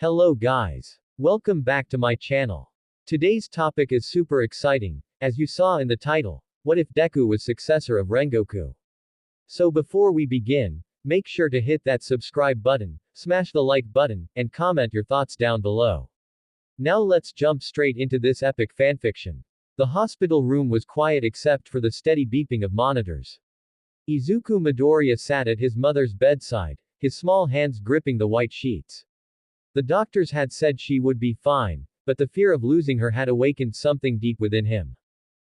Hello guys. Welcome back to my channel. Today's topic is super exciting, as you saw in the title. What if Deku was successor of Rengoku? So before we begin, make sure to hit that subscribe button, smash the like button, and comment your thoughts down below. Now let's jump straight into this epic fanfiction. The hospital room was quiet except for the steady beeping of monitors. Izuku Midoriya sat at his mother's bedside, his small hands gripping the white sheets. The doctors had said she would be fine, but the fear of losing her had awakened something deep within him.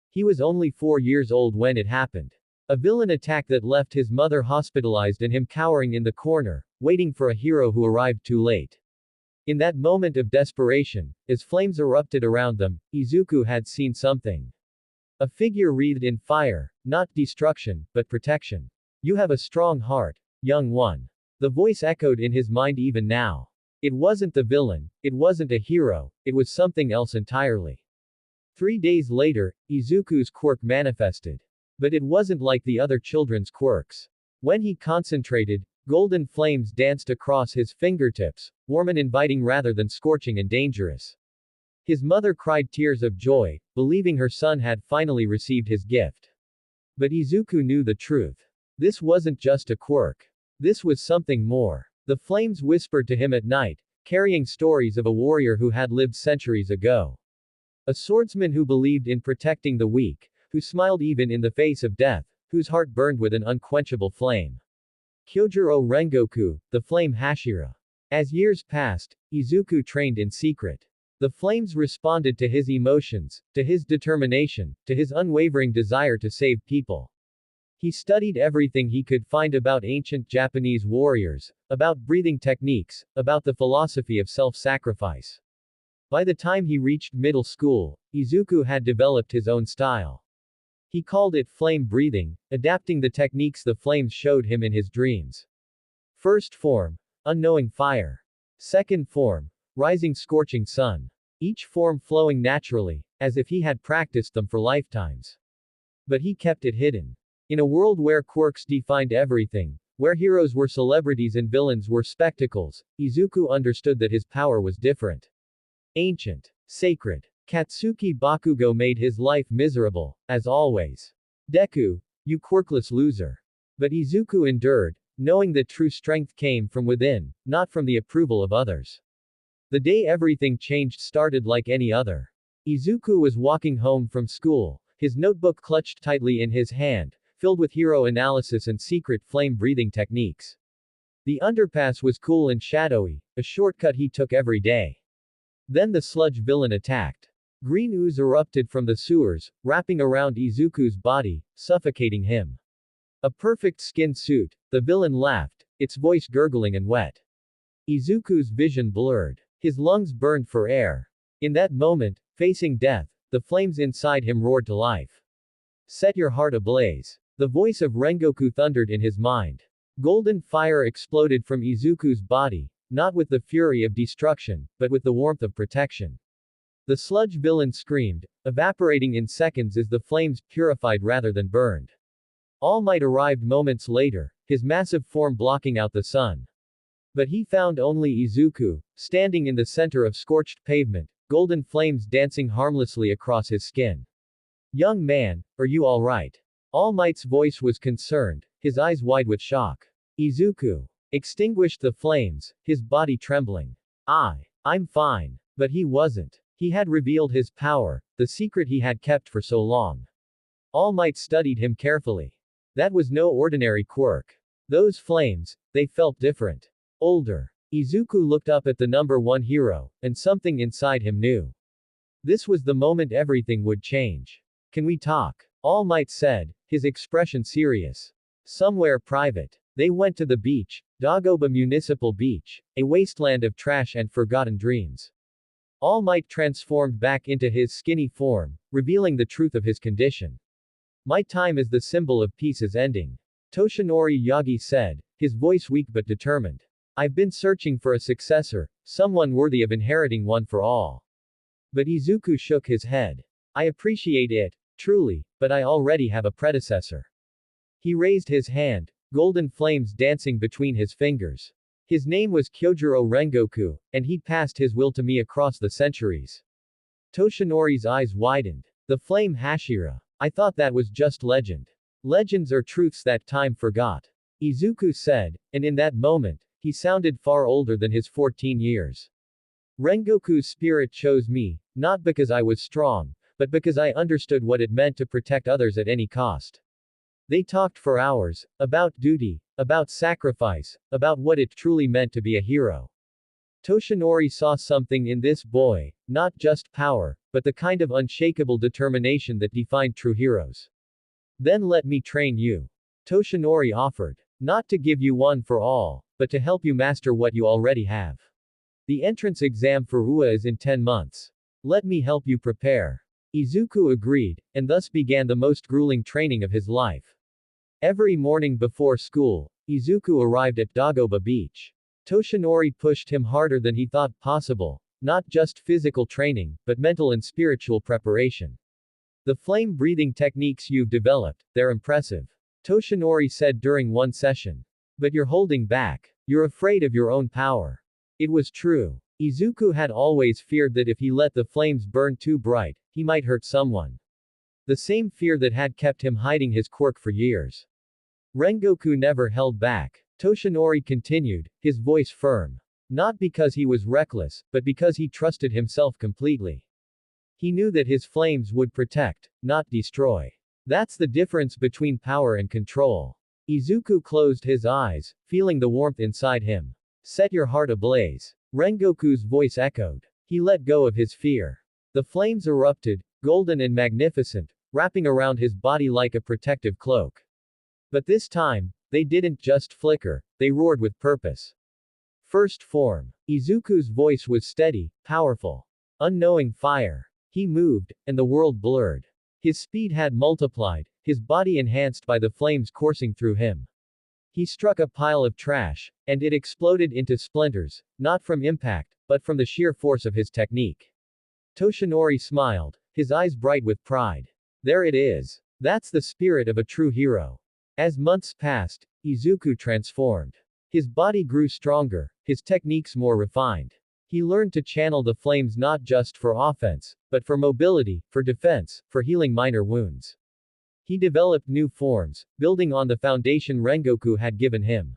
He was only 4 years old when it happened. A villain attack that left his mother hospitalized and him cowering in the corner, waiting for a hero who arrived too late. In that moment of desperation, as flames erupted around them, Izuku had seen something. A figure wreathed in fire, not destruction, but protection. You have a strong heart, young one. The voice echoed in his mind even now. It wasn't the villain, it wasn't a hero, it was something else entirely. 3 days later, Izuku's quirk manifested. But it wasn't like the other children's quirks. When he concentrated, golden flames danced across his fingertips, warm and inviting rather than scorching and dangerous. His mother cried tears of joy, believing her son had finally received his gift. But Izuku knew the truth. This wasn't just a quirk. This was something more. The flames whispered to him at night, carrying stories of a warrior who had lived centuries ago. A swordsman who believed in protecting the weak, who smiled even in the face of death, whose heart burned with an unquenchable flame. Kyojuro Rengoku, the flame Hashira. As years passed, Izuku trained in secret. The flames responded to his emotions, to his determination, to his unwavering desire to save people. He studied everything he could find about ancient Japanese warriors, about breathing techniques, about the philosophy of self-sacrifice. By the time he reached middle school, Izuku had developed his own style. He called it flame breathing, adapting the techniques the flames showed him in his dreams. First form, unknowing fire. Second form, rising scorching sun. Each form flowing naturally, as if he had practiced them for lifetimes. But he kept it hidden. In a world where quirks defined everything, where heroes were celebrities and villains were spectacles, Izuku understood that his power was different. Ancient. Sacred. Katsuki Bakugo made his life miserable, as always. Deku, you quirkless loser. But Izuku endured, knowing that true strength came from within, not from the approval of others. The day everything changed started like any other. Izuku was walking home from school, his notebook clutched tightly in his hand, filled with hero analysis and secret flame-breathing techniques. The underpass was cool and shadowy, a shortcut he took every day. Then the sludge villain attacked. Green ooze erupted from the sewers, wrapping around Izuku's body, suffocating him. A perfect skin suit, the villain laughed, its voice gurgling and wet. Izuku's vision blurred. His lungs burned for air. In that moment, facing death, the flames inside him roared to life. Set your heart ablaze. The voice of Rengoku thundered in his mind. Golden fire exploded from Izuku's body, not with the fury of destruction, but with the warmth of protection. The sludge villain screamed, evaporating in seconds as the flames purified rather than burned. All Might arrived moments later, his massive form blocking out the sun. But he found only Izuku, standing in the center of scorched pavement, golden flames dancing harmlessly across his skin. Young man, are you all right? All Might's voice was concerned, his eyes wide with shock. Izuku extinguished the flames, his body trembling. I'm fine. But he wasn't. He had revealed his power, the secret he had kept for so long. All Might studied him carefully. That was no ordinary quirk. Those flames, they felt different. Older. Izuku looked up at the number 1 hero, and something inside him knew. This was the moment everything would change. Can we talk? All Might said, his expression serious. Somewhere private. They went to the beach, Dagoba Municipal Beach, a wasteland of trash and forgotten dreams. All Might transformed back into his skinny form, revealing the truth of his condition. My time as the symbol of peace is ending. Toshinori Yagi said, his voice weak but determined. I've been searching for a successor, someone worthy of inheriting one for all. But Izuku shook his head. I appreciate it, truly, but I already have a predecessor. He raised his hand, golden flames dancing between his fingers. His name was Kyojuro Rengoku, and he'd passed his will to me across the centuries. Toshinori's eyes widened. The flame Hashira. I thought that was just legend. Legends are truths that time forgot. Izuku said, and in that moment, he sounded far older than his 14 years. Rengoku's spirit chose me, not because I was strong, but because I understood what it meant to protect others at any cost. They talked for hours, about duty, about sacrifice, about what it truly meant to be a hero. Toshinori saw something in this boy, not just power, but the kind of unshakable determination that defined true heroes. Then let me train you. Toshinori offered. Not to give you one for all, but to help you master what you already have. The entrance exam for UA is in 10 months. Let me help you prepare. Izuku agreed, and thus began the most grueling training of his life. Every morning before school, Izuku arrived at Dagoba Beach. Toshinori pushed him harder than he thought possible, not just physical training, but mental and spiritual preparation. The flame-breathing techniques you've developed, they're impressive. Toshinori said during one session. But you're holding back. You're afraid of your own power. It was true. Izuku had always feared that if he let the flames burn too bright, he might hurt someone. The same fear that had kept him hiding his quirk for years. Rengoku never held back. Toshinori continued, his voice firm. Not because he was reckless, but because he trusted himself completely. He knew that his flames would protect, not destroy. That's the difference between power and control. Izuku closed his eyes, feeling the warmth inside him. Set your heart ablaze. Rengoku's voice echoed. He let go of his fear. The flames erupted, golden and magnificent, wrapping around his body like a protective cloak. But this time, they didn't just flicker, they roared with purpose. First form. Izuku's voice was steady, powerful. Unknowing fire. He moved, and the world blurred. His speed had multiplied, his body enhanced by the flames coursing through him. He struck a pile of trash, and it exploded into splinters, not from impact, but from the sheer force of his technique. Toshinori smiled, his eyes bright with pride. There it is. That's the spirit of a true hero. As months passed, Izuku transformed. His body grew stronger, his techniques more refined. He learned to channel the flames not just for offense, but for mobility, for defense, for healing minor wounds. He developed new forms, building on the foundation Rengoku had given him.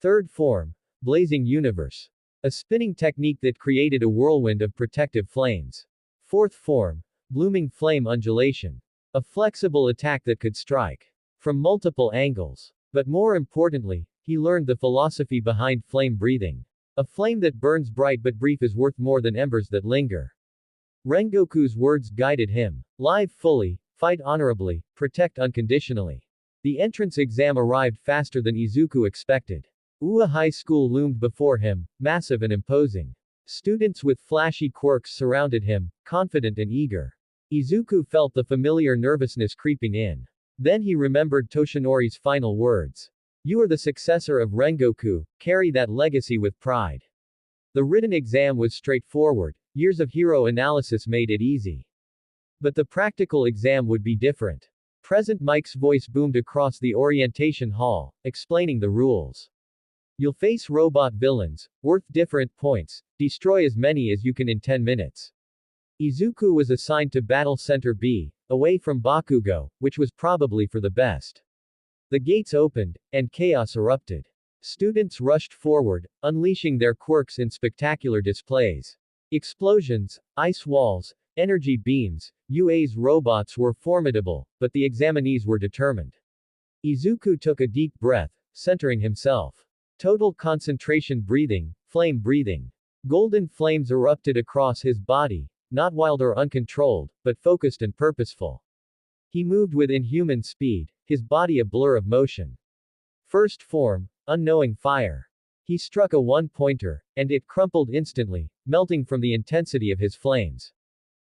Third form, Blazing Universe. A spinning technique that created a whirlwind of protective flames. Fourth form, Blooming Flame Undulation. A flexible attack that could strike from multiple angles. But more importantly, he learned the philosophy behind flame breathing. A flame that burns bright but brief is worth more than embers that linger. Rengoku's words guided him. Live fully, fight honorably, protect unconditionally. The entrance exam arrived faster than Izuku expected. UA High School loomed before him, massive and imposing. Students with flashy quirks surrounded him, confident and eager. Izuku felt the familiar nervousness creeping in. Then he remembered Toshinori's final words. You are the successor of Rengoku, carry that legacy with pride. The written exam was straightforward, years of hero analysis made it easy. But the practical exam would be different. President Mike's voice boomed across the orientation hall, explaining the rules. You'll face robot villains, worth different points, destroy as many as you can in 10 minutes. Izuku was assigned to Battle Center B, away from Bakugo, which was probably for the best. The gates opened, and chaos erupted. Students rushed forward, unleashing their quirks in spectacular displays. Explosions, ice walls, energy beams, UA's robots were formidable, but the examinees were determined. Izuku took a deep breath, centering himself. Total concentration breathing, flame breathing. Golden flames erupted across his body, not wild or uncontrolled, but focused and purposeful. He moved with inhuman speed, his body a blur of motion. First form, Unknowing Fire. He struck a one-pointer, and it crumpled instantly, melting from the intensity of his flames.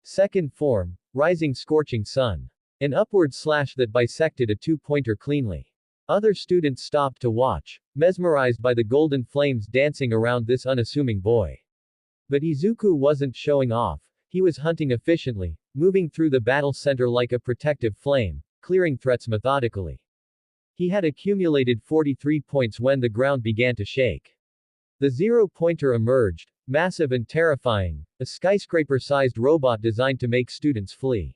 Second form, Rising Scorching Sun. An upward slash that bisected a two-pointer cleanly. Other students stopped to watch, mesmerized by the golden flames dancing around this unassuming boy. But Izuku wasn't showing off, he was hunting efficiently, moving through the battle center like a protective flame, clearing threats methodically. He had accumulated 43 points when the ground began to shake. The zero-pointer emerged, massive and terrifying, a skyscraper-sized robot designed to make students flee.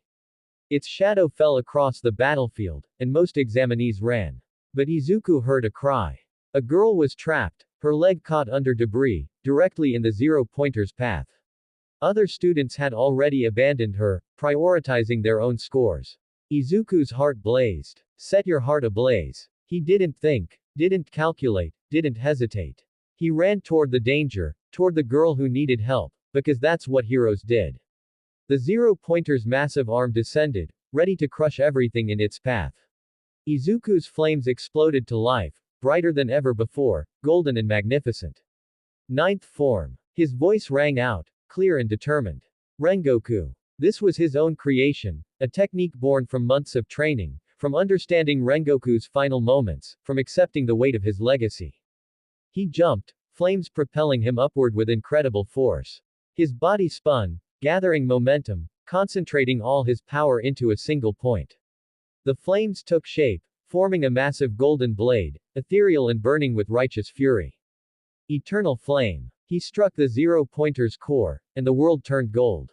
Its shadow fell across the battlefield, and most examinees ran. But Izuku heard a cry. A girl was trapped, her leg caught under debris, directly in the zero-pointer's path. Other students had already abandoned her, prioritizing their own scores. Izuku's heart blazed. Set your heart ablaze. He didn't think, didn't calculate, didn't hesitate. He ran toward the danger, toward the girl who needed help, because that's what heroes did. The zero-pointer's massive arm descended, ready to crush everything in its path. Izuku's flames exploded to life, brighter than ever before, golden and magnificent. Ninth form. His voice rang out, clear and determined. Rengoku. This was his own creation, a technique born from months of training, from understanding Rengoku's final moments, from accepting the weight of his legacy. He jumped, flames propelling him upward with incredible force. His body spun, gathering momentum, concentrating all his power into a single point. The flames took shape, forming a massive golden blade, ethereal and burning with righteous fury. Eternal flame. He struck the zero-pointer's core, and the world turned gold.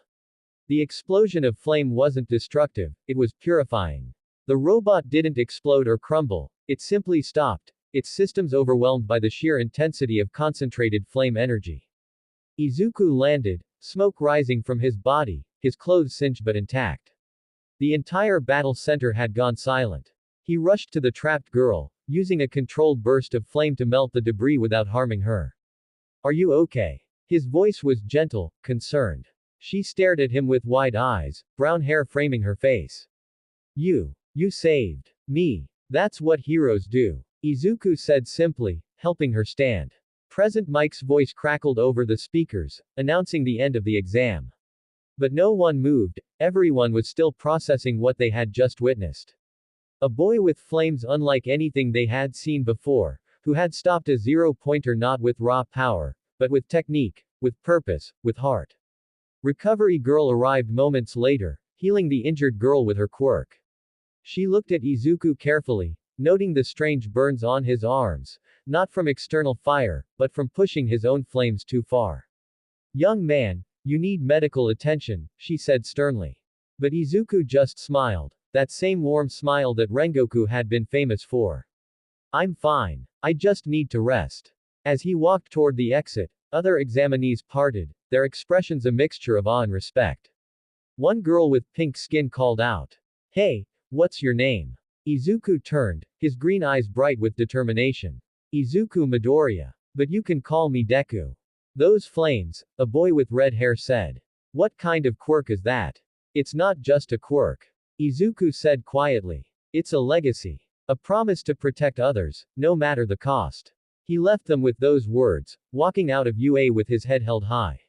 The explosion of flame wasn't destructive, it was purifying. The robot didn't explode or crumble, it simply stopped, its systems overwhelmed by the sheer intensity of concentrated flame energy. Izuku landed, smoke rising from his body, his clothes singed but intact. The entire battle center had gone silent. He rushed to the trapped girl, using a controlled burst of flame to melt the debris without harming her. Are you okay? His voice was gentle, concerned. She stared at him with wide eyes, brown hair framing her face. You saved me. That's what heroes do. Izuku said simply, helping her stand. President Mike's voice crackled over the speakers, announcing the end of the exam. But no one moved, everyone was still processing what they had just witnessed. A boy with flames unlike anything they had seen before, who had stopped a zero-pointer not with raw power, but with technique, with purpose, with heart. Recovery girl arrived moments later, healing the injured girl with her quirk. She looked at Izuku carefully, noting the strange burns on his arms, not from external fire, but from pushing his own flames too far. Young man, you need medical attention, she said sternly. But Izuku just smiled, that same warm smile that Rengoku had been famous for. I'm fine. I just need to rest. As he walked toward the exit, other examinees parted, their expressions a mixture of awe and respect. One girl with pink skin called out, "Hey, what's your name?" Izuku turned, his green eyes bright with determination. Izuku Midoriya. But you can call me Deku. Those flames, a boy with red hair said. What kind of quirk is that? It's not just a quirk. Izuku said quietly. It's a legacy. A promise to protect others, no matter the cost. He left them with those words, walking out of UA with his head held high.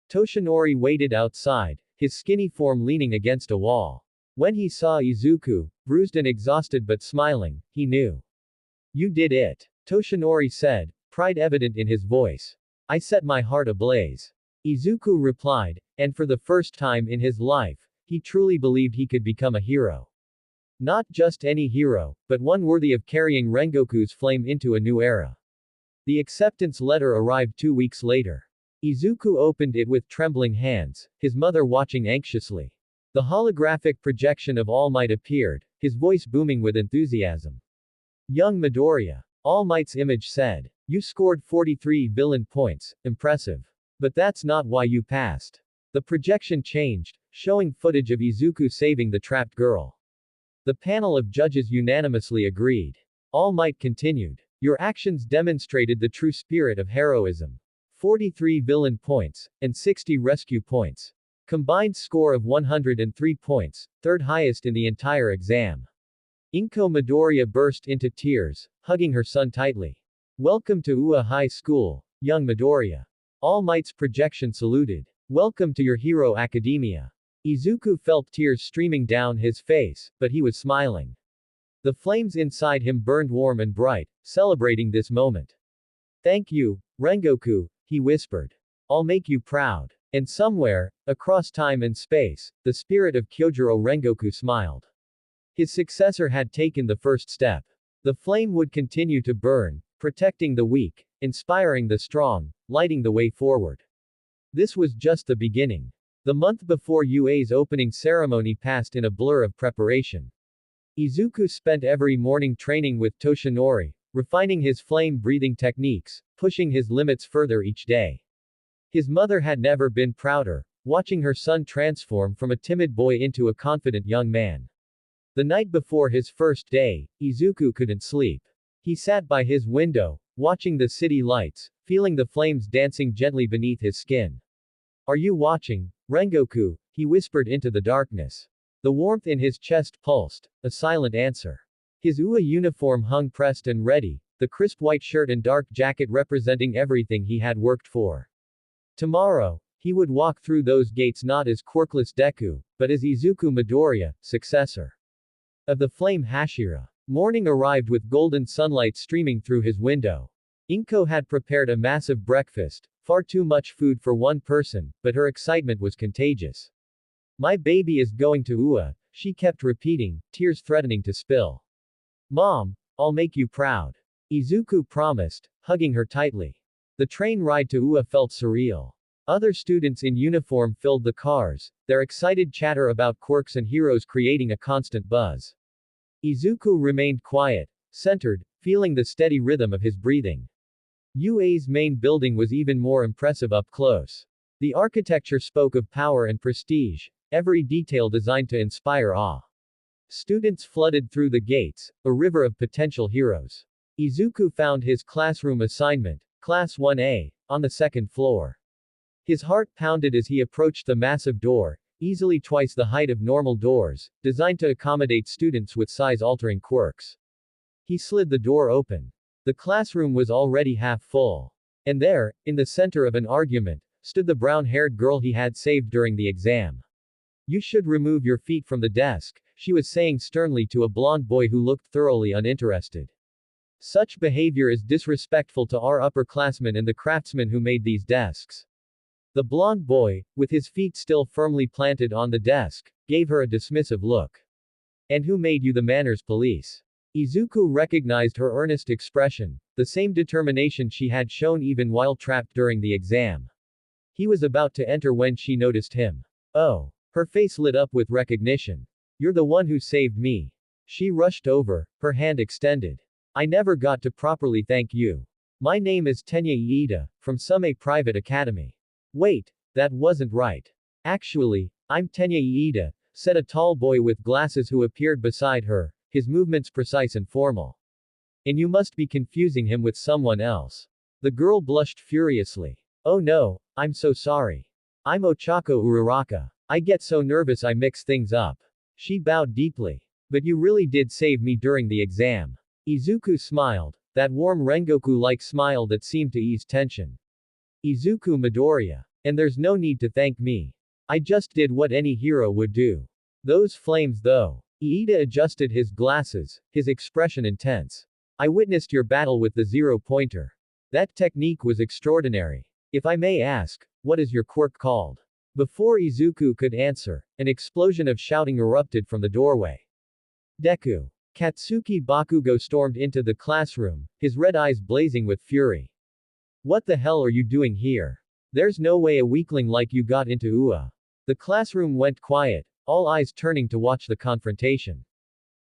Toshinori waited outside, his skinny form leaning against a wall. When he saw Izuku, bruised and exhausted but smiling, he knew. You did it. Toshinori said, pride evident in his voice. I set my heart ablaze. Izuku replied, and for the first time in his life, he truly believed he could become a hero. Not just any hero, but one worthy of carrying Rengoku's flame into a new era. The acceptance letter arrived 2 weeks later. Izuku opened it with trembling hands, his mother watching anxiously. The holographic projection of All Might appeared, his voice booming with enthusiasm. Young Midoriya. All Might's image said. You scored 43 villain points, impressive. But that's not why you passed. The projection changed, showing footage of Izuku saving the trapped girl. The panel of judges unanimously agreed. All Might continued. Your actions demonstrated the true spirit of heroism. 43 villain points, and 60 rescue points. Combined score of 103 points, third highest in the entire exam. Inko Midoriya burst into tears, hugging her son tightly. Welcome to UA High School, young Midoriya. All Might's projection saluted. Welcome to your hero academia. Izuku felt tears streaming down his face, but he was smiling. The flames inside him burned warm and bright, celebrating this moment. Thank you, Rengoku, he whispered. I'll make you proud. And somewhere, across time and space, the spirit of Kyojuro Rengoku smiled. His successor had taken the first step. The flame would continue to burn, protecting the weak, inspiring the strong, lighting the way forward. This was just the beginning. The month before UA's opening ceremony passed in a blur of preparation. Izuku spent every morning training with Toshinori, refining his flame-breathing techniques, pushing his limits further each day. His mother had never been prouder, watching her son transform from a timid boy into a confident young man. The night before his first day, Izuku couldn't sleep. He sat by his window, watching the city lights, feeling the flames dancing gently beneath his skin. "Are you watching, Rengoku?" he whispered into the darkness. The warmth in his chest pulsed, a silent answer. His UA uniform hung pressed and ready, the crisp white shirt and dark jacket representing everything he had worked for. Tomorrow, he would walk through those gates not as quirkless Deku, but as Izuku Midoriya, successor of the Flame Hashira. Morning arrived with golden sunlight streaming through his window. Inko had prepared a massive breakfast, far too much food for one person, but her excitement was contagious. "My baby is going to UA," she kept repeating, tears threatening to spill. "Mom, I'll make you proud," Izuku promised, hugging her tightly. The train ride to UA felt surreal. Other students in uniform filled the cars, their excited chatter about quirks and heroes creating a constant buzz. Izuku remained quiet, centered, feeling the steady rhythm of his breathing. UA's main building was even more impressive up close. The architecture spoke of power and prestige, every detail designed to inspire awe. Students flooded through the gates, a river of potential heroes. Izuku found his classroom assignment, Class 1A, on the second floor. His heart pounded as he approached the massive door, easily twice the height of normal doors, designed to accommodate students with size-altering quirks. He slid the door open. The classroom was already half full. And there, in the center of an argument, stood the brown-haired girl he had saved during the exam. "You should remove your feet from the desk," she was saying sternly to a blonde boy who looked thoroughly uninterested. "Such behavior is disrespectful to our upperclassmen and the craftsmen who made these desks." The blonde boy, with his feet still firmly planted on the desk, gave her a dismissive look. "And who made you the manners police?" Izuku recognized her earnest expression, the same determination she had shown even while trapped during the exam. He was about to enter when she noticed him. "Oh." Her face lit up with recognition. "You're the one who saved me." She rushed over, her hand extended. "I never got to properly thank you. My name is Tenya Iida, from Sume Private Academy." "Wait, that wasn't right. Actually, I'm Tenya Iida," said a tall boy with glasses who appeared beside her, his movements precise and formal. "And you must be confusing him with someone else." The girl blushed furiously. "Oh no, I'm so sorry. I'm Ochako Uraraka. I get so nervous I mix things up." She bowed deeply. "But you really did save me during the exam." Izuku smiled, that warm Rengoku-like smile that seemed to ease tension. "Izuku Midoriya. And there's no need to thank me. I just did what any hero would do." "Those flames though." Iida adjusted his glasses, his expression intense. "I witnessed your battle with the zero-pointer. That technique was extraordinary. If I may ask, what is your quirk called?" Before Izuku could answer, an explosion of shouting erupted from the doorway. "Deku." Katsuki Bakugo stormed into the classroom, his red eyes blazing with fury. "What the hell are you doing here? There's no way a weakling like you got into UA." The classroom went quiet, all eyes turning to watch the confrontation.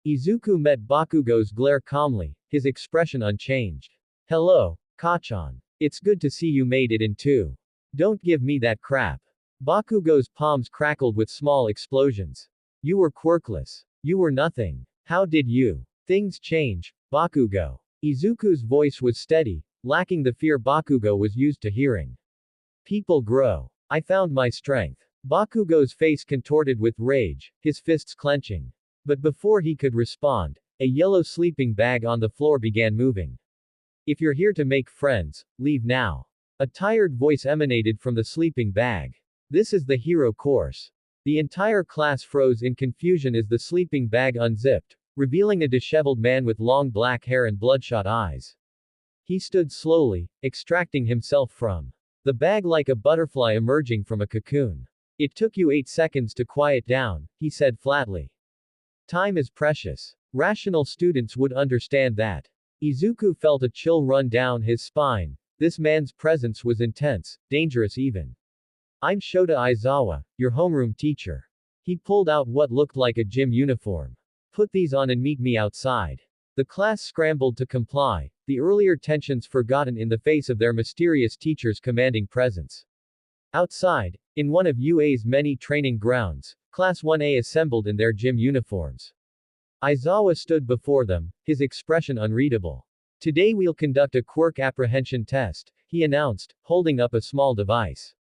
Izuku met Bakugo's glare calmly, his expression unchanged. "Hello, Kachan. It's good to see you made it in too. Don't give me that crap." Bakugo's palms crackled with small explosions. "You were quirkless. You were nothing. How did you? Things change, Bakugo." Izuku's voice was steady, lacking the fear Bakugo was used to hearing. "People grow. I found my strength." Bakugo's face contorted with rage, his fists clenching. But before he could respond, a yellow sleeping bag on the floor began moving. "If you're here to make friends, leave now." A tired voice emanated from the sleeping bag. "This is the hero course." The entire class froze in confusion as the sleeping bag unzipped, revealing a disheveled man with long black hair and bloodshot eyes. He stood slowly, extracting himself from the bag like a butterfly emerging from a cocoon. "It took you 8 seconds to quiet down," he said flatly. "Time is precious. Rational students would understand that." Izuku felt a chill run down his spine. This man's presence was intense, dangerous even. I'm Shota Aizawa, your homeroom teacher. He pulled out what looked like a gym uniform. Put these on and meet me outside. The class scrambled to comply, the earlier tensions forgotten in the face of their mysterious teacher's commanding presence. Outside, in one of UA's many training grounds, Class 1A assembled in their gym uniforms. Aizawa stood before them, his expression unreadable. Today we'll conduct a quirk apprehension test, he announced, holding up a small device.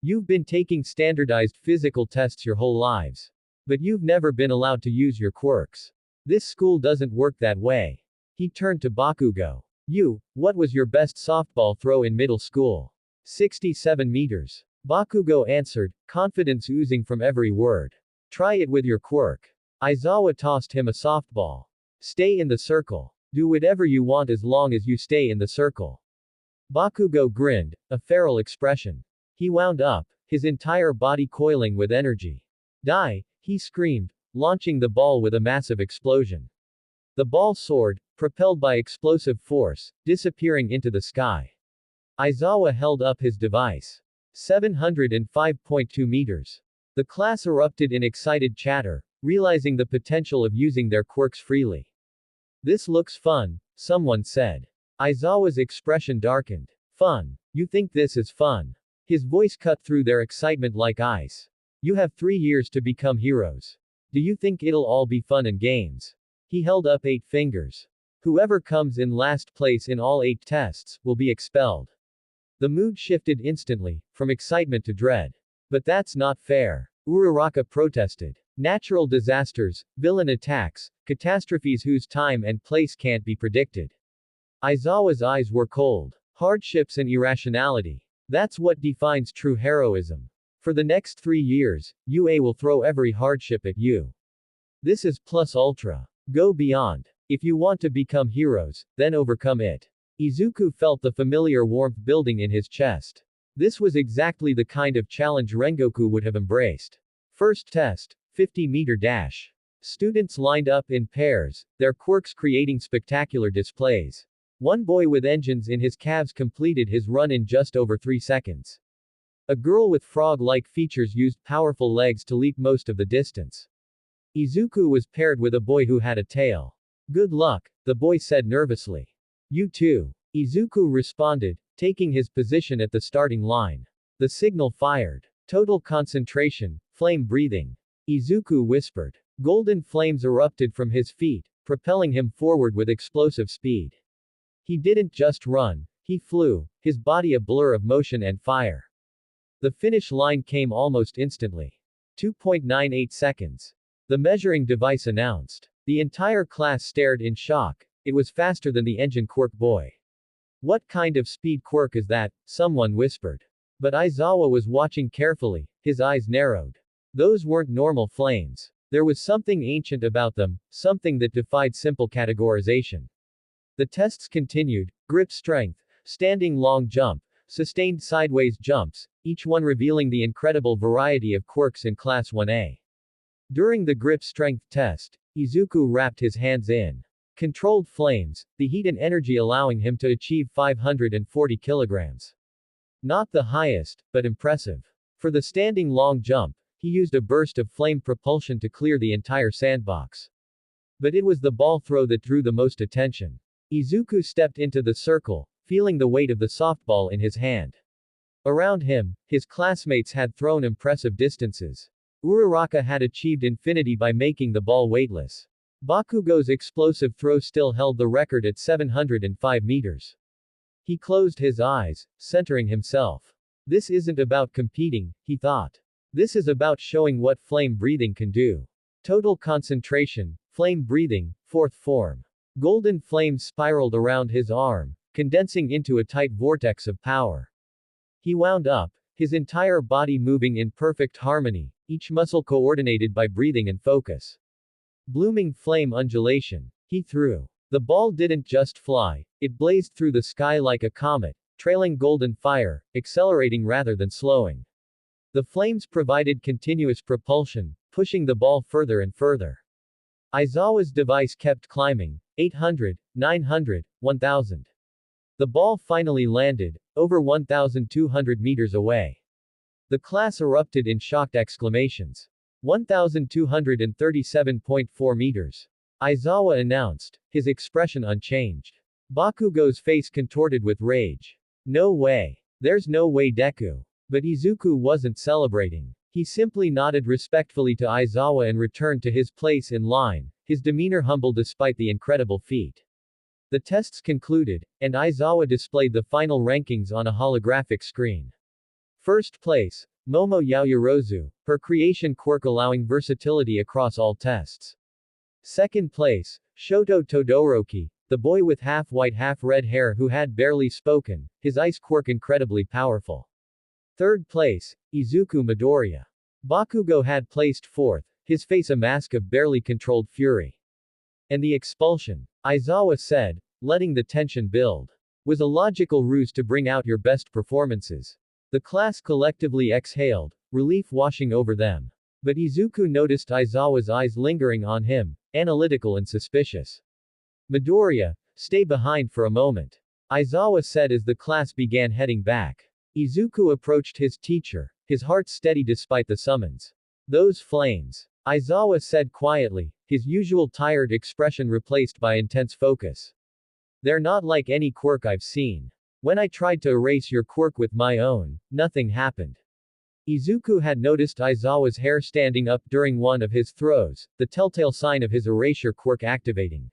You've been taking standardized physical tests your whole lives. But you've never been allowed to use your quirks. This school doesn't work that way. He turned to Bakugo. What was your best softball throw in middle school? 67 meters. Bakugo answered, confidence oozing from every word. Try it with your quirk. Aizawa tossed him a softball. Stay in the circle. Do whatever you want as long as you stay in the circle. Bakugo grinned, a feral expression. He wound up, his entire body coiling with energy. Die, he screamed, launching the ball with a massive explosion. The ball soared, propelled by explosive force, disappearing into the sky. Aizawa held up his device. 705.2 meters. The class erupted in excited chatter, realizing the potential of using their quirks freely. This looks fun, someone said. Aizawa's expression darkened. Fun. You think this is fun? His voice cut through their excitement like ice. You have 3 years to become heroes. Do you think it'll all be fun and games? He held up 8 fingers. Whoever comes in last place in all 8 tests will be expelled. The mood shifted instantly, from excitement to dread. But that's not fair. Uraraka protested. Natural disasters, villain attacks, catastrophes whose time and place can't be predicted. Aizawa's eyes were cold. Hardships and irrationality. That's what defines true heroism. For the next 3 years, UA will throw every hardship at you. This is plus ultra. Go beyond. If you want to become heroes, then overcome it. Izuku felt the familiar warmth building in his chest. This was exactly the kind of challenge Rengoku would have embraced. First test, 50-meter dash. Students lined up in pairs, their quirks creating spectacular displays. One boy with engines in his calves completed his run in just over 3 seconds. A girl with frog-like features used powerful legs to leap most of the distance. Izuku was paired with a boy who had a tail. Good luck, the boy said nervously. You too. Izuku responded, taking his position at the starting line. The signal fired. Total concentration, flame breathing. Izuku whispered. Golden flames erupted from his feet, propelling him forward with explosive speed. He didn't just run, he flew, his body a blur of motion and fire. The finish line came almost instantly. 2.98 seconds. The measuring device announced. The entire class stared in shock. It was faster than the engine quirk boy. What kind of speed quirk is that? Someone whispered. But Aizawa was watching carefully, his eyes narrowed. Those weren't normal flames. There was something ancient about them, something that defied simple categorization. The tests continued: grip strength, standing long jump, sustained sideways jumps, each one revealing the incredible variety of quirks in Class 1A. During the grip strength test, Izuku wrapped his hands in controlled flames, the heat and energy allowing him to achieve 540 kilograms. Not the highest, but impressive. For the standing long jump, he used a burst of flame propulsion to clear the entire sandbox. But it was the ball throw that drew the most attention. Izuku stepped into the circle, feeling the weight of the softball in his hand. Around him, his classmates had thrown impressive distances. Uraraka had achieved infinity by making the ball weightless. Bakugo's explosive throw still held the record at 705 meters. He closed his eyes, centering himself. This isn't about competing, he thought. This is about showing what flame breathing can do. Total concentration, flame breathing, fourth form. Golden flames spiraled around his arm, condensing into a tight vortex of power. He wound up, his entire body moving in perfect harmony, each muscle coordinated by breathing and focus. Blooming flame undulation. He threw. The ball didn't just fly, it blazed through the sky like a comet, trailing golden fire, accelerating rather than slowing. The flames provided continuous propulsion, pushing the ball further and further. Aizawa's device kept climbing, 800, 900, 1000. The ball finally landed, over 1,200 meters away. The class erupted in shocked exclamations. 1,237.4 meters. Aizawa announced, his expression unchanged. Bakugo's face contorted with rage. No way. There's no way, Deku. But Izuku wasn't celebrating. He simply nodded respectfully to Aizawa and returned to his place in line, his demeanor humble despite the incredible feat. The tests concluded, and Aizawa displayed the final rankings on a holographic screen. First place, Momo Yaoyorozu, her creation quirk allowing versatility across all tests. Second place, Shoto Todoroki, the boy with half-white half-red hair who had barely spoken, his ice quirk incredibly powerful. Third place, Izuku Midoriya. Bakugo had placed fourth, his face a mask of barely controlled fury. And the expulsion, Aizawa said, letting the tension build, was a logical ruse to bring out your best performances. The class collectively exhaled, relief washing over them. But Izuku noticed Aizawa's eyes lingering on him, analytical and suspicious. Midoriya, stay behind for a moment. Aizawa said as the class began heading back. Izuku approached his teacher, his heart steady despite the summons. Those flames. Aizawa said quietly, his usual tired expression replaced by intense focus. They're not like any quirk I've seen. When I tried to erase your quirk with my own, nothing happened. Izuku had noticed Aizawa's hair standing up during one of his throws, the telltale sign of his erasure quirk activating.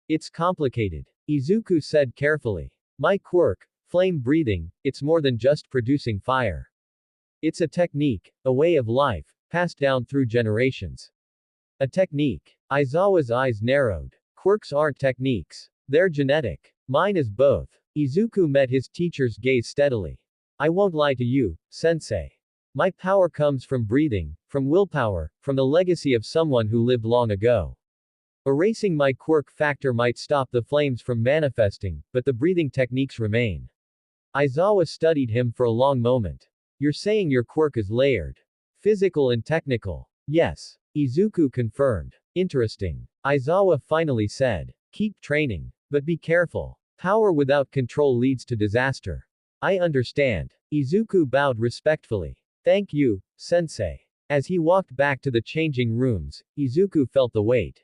It's complicated. Izuku said carefully. My quirk, flame breathing, it's more than just producing fire. It's a technique, a way of life, passed down through generations. A technique. Aizawa's eyes narrowed. Quirks aren't techniques. They're genetic. Mine is both. Izuku met his teacher's gaze steadily. I won't lie to you, sensei. My power comes from breathing, from willpower, from the legacy of someone who lived long ago. Erasing my quirk factor might stop the flames from manifesting, but the breathing techniques remain. Aizawa studied him for a long moment. You're saying your quirk is layered. Physical and technical. Yes. Izuku confirmed. Interesting. Aizawa finally said. Keep training. But be careful. Power without control leads to disaster. I understand. Izuku bowed respectfully. Thank you, sensei. As he walked back to the changing rooms, Izuku felt the weight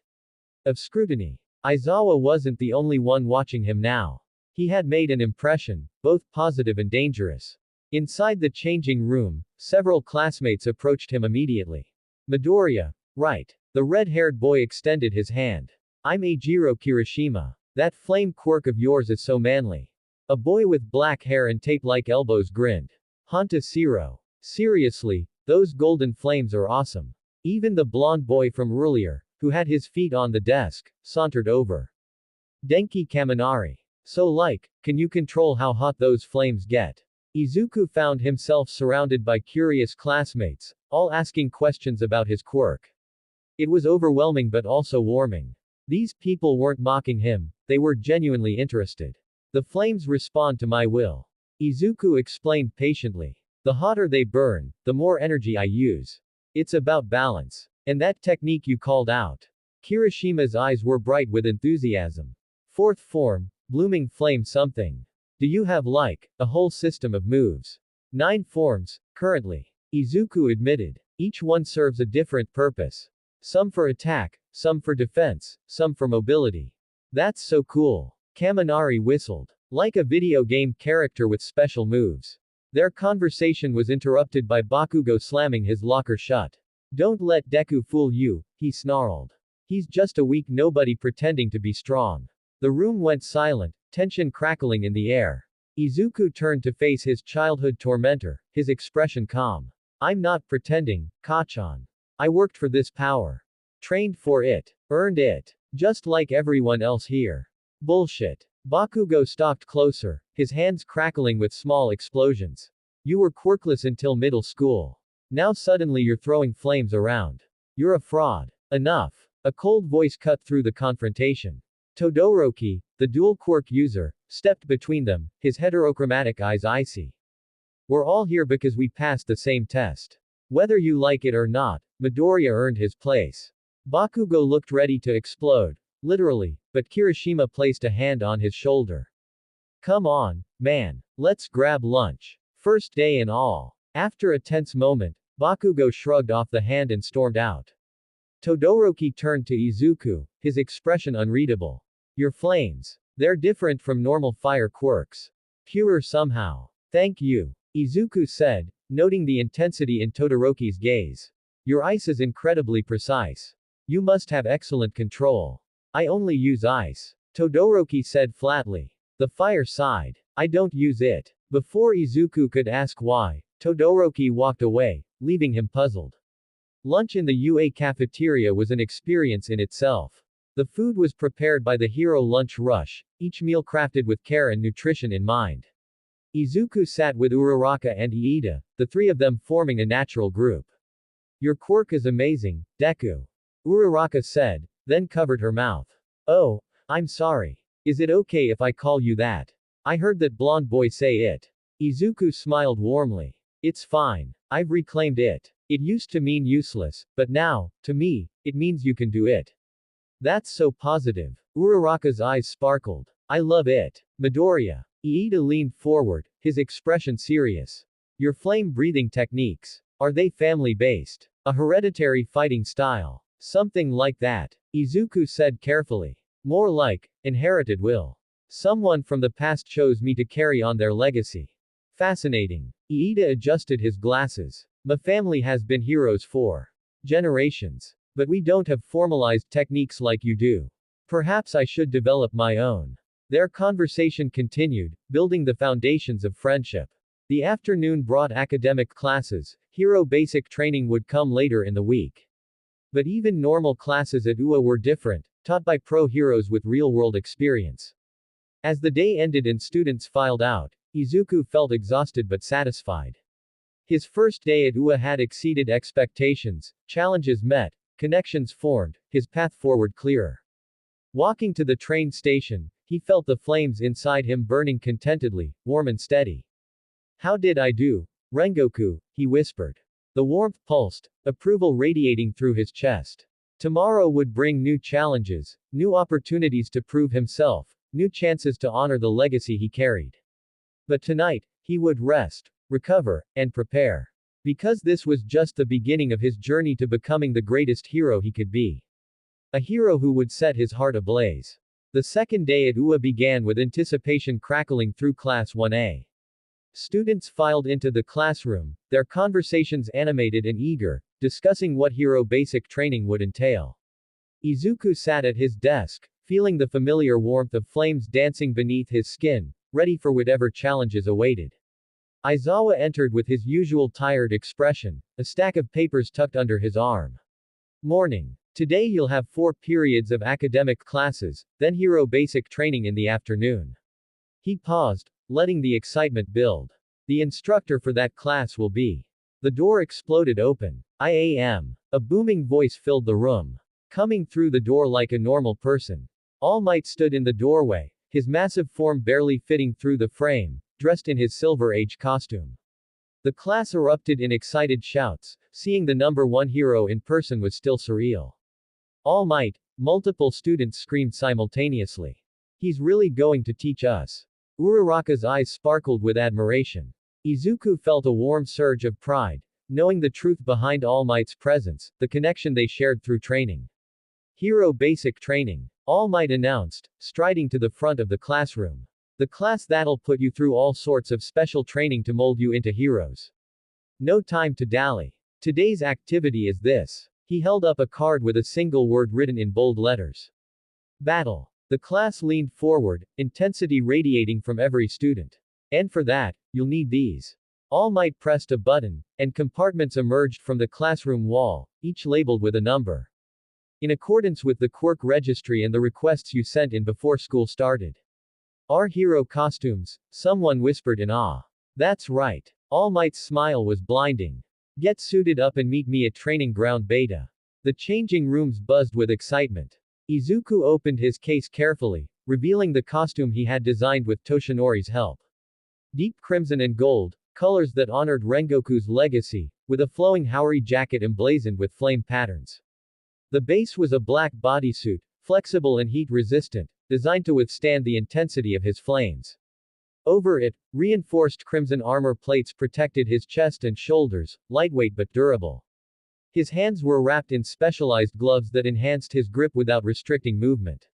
of scrutiny. Aizawa wasn't the only one watching him now. He had made an impression, both positive and dangerous. Inside the changing room, several classmates approached him immediately. Midoriya, right. The red-haired boy extended his hand. I'm Eijiro Kirishima. That flame quirk of yours is so manly. A boy with black hair and tape-like elbows grinned. Hanta Siro. Seriously, those golden flames are awesome. Even the blonde boy from earlier, who had his feet on the desk, sauntered over. Denki Kaminari. So can you control how hot those flames get? Izuku found himself surrounded by curious classmates, all asking questions about his quirk. It was overwhelming but also warming. These people weren't mocking him, they were genuinely interested. The flames respond to my will. Izuku explained patiently. The hotter they burn, the more energy I use. It's about balance. And that technique you called out. Kirishima's eyes were bright with enthusiasm. Fourth form, blooming flame something. Do you have a whole system of moves? 9 forms, currently. Izuku admitted. Each one serves a different purpose. Some for attack, some for defense, some for mobility. That's so cool. Kaminari whistled. Like a video game character with special moves. Their conversation was interrupted by Bakugo slamming his locker shut. Don't let Deku fool you, he snarled. He's just a weak nobody pretending to be strong. The room went silent, tension crackling in the air. Izuku turned to face his childhood tormentor, his expression calm. I'm not pretending, Kachan. I worked for this power. Trained for it. Earned it. Just like everyone else here. Bullshit. Bakugo stalked closer, his hands crackling with small explosions. You were quirkless until middle school. Now suddenly you're throwing flames around. You're a fraud. Enough. A cold voice cut through the confrontation. Todoroki, the dual quirk user, stepped between them, his heterochromatic eyes icy. We're all here because we passed the same test. Whether you like it or not, Midoriya earned his place. Bakugo looked ready to explode, Literally, but Kirishima placed a hand on his shoulder. Come on, man. Let's grab lunch. First day and all. After a tense moment, Bakugo shrugged off the hand and stormed out. Todoroki turned to Izuku, his expression unreadable. Your flames. They're different from normal fire quirks. Purer somehow. Thank you. Izuku said, noting the intensity in Todoroki's gaze. Your ice is incredibly precise. You must have excellent control. I only use ice. Todoroki said flatly. The fire sighed. I don't use it. Before Izuku could ask why, Todoroki walked away, leaving him puzzled. Lunch in the UA cafeteria was an experience in itself. The food was prepared by the Hero Lunch Rush, each meal crafted with care and nutrition in mind. Izuku sat with Uraraka and Iida, the three of them forming a natural group. Your quirk is amazing, Deku. Uraraka said, then covered her mouth. Oh, I'm sorry. Is it okay if I call you that? I heard that blonde boy say it. Izuku smiled warmly. It's fine. I've reclaimed it. It used to mean useless, but now, to me, it means you can do it. That's so positive. Uraraka's eyes sparkled. I love it. Midoriya. Iida leaned forward, his expression serious. Your flame-breathing techniques. Are they family-based? A hereditary fighting style? Something like that. Izuku said carefully. More like, inherited will. Someone from the past chose me to carry on their legacy. Fascinating. Iida adjusted his glasses. My family has been heroes for generations. But we don't have formalized techniques like you do. Perhaps I should develop my own. Their conversation continued, building the foundations of friendship. The afternoon brought academic classes, hero basic training would come later in the week. But even normal classes at UA were different, taught by pro heroes with real-world experience. As the day ended and students filed out, Izuku felt exhausted but satisfied. His first day at UA had exceeded expectations, challenges met, connections formed, his path forward clearer. Walking to the train station, he felt the flames inside him burning contentedly, warm and steady. How did I do, Rengoku? He whispered. The warmth pulsed, approval radiating through his chest. Tomorrow would bring new challenges, new opportunities to prove himself, new chances to honor the legacy he carried. But tonight, he would rest, recover, and prepare. Because this was just the beginning of his journey to becoming the greatest hero he could be. A hero who would set his heart ablaze. The second day at UA began with anticipation crackling through Class 1A. Students filed into the classroom, their conversations animated and eager, discussing what hero basic training would entail. Izuku sat at his desk, feeling the familiar warmth of flames dancing beneath his skin, ready for whatever challenges awaited. Aizawa entered with his usual tired expression, a stack of papers tucked under his arm. Morning. Today you'll have 4 periods of academic classes, then hero basic training in the afternoon. He paused, letting the excitement build. The instructor for that class will be. The door exploded open. I am. A booming voice filled the room. Coming through the door like a normal person. All Might stood in the doorway, his massive form barely fitting through the frame, dressed in his Silver Age costume. The class erupted in excited shouts. Seeing the number 1 hero in person was still surreal. All Might, multiple students screamed simultaneously. He's really going to teach us. Uraraka's eyes sparkled with admiration. Izuku felt a warm surge of pride, knowing the truth behind All Might's presence, the connection they shared through training. Hero Basic Training. All Might announced, striding to the front of the classroom. The class that'll put you through all sorts of special training to mold you into heroes. No time to dally. Today's activity is this. He held up a card with a single word written in bold letters. Battle. The class leaned forward, intensity radiating from every student. And for that, you'll need these. All Might pressed a button, and compartments emerged from the classroom wall, each labeled with a number. In accordance with the quirk registry and the requests you sent in before school started. Our hero costumes, someone whispered in awe. That's right. All Might's smile was blinding. Get suited up and meet me at Training Ground Beta. The changing rooms buzzed with excitement. Izuku opened his case carefully, revealing the costume he had designed with Toshinori's help. Deep crimson and gold, colors that honored Rengoku's legacy, with a flowing Haori jacket emblazoned with flame patterns. The base was a black bodysuit, flexible and heat-resistant, designed to withstand the intensity of his flames. Over it, reinforced crimson armor plates protected his chest and shoulders, lightweight but durable. His hands were wrapped in specialized gloves that enhanced his grip without restricting movement.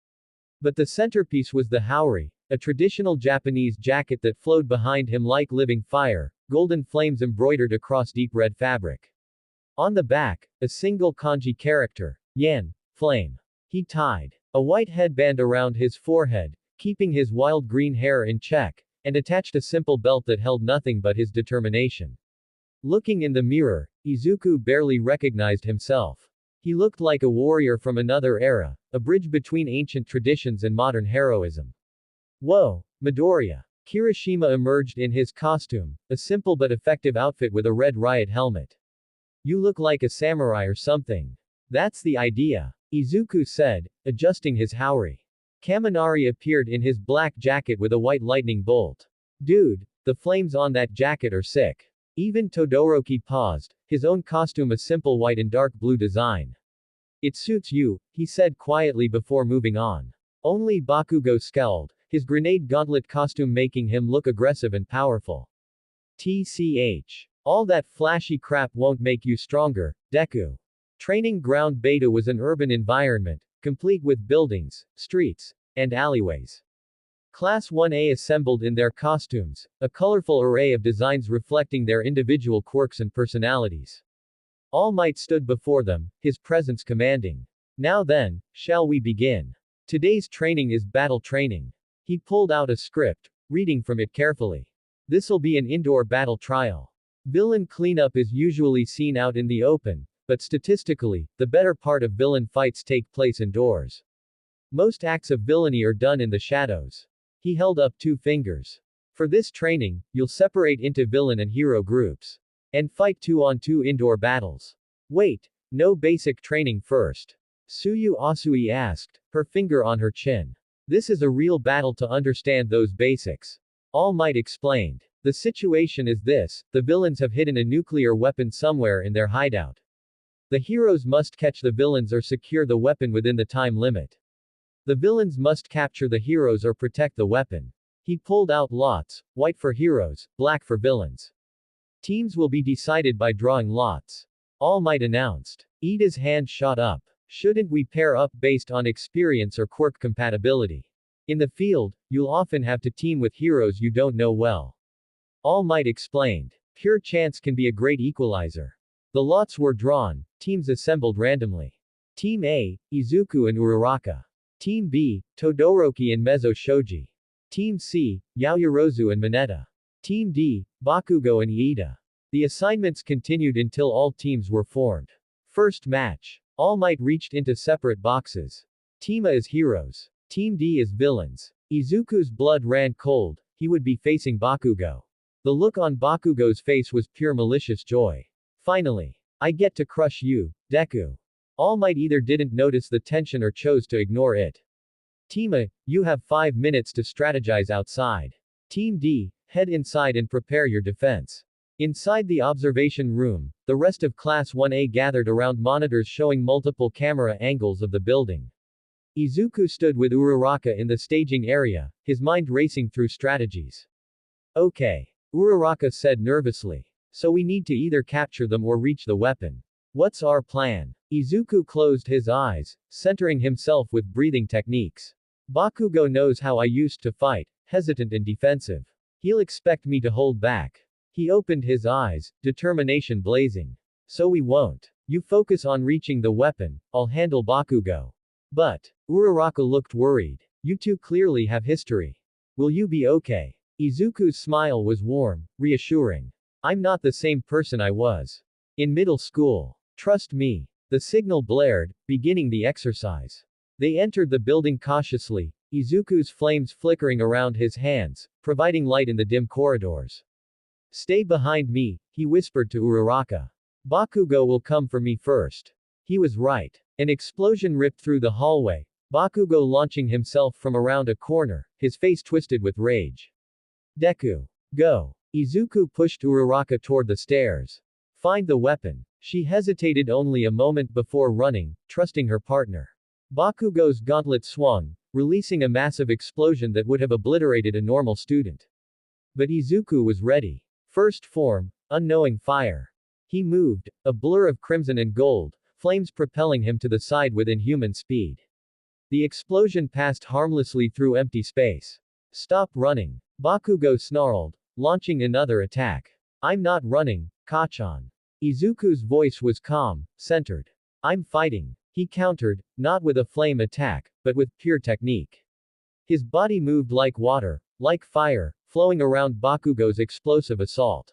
But the centerpiece was the haori, a traditional Japanese jacket that flowed behind him like living fire, golden flames embroidered across deep red fabric. On the back, a single kanji character, yan, flame. He tied a white headband around his forehead, keeping his wild green hair in check, and attached a simple belt that held nothing but his determination. Looking in the mirror, Izuku barely recognized himself. He looked like a warrior from another era, a bridge between ancient traditions and modern heroism. Whoa, Midoriya. Kirishima emerged in his costume, a simple but effective outfit with a red riot helmet. You look like a samurai or something. That's the idea, Izuku said, adjusting his haori. Kaminari appeared in his black jacket with a white lightning bolt. Dude, the flames on that jacket are sick. Even Todoroki paused, his own costume a simple white and dark blue design. It suits you, he said quietly before moving on. Only Bakugo scowled, his grenade gauntlet costume making him look aggressive and powerful. TCH. All that flashy crap won't make you stronger, Deku. Training Ground Beta was an urban environment, complete with buildings, streets, and alleyways. Class 1A assembled in their costumes, a colorful array of designs reflecting their individual quirks and personalities. All Might stood before them, his presence commanding. Now then, shall we begin? Today's training is battle training. He pulled out a script, reading from it carefully. This'll be an indoor battle trial. Villain cleanup is usually seen out in the open, but statistically, the better part of villain fights take place indoors. Most acts of villainy are done in the shadows. He held up 2 fingers. For this training, you'll separate into villain and hero groups. And fight 2-on-2 indoor battles. Wait, no basic training first? Suyu Asui asked, her finger on her chin. This is a real battle to understand those basics. All Might explained. The situation is this, the villains have hidden a nuclear weapon somewhere in their hideout. The heroes must catch the villains or secure the weapon within the time limit. The villains must capture the heroes or protect the weapon. He pulled out lots, white for heroes, black for villains. Teams will be decided by drawing lots. All Might announced. Ida's hand shot up. Shouldn't we pair up based on experience or quirk compatibility? In the field, you'll often have to team with heroes you don't know well. All Might explained. Pure chance can be a great equalizer. The lots were drawn, teams assembled randomly. Team A, Izuku and Uraraka. Team B, Todoroki and Mezzo Shoji. Team C, Yaoyorozu and Mineta. Team D, Bakugo and Iida. The assignments continued until all teams were formed. First match. All Might reached into separate boxes. Team A is heroes. Team D is villains. Izuku's blood ran cold, he would be facing Bakugo. The look on Bakugo's face was pure malicious joy. Finally. I get to crush you, Deku. All Might either didn't notice the tension or chose to ignore it. Team A, you have 5 minutes to strategize outside. Team D, head inside and prepare your defense. Inside the observation room, the rest of Class 1A gathered around monitors showing multiple camera angles of the building. Izuku stood with Uraraka in the staging area, his mind racing through strategies. Okay. Uraraka said nervously. So we need to either capture them or reach the weapon. What's our plan? Izuku closed his eyes, centering himself with breathing techniques. Bakugo knows how I used to fight, hesitant and defensive. He'll expect me to hold back. He opened his eyes, determination blazing. So we won't. You focus on reaching the weapon, I'll handle Bakugo. But, Uraraka looked worried. You two clearly have history. Will you be okay? Izuku's smile was warm, reassuring. I'm not the same person I was in middle school. Trust me. The signal blared, beginning the exercise. They entered the building cautiously, Izuku's flames flickering around his hands, providing light in the dim corridors. Stay behind me, he whispered to Uraraka. Bakugo will come for me first. He was right. An explosion ripped through the hallway, Bakugo launching himself from around a corner, his face twisted with rage. Deku. Go. Izuku pushed Uraraka toward the stairs. Find the weapon. She hesitated only a moment before running, trusting her partner. Bakugo's gauntlet swung, releasing a massive explosion that would have obliterated a normal student. But Izuku was ready. First form, unknowing fire. He moved, a blur of crimson and gold, flames propelling him to the side with inhuman speed. The explosion passed harmlessly through empty space. Stop running. Bakugo snarled, launching another attack. I'm not running, Kachan. Izuku's voice was calm, centered. I'm fighting. He countered, not with a flame attack, but with pure technique. His body moved like water, like fire, flowing around Bakugo's explosive assault.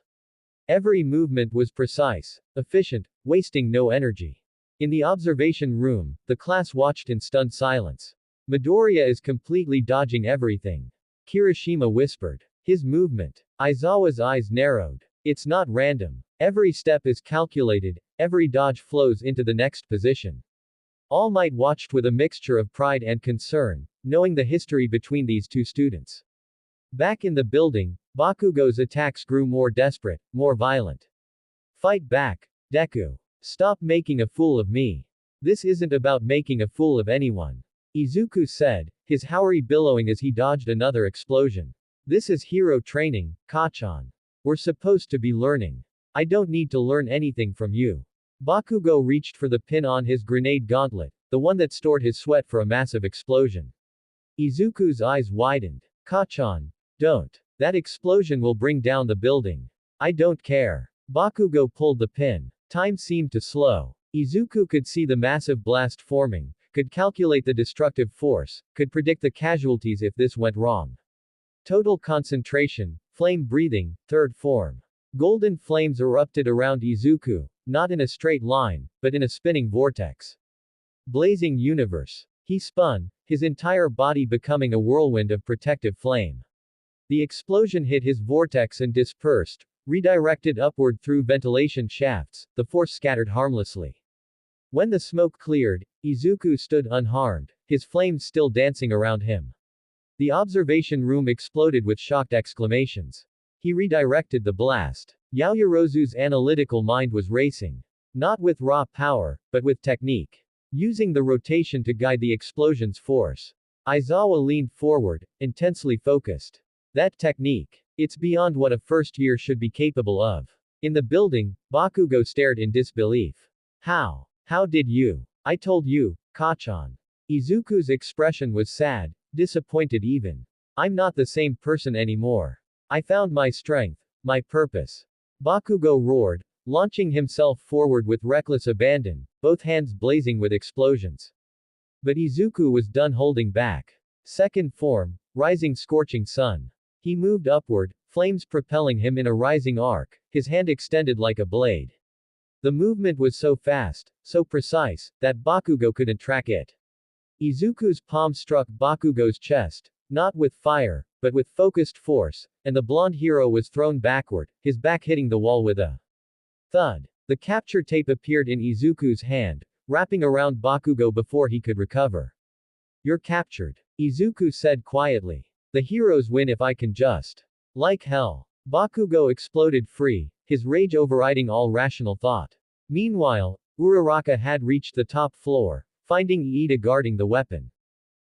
Every movement was precise, efficient, wasting no energy. In the observation room, the class watched in stunned silence. Midoriya is completely dodging everything. Kirishima whispered. His movement. Aizawa's eyes narrowed. It's not random. Every step is calculated, every dodge flows into the next position. All Might watched with a mixture of pride and concern, knowing the history between these two students. Back in the building, Bakugo's attacks grew more desperate, more violent. Fight back, Deku. Stop making a fool of me. This isn't about making a fool of anyone. Izuku said, his haori billowing as he dodged another explosion. This is hero training, Kachan. We're supposed to be learning. I don't need to learn anything from you. Bakugo reached for the pin on his grenade gauntlet, the one that stored his sweat for a massive explosion. Izuku's eyes widened. Kachan. Don't. That explosion will bring down the building. I don't care. Bakugo pulled the pin. Time seemed to slow. Izuku could see the massive blast forming, could calculate the destructive force, could predict the casualties if this went wrong. Total concentration, flame breathing, third form. Golden flames erupted around Izuku, not in a straight line, but in a spinning vortex. Blazing universe. He spun, his entire body becoming a whirlwind of protective flame. The explosion hit his vortex and dispersed, redirected upward through ventilation shafts, the force scattered harmlessly. When the smoke cleared, Izuku stood unharmed, his flames still dancing around him. The observation room exploded with shocked exclamations. He redirected the blast. Yaoyorozu's analytical mind was racing. Not with raw power, but with technique. Using the rotation to guide the explosion's force. Aizawa leaned forward, intensely focused. That technique. It's beyond what a first year should be capable of. In the building, Bakugo stared in disbelief. How? How did you? I told you, Kachan. Izuku's expression was sad, disappointed even. I'm not the same person anymore. I found my strength, my purpose. Bakugo roared, launching himself forward with reckless abandon, both hands blazing with explosions. But Izuku was done holding back. Second form, rising scorching sun. He moved upward, flames propelling him in a rising arc, his hand extended like a blade. The movement was so fast, so precise, that Bakugo couldn't track it. Izuku's palm struck Bakugo's chest, not with fire, but with focused force, and the blonde hero was thrown backward, his back hitting the wall with a thud. The capture tape appeared in Izuku's hand, wrapping around Bakugo before he could recover. You're captured. Izuku said quietly. The heroes win if I can just. Like hell. Bakugo exploded free, his rage overriding all rational thought. Meanwhile, Uraraka had reached the top floor, finding Iida guarding the weapon.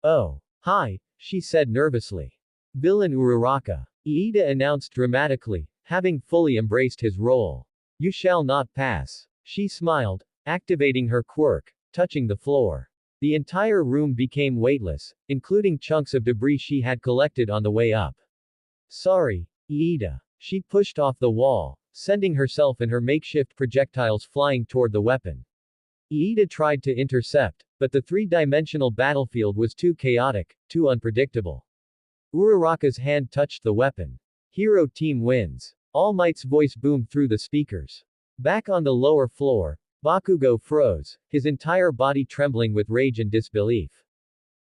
Oh. Hi, she said nervously. Villain Uraraka. Iida announced dramatically, having fully embraced his role. You shall not pass. She smiled, activating her quirk, touching the floor. The entire room became weightless, including chunks of debris she had collected on the way up. Sorry, Iida. She pushed off the wall, sending herself and her makeshift projectiles flying toward the weapon. Iida tried to intercept, but the three-dimensional battlefield was too chaotic, too unpredictable. Uraraka's hand touched the weapon. Hero team wins. All Might's voice boomed through the speakers. Back on the lower floor, Bakugo froze, his entire body trembling with rage and disbelief.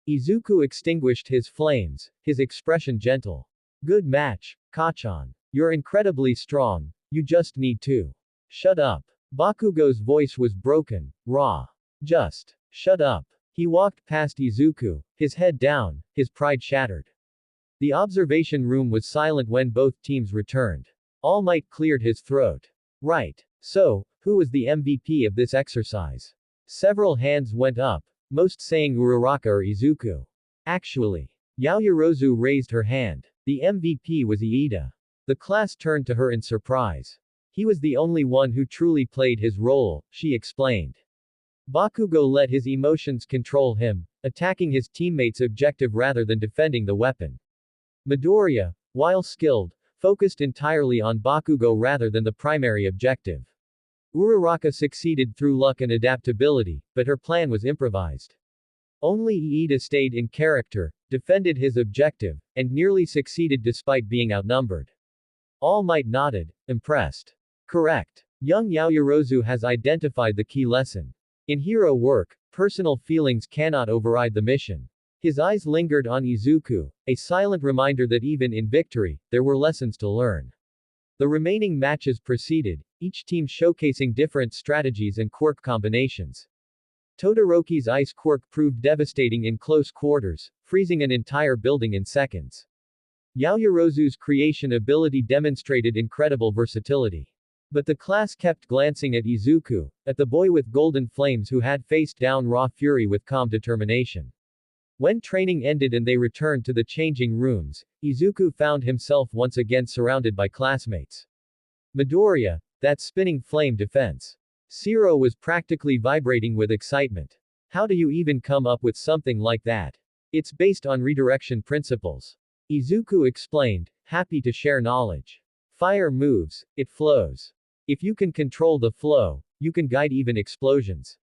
Izuku extinguished his flames, his expression gentle. Good match, Kachan. You're incredibly strong, you just need to. Shut up. Bakugo's voice was broken, raw. Just. Shut up. He walked past Izuku, his head down, his pride shattered. The observation room was silent when both teams returned. All Might cleared his throat. Right. So, who was the MVP of this exercise? Several hands went up, most saying Uraraka or Izuku. Actually. Yaoyorozu raised her hand. The MVP was Iida. The class turned to her in surprise. He was the only one who truly played his role, she explained. Bakugo let his emotions control him, attacking his teammates' objective rather than defending the weapon. Midoriya, while skilled, focused entirely on Bakugo rather than the primary objective. Uraraka succeeded through luck and adaptability, but her plan was improvised. Only Iida stayed in character, defended his objective, and nearly succeeded despite being outnumbered. All Might nodded, impressed. Correct. Young Yaoyorozu has identified the key lesson. In hero work, personal feelings cannot override the mission. His eyes lingered on Izuku, a silent reminder that even in victory, there were lessons to learn. The remaining matches proceeded, each team showcasing different strategies and quirk combinations. Todoroki's ice quirk proved devastating in close quarters, freezing an entire building in seconds. Yaoyorozu's creation ability demonstrated incredible versatility. But the class kept glancing at Izuku, at the boy with golden flames who had faced down raw fury with calm determination. When training ended and they returned to the changing rooms, Izuku found himself once again surrounded by classmates. Midoriya, that spinning flame defense. Zero was practically vibrating with excitement. How do you even come up with something like that? It's based on redirection principles. Izuku explained, happy to share knowledge. Fire moves, it flows. If you can control the flow, you can guide even explosions.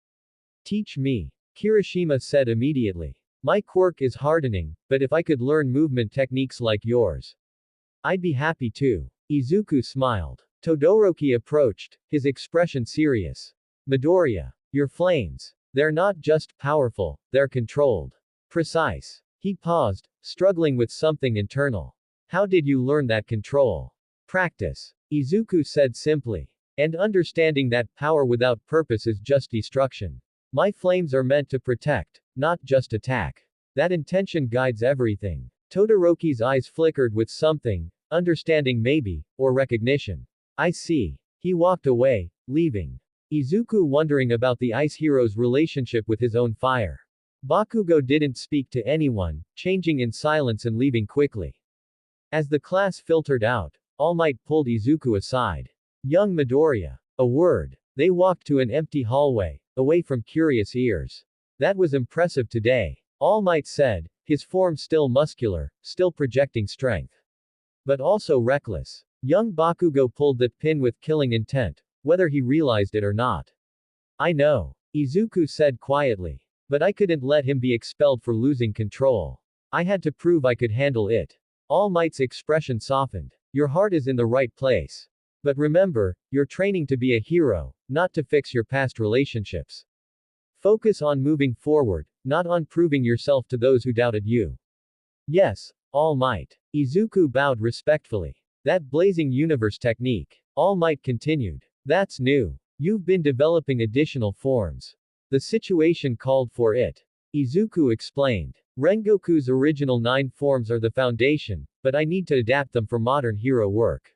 Teach me. Kirishima said immediately. My quirk is hardening, but if I could learn movement techniques like yours, I'd be happy too. Izuku smiled. Todoroki approached, his expression serious. Midoriya. Your flames. They're not just powerful, they're controlled. Precise. He paused, struggling with something internal. How did you learn that control? Practice. Izuku said simply. And understanding that power without purpose is just destruction. My flames are meant to protect, not just attack. That intention guides everything. Todoroki's eyes flickered with something, understanding maybe, or recognition. I see. He walked away, leaving. Izuku wondering about the ice hero's relationship with his own fire. Bakugo didn't speak to anyone, changing in silence and leaving quickly. As the class filtered out, All Might pulled Izuku aside. Young Midoriya. A word. They walked to an empty hallway, away from curious ears. That was impressive today. All Might said, his form still muscular, still projecting strength. But also reckless. Young Bakugo pulled that pin with killing intent, whether he realized it or not. I know. Izuku said quietly. But I couldn't let him be expelled for losing control. I had to prove I could handle it. All Might's expression softened. Your heart is in the right place. But remember, you're training to be a hero, not to fix your past relationships. Focus on moving forward, not on proving yourself to those who doubted you. Yes, All Might. Izuku bowed respectfully. That blazing universe technique. All Might continued. That's new. You've been developing additional forms. The situation called for it. Izuku explained. Rengoku's original 9 forms are the foundation, but I need to adapt them for modern hero work.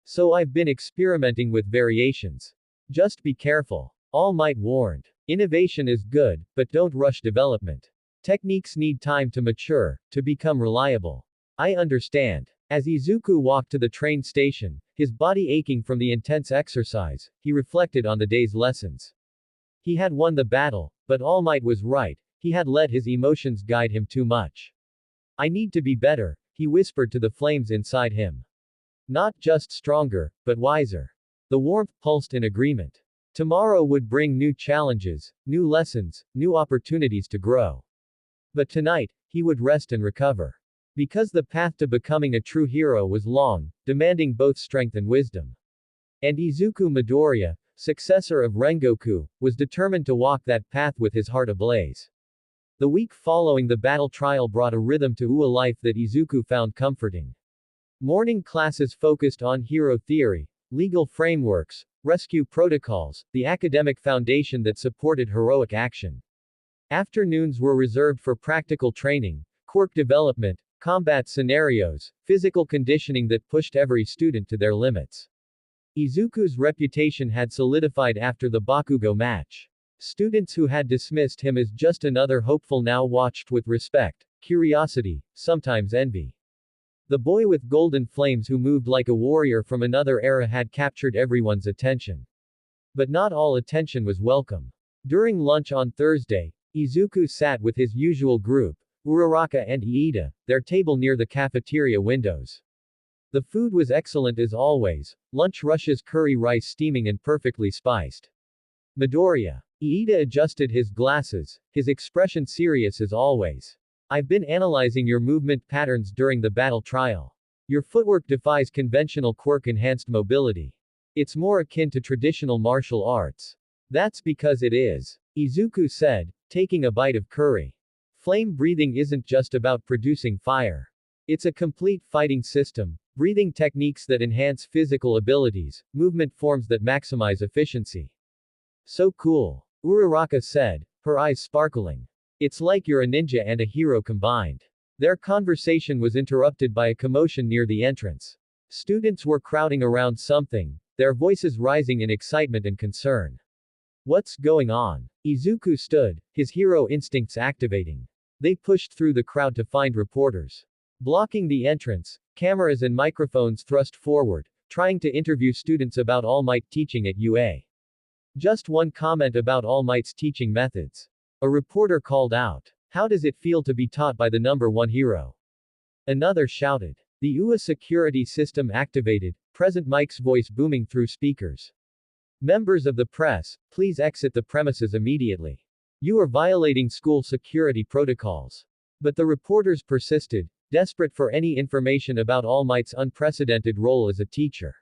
So I've been experimenting with variations. Just be careful. All Might warned. Innovation is good, but don't rush development. Techniques need time to mature, to become reliable. I understand. As Izuku walked to the train station, his body aching from the intense exercise, he reflected on the day's lessons. He had won the battle, but All Might was right, he had let his emotions guide him too much. I need to be better, he whispered to the flames inside him. Not just stronger, but wiser. The warmth pulsed in agreement. Tomorrow would bring new challenges, new lessons, new opportunities to grow. But tonight, he would rest and recover. Because the path to becoming a true hero was long, demanding both strength and wisdom. And Izuku Midoriya, successor of Rengoku, was determined to walk that path with his heart ablaze. The week following the battle trial brought a rhythm to UA life that Izuku found comforting. Morning classes focused on hero theory, legal frameworks, rescue protocols, the academic foundation that supported heroic action. Afternoons were reserved for practical training, quirk development, combat scenarios, physical conditioning that pushed every student to their limits. Izuku's reputation had solidified after the Bakugo match. Students who had dismissed him as just another hopeful now watched with respect, curiosity, sometimes envy. The boy with golden flames who moved like a warrior from another era had captured everyone's attention. But not all attention was welcome. During lunch on Thursday, Izuku sat with his usual group, Uraraka and Iida, their table near the cafeteria windows. The food was excellent as always, lunch rushes curry rice steaming and perfectly spiced. Midoriya. Iida adjusted his glasses, his expression serious as always. I've been analyzing your movement patterns during the battle trial. Your footwork defies conventional quirk-enhanced mobility. It's more akin to traditional martial arts. That's because it is. Izuku said, taking a bite of curry. Flame breathing isn't just about producing fire. It's a complete fighting system, breathing techniques that enhance physical abilities, movement forms that maximize efficiency. So cool. Uraraka said, her eyes sparkling. It's like you're a ninja and a hero combined. Their conversation was interrupted by a commotion near the entrance. Students were crowding around something, their voices rising in excitement and concern. What's going on? Izuku stood, his hero instincts activating. They pushed through the crowd to find reporters. Blocking the entrance, cameras and microphones thrust forward, trying to interview students about All Might teaching at UA. Just one comment about All Might's teaching methods. A reporter called out. How does it feel to be taught by the number one hero? Another shouted. The UA security system activated, President Mike's voice booming through speakers. Members of the press, please exit the premises immediately. You are violating school security protocols. But the reporters persisted, desperate for any information about All Might's unprecedented role as a teacher.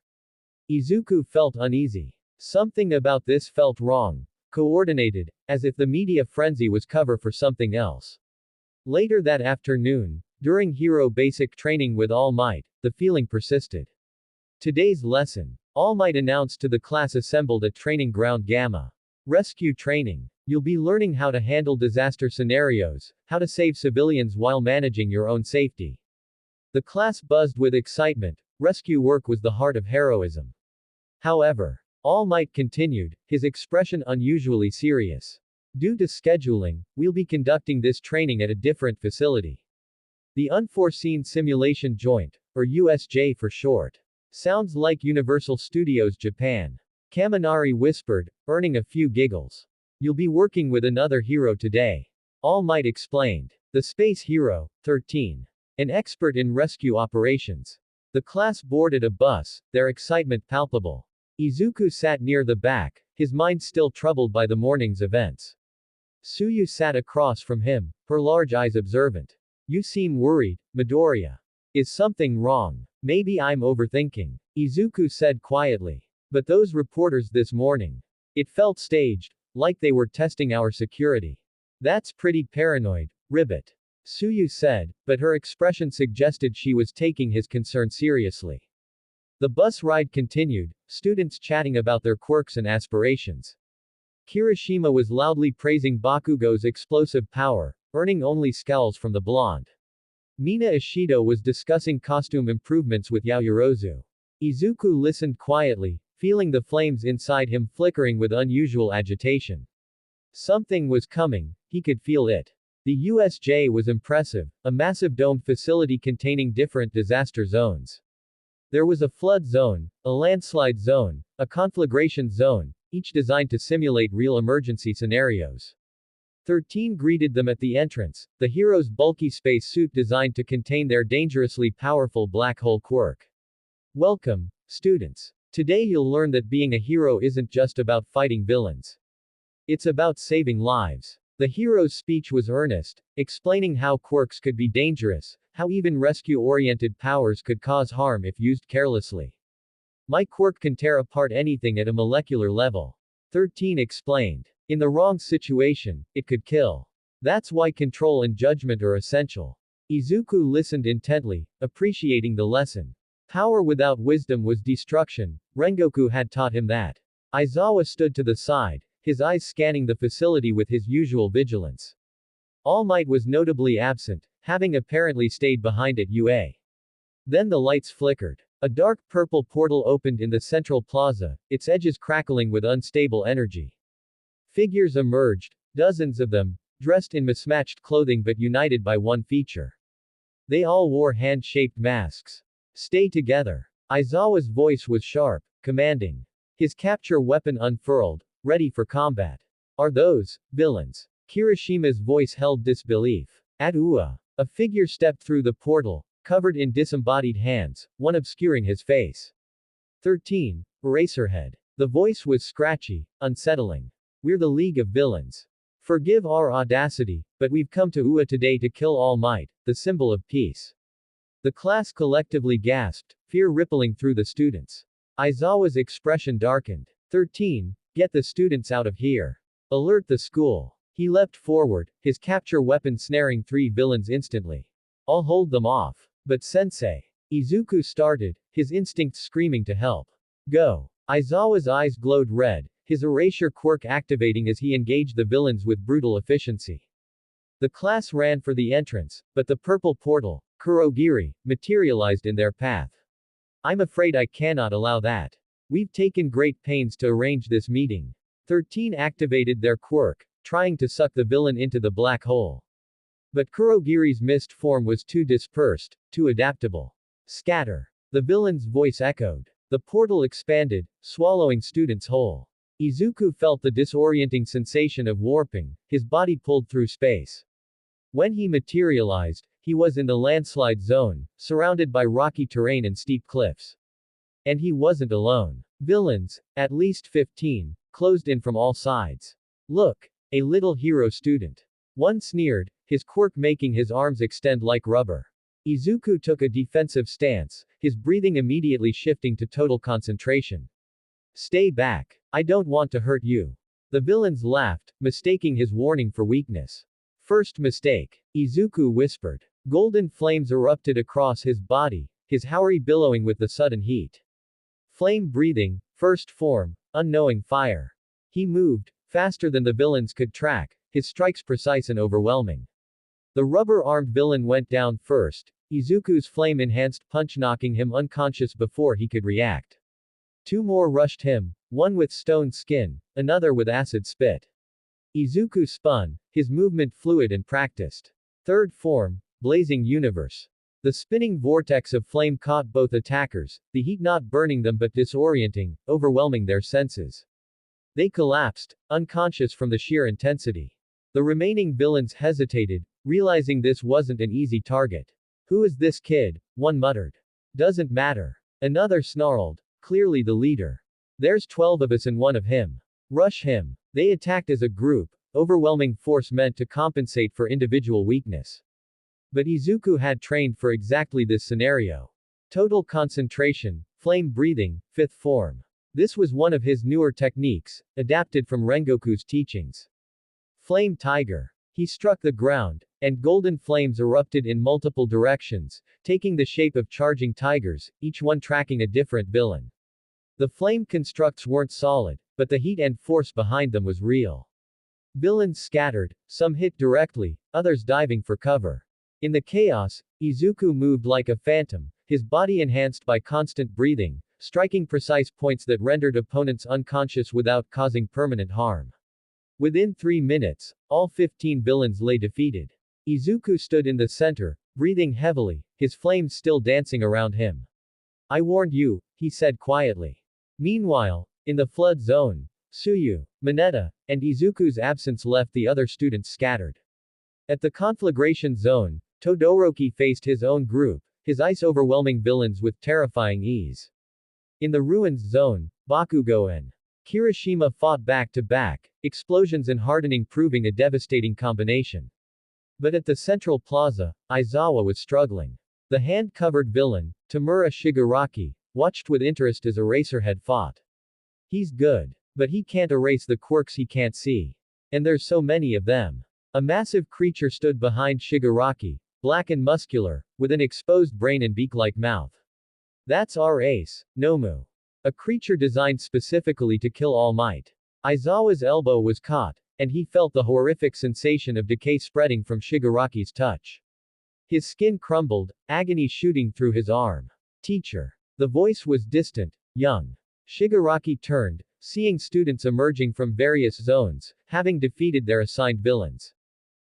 Izuku felt uneasy. Something about this felt wrong, coordinated, as if the media frenzy was cover for something else. Later that afternoon, during Hero Basic training with All Might, the feeling persisted. Today's lesson. All Might announced to the class assembled at Training Ground Gamma. Rescue training. You'll be learning how to handle disaster scenarios, how to save civilians while managing your own safety. The class buzzed with excitement. Rescue work was the heart of heroism. However, All Might continued, his expression unusually serious. Due to scheduling, we'll be conducting this training at a different facility. The Unforeseen Simulation Joint, or USJ for short. Sounds like Universal Studios Japan. Kaminari whispered, earning a few giggles. You'll be working with another hero today. All Might explained. The Space Hero, 13. An expert in rescue operations. The class boarded a bus, their excitement palpable. Izuku sat near the back, his mind still troubled by the morning's events. Suyu sat across from him, her large eyes observant. You seem worried, Midoriya. Is something wrong? Maybe I'm overthinking. Izuku said quietly. But those reporters this morning. It felt staged, like they were testing our security. That's pretty paranoid, Ribbit. Suyu said, but her expression suggested she was taking his concern seriously. The bus ride continued, students chatting about their quirks and aspirations. Kirishima was loudly praising Bakugo's explosive power, earning only scowls from the blonde. Mina Ishido was discussing costume improvements with Yaoyorozu. Izuku listened quietly, feeling the flames inside him flickering with unusual agitation. Something was coming, he could feel it. The USJ was impressive, a massive domed facility containing different disaster zones. There was a flood zone, a landslide zone, a conflagration zone, each designed to simulate real emergency scenarios. 13 greeted them at the entrance, the hero's bulky spacesuit designed to contain their dangerously powerful black hole quirk. Welcome, students. Today you'll learn that being a hero isn't just about fighting villains. It's about saving lives. The hero's speech was earnest, explaining how quirks could be dangerous, how even rescue-oriented powers could cause harm if used carelessly. My quirk can tear apart anything at a molecular level. 13 explained. In the wrong situation, it could kill. That's why control and judgment are essential. Izuku listened intently, appreciating the lesson. Power without wisdom was destruction, Rengoku had taught him that. Aizawa stood to the side, his eyes scanning the facility with his usual vigilance. All Might was notably absent, having apparently stayed behind at UA. Then the lights flickered. A dark purple portal opened in the central plaza, its edges crackling with unstable energy. Figures emerged, dozens of them, dressed in mismatched clothing but united by one feature. They all wore hand-shaped masks. Stay together. Aizawa's voice was sharp, commanding. His capture weapon unfurled, ready for combat. Are those villains? Kirishima's voice held disbelief. At Ua, a figure stepped through the portal, covered in disembodied hands, one obscuring his face. 13. Eraserhead. The voice was scratchy, unsettling. We're the League of Villains. Forgive our audacity, but we've come to Ua today to kill All Might, the symbol of peace. The class collectively gasped, fear rippling through the students. Aizawa's expression darkened. 13. Get the students out of here. Alert the school. He leapt forward, his capture weapon snaring 3 villains instantly. I'll hold them off. But sensei. Izuku started, his instincts screaming to help. Go. Aizawa's eyes glowed red, his erasure quirk activating as he engaged the villains with brutal efficiency. The class ran for the entrance, but the purple portal, Kurogiri, materialized in their path. I'm afraid I cannot allow that. We've taken great pains to arrange this meeting. 13 activated their quirk, trying to suck the villain into the black hole. But Kurogiri's mist form was too dispersed, too adaptable. Scatter. The villain's voice echoed. The portal expanded, swallowing students whole. Izuku felt the disorienting sensation of warping, his body pulled through space. When he materialized, he was in the landslide zone, surrounded by rocky terrain and steep cliffs. And he wasn't alone. Villains, at least 15, closed in from all sides. Look, a little hero student. One sneered, his quirk making his arms extend like rubber. Izuku took a defensive stance, his breathing immediately shifting to total concentration. Stay back. I don't want to hurt you. The villains laughed, mistaking his warning for weakness. First mistake. Izuku whispered. Golden flames erupted across his body, his houri billowing with the sudden heat. Flame breathing, first form, unknowing fire. He moved, faster than the villains could track, his strikes precise and overwhelming. The rubber-armed villain went down first, Izuku's flame-enhanced punch knocking him unconscious before he could react. 2 more rushed him, one with stone skin, another with acid spit. Izuku spun, his movement fluid and practiced. Third form, blazing universe. The spinning vortex of flame caught both attackers, the heat not burning them but disorienting, overwhelming their senses. They collapsed, unconscious from the sheer intensity. The remaining villains hesitated, realizing this wasn't an easy target. Who is this kid? One muttered. Doesn't matter. Another snarled. Clearly the leader. There's 12 of us and one of him. Rush him. They attacked as a group, overwhelming force meant to compensate for individual weakness. But Izuku had trained for exactly this scenario. Total concentration, flame breathing, 5th form. This was one of his newer techniques, adapted from Rengoku's teachings. Flame Tiger. He struck the ground, and golden flames erupted in multiple directions, taking the shape of charging tigers, each one tracking a different villain. The flame constructs weren't solid, but the heat and force behind them was real. Villains scattered, some hit directly, others diving for cover. In the chaos, Izuku moved like a phantom, his body enhanced by constant breathing, striking precise points that rendered opponents unconscious without causing permanent harm. Within 3 minutes, all 15 villains lay defeated. Izuku stood in the center, breathing heavily, his flames still dancing around him. I warned you, he said quietly. Meanwhile, in the flood zone, Tsuyu, Mineta, and Izuku's absence left the other students scattered. At the conflagration zone, Todoroki faced his own group, his ice-overwhelming villains with terrifying ease. In the ruins zone, Bakugo and Kirishima fought back-to-back, explosions and hardening proving a devastating combination. But at the central plaza, Aizawa was struggling. The hand-covered villain, Tamura Shigaraki, watched with interest as Eraserhead fought. He's good. But he can't erase the quirks he can't see. And there's so many of them. A massive creature stood behind Shigaraki, black and muscular, with an exposed brain and beak-like mouth. That's our ace, Nomu. A creature designed specifically to kill All Might. Aizawa's elbow was caught, and he felt the horrific sensation of decay spreading from Shigaraki's touch. His skin crumbled, agony shooting through his arm. Teacher. The voice was distant, young. Shigaraki turned, seeing students emerging from various zones, having defeated their assigned villains.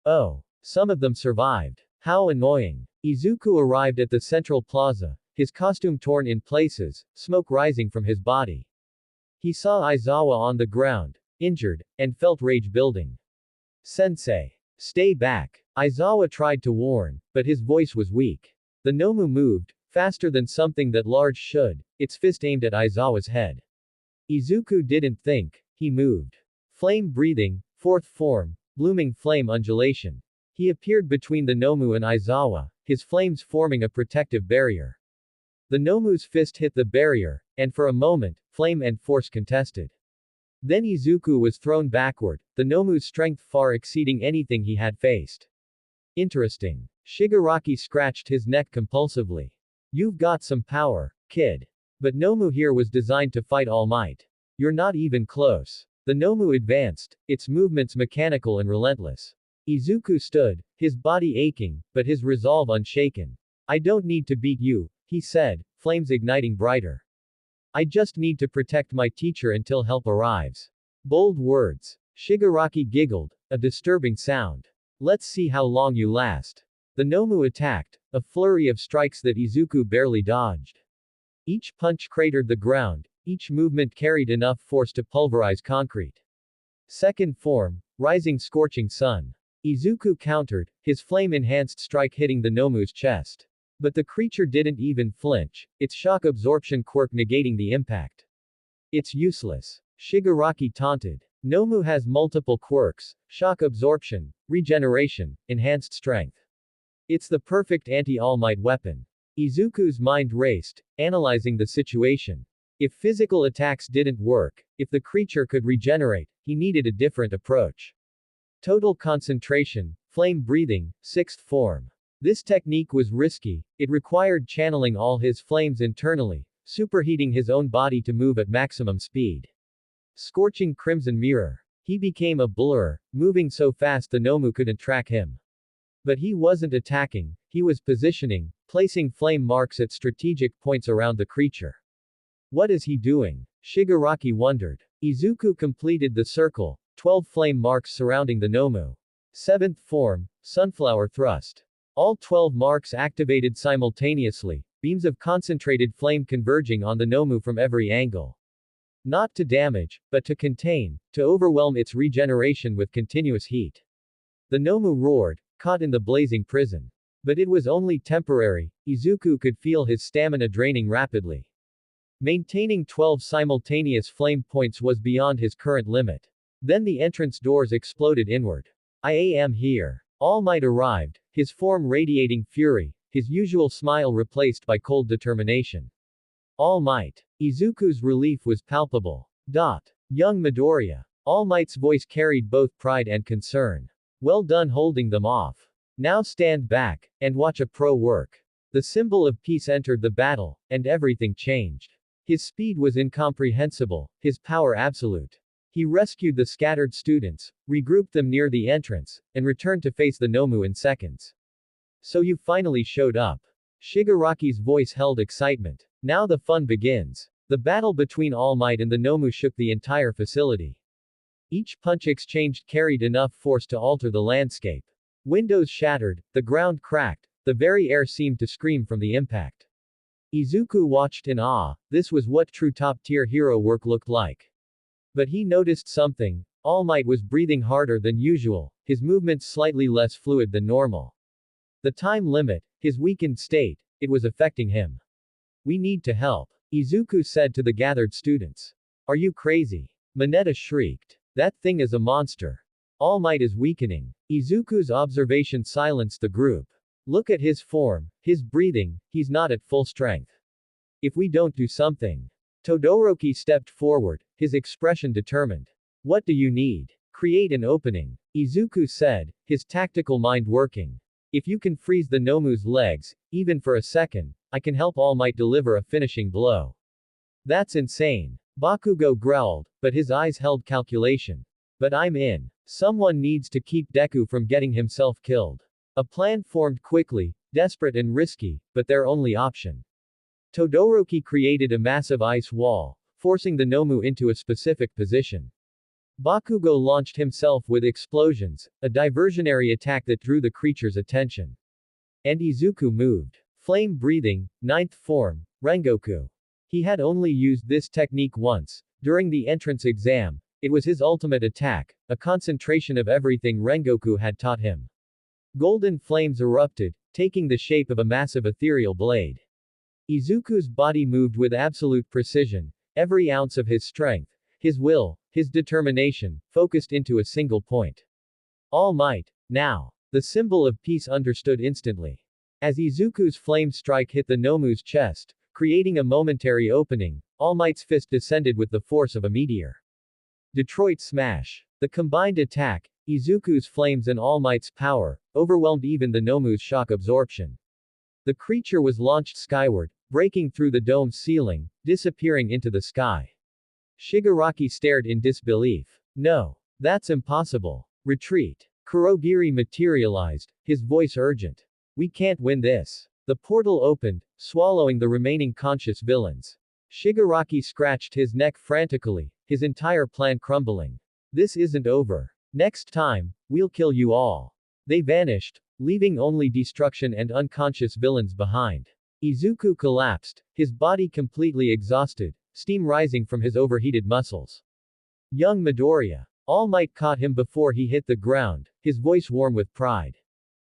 Oh, some of them survived. How annoying. Izuku arrived at the central plaza, his costume torn in places, smoke rising from his body. He saw Aizawa on the ground, injured, and felt rage building. Sensei. Stay back. Aizawa tried to warn, but his voice was weak. The Nomu moved, faster than something that large should, its fist aimed at Aizawa's head. Izuku didn't think, he moved. Flame breathing, fourth form, blooming flame undulation. He appeared between the Nomu and Aizawa, his flames forming a protective barrier. The Nomu's fist hit the barrier, and for a moment, flame and force contested. Then Izuku was thrown backward, the Nomu's strength far exceeding anything he had faced. Interesting. Shigaraki scratched his neck compulsively. You've got some power, kid. But Nomu here was designed to fight All Might. You're not even close. The Nomu advanced, its movements mechanical and relentless. Izuku stood, his body aching, but his resolve unshaken. I don't need to beat you, he said, flames igniting brighter. I just need to protect my teacher until help arrives. Bold words. Shigaraki giggled, a disturbing sound. Let's see how long you last. The Nomu attacked, a flurry of strikes that Izuku barely dodged. Each punch cratered the ground, each movement carried enough force to pulverize concrete. Second form, rising scorching sun. Izuku countered, his flame-enhanced strike hitting the Nomu's chest. But the creature didn't even flinch, its shock absorption quirk negating the impact. It's useless. Shigaraki taunted. Nomu has multiple quirks: shock absorption, regeneration, enhanced strength. It's the perfect anti-All Might weapon. Izuku's mind raced, analyzing the situation. If physical attacks didn't work, if the creature could regenerate, he needed a different approach. Total concentration, flame breathing, sixth form. This technique was risky, it required channeling all his flames internally, superheating his own body to move at maximum speed. Scorching crimson mirror. He became a blur, moving so fast the Nomu couldn't track him. But he wasn't attacking, he was positioning, placing flame marks at strategic points around the creature. What is he doing? Shigaraki wondered. Izuku completed the circle, 12 flame marks surrounding the Nomu. Seventh form, sunflower thrust. All 12 marks activated simultaneously, beams of concentrated flame converging on the Nomu from every angle. Not to damage, but to contain, to overwhelm its regeneration with continuous heat. The Nomu roared, caught in the blazing prison. But it was only temporary, Izuku could feel his stamina draining rapidly. Maintaining 12 simultaneous flame points was beyond his current limit. Then the entrance doors exploded inward. I am here. All Might arrived, his form radiating fury, his usual smile replaced by cold determination. All Might. Izuku's relief was palpable. Young Midoriya. All Might's voice carried both pride and concern. Well done holding them off. Now stand back, and watch a pro work. The symbol of peace entered the battle, and everything changed. His speed was incomprehensible, his power absolute. He rescued the scattered students, regrouped them near the entrance, and returned to face the Nomu in seconds. So you finally showed up. Shigaraki's voice held excitement. Now the fun begins. The battle between All Might and the Nomu shook the entire facility. Each punch exchanged carried enough force to alter the landscape. Windows shattered, the ground cracked, the very air seemed to scream from the impact. Izuku watched in awe, this was what true top-tier hero work looked like. But he noticed something. All Might was breathing harder than usual, his movements slightly less fluid than normal. The time limit, his weakened state, it was affecting him. We need to help, Izuku said to the gathered students. Are you crazy? Mineta shrieked. That thing is a monster. All Might is weakening. Izuku's observation silenced the group. Look at his form, his breathing, he's not at full strength. If we don't do something. Todoroki stepped forward, his expression determined. What do you need? Create an opening. Izuku said, his tactical mind working. If you can freeze the Nomu's legs, even for a second, I can help All Might deliver a finishing blow. That's insane. Bakugo growled, but his eyes held calculation. But I'm in. Someone needs to keep Deku from getting himself killed. A plan formed quickly, desperate and risky, but their only option. Todoroki created a massive ice wall, forcing the Nomu into a specific position. Bakugo launched himself with explosions, a diversionary attack that drew the creature's attention. And Izuku moved. Flame breathing, ninth form, rengoku. He had only used this technique once, during the entrance exam. It was his ultimate attack, a concentration of everything rengoku had taught him. Golden flames erupted, taking the shape of a massive ethereal blade. Izuku's body moved with absolute precision, every ounce of his strength, his will, his determination, focused into a single point. All Might, now. The symbol of peace understood instantly. As Izuku's flame strike hit the Nomu's chest, creating a momentary opening, All Might's fist descended with the force of a meteor. Detroit Smash. The combined attack, Izuku's flames and All Might's power, overwhelmed even the Nomu's shock absorption. The creature was launched skyward, breaking through the dome's ceiling, disappearing into the sky. Shigaraki stared in disbelief. No. That's impossible. Retreat. Kurogiri materialized, his voice urgent. We can't win this. The portal opened, swallowing the remaining conscious villains. Shigaraki scratched his neck frantically, his entire plan crumbling. This isn't over. Next time, we'll kill you all. They vanished, leaving only destruction and unconscious villains behind. Izuku collapsed, his body completely exhausted, steam rising from his overheated muscles. Young Midoriya. All Might caught him before he hit the ground, his voice warm with pride.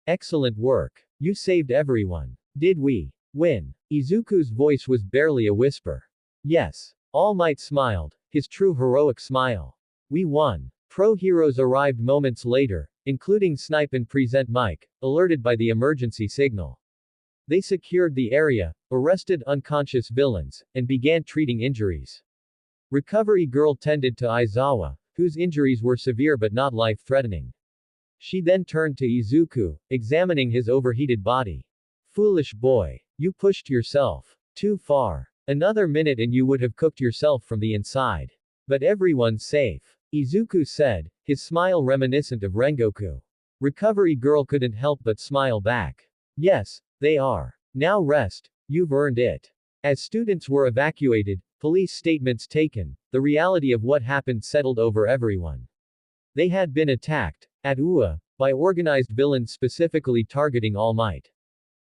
Excellent work. You saved everyone. Did we win? Izuku's voice was barely a whisper. Yes. All Might smiled, his true heroic smile. We won. Pro heroes arrived moments later, including Snipe and Present Mike, alerted by the emergency signal. They secured the area, arrested unconscious villains, and began treating injuries. Recovery Girl tended to Aizawa, whose injuries were severe but not life-threatening. She then turned to Izuku, examining his overheated body. Foolish boy. You pushed yourself too far. Another minute and you would have cooked yourself from the inside. But everyone's safe. Izuku said, his smile reminiscent of Rengoku. Recovery Girl couldn't help but smile back. Yes, they are. Now rest. You've earned it. As students were evacuated, police statements taken, the reality of what happened settled over everyone. They had been attacked, at Ua, by organized villains specifically targeting All Might.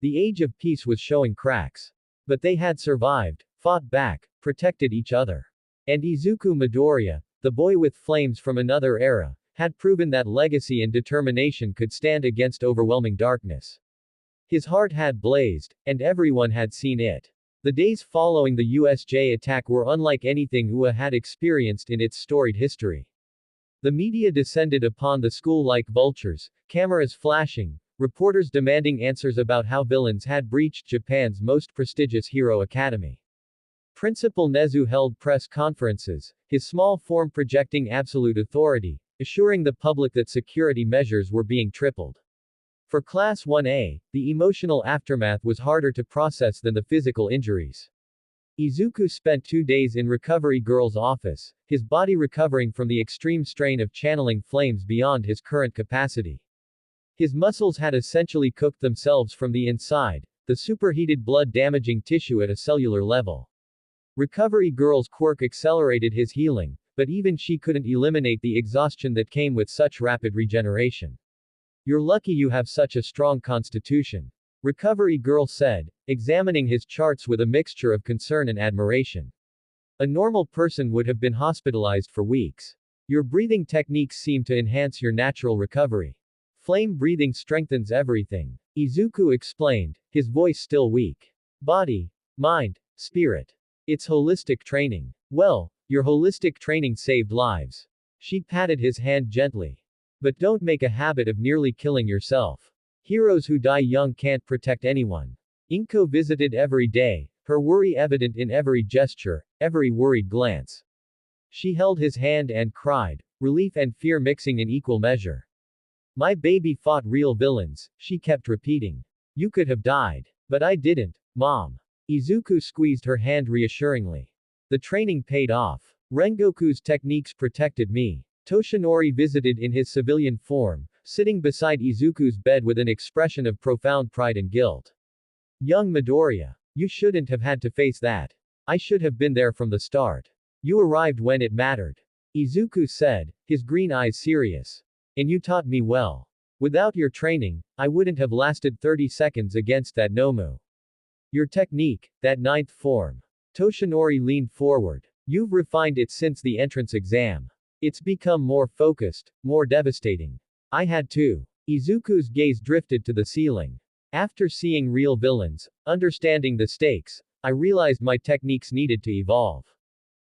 The Age of Peace was showing cracks. But they had survived, fought back, protected each other. And Izuku Midoriya, the boy with flames from another era, had proven that legacy and determination could stand against overwhelming darkness. His heart had blazed, and everyone had seen it. The days following the USJ attack were unlike anything UA had experienced in its storied history. The media descended upon the school like vultures, cameras flashing, reporters demanding answers about how villains had breached Japan's most prestigious hero academy. Principal Nezu held press conferences, his small form projecting absolute authority, assuring the public that security measures were being tripled. For Class 1A, the emotional aftermath was harder to process than the physical injuries. Izuku spent 2 days in Recovery Girl's office, his body recovering from the extreme strain of channeling flames beyond his current capacity. His muscles had essentially cooked themselves from the inside, the superheated blood damaging tissue at a cellular level. Recovery Girl's quirk accelerated his healing, but even she couldn't eliminate the exhaustion that came with such rapid regeneration. You're lucky you have such a strong constitution. Recovery Girl said, examining his charts with a mixture of concern and admiration. A normal person would have been hospitalized for weeks. Your breathing techniques seem to enhance your natural recovery. Flame breathing strengthens everything. Izuku explained, his voice still weak. Body, mind, spirit. It's holistic training. Well, your holistic training saved lives. She patted his hand gently. But don't make a habit of nearly killing yourself. Heroes who die young can't protect anyone. Inko visited every day, her worry evident in every gesture, every worried glance. She held his hand and cried, relief and fear mixing in equal measure. My baby fought real villains, she kept repeating. You could have died. But I didn't, Mom. Izuku squeezed her hand reassuringly. The training paid off. Rengoku's techniques protected me. Toshinori visited in his civilian form, sitting beside Izuku's bed with an expression of profound pride and guilt. Young Midoriya. You shouldn't have had to face that. I should have been there from the start. You arrived when it mattered. Izuku said, his green eyes serious. And you taught me well. Without your training, I wouldn't have lasted 30 seconds against that Nomu. Your technique, that ninth form. Toshinori leaned forward. You've refined it since the entrance exam. It's become more focused, more devastating. I had to. Izuku's gaze drifted to the ceiling. After seeing real villains, understanding the stakes, I realized my techniques needed to evolve.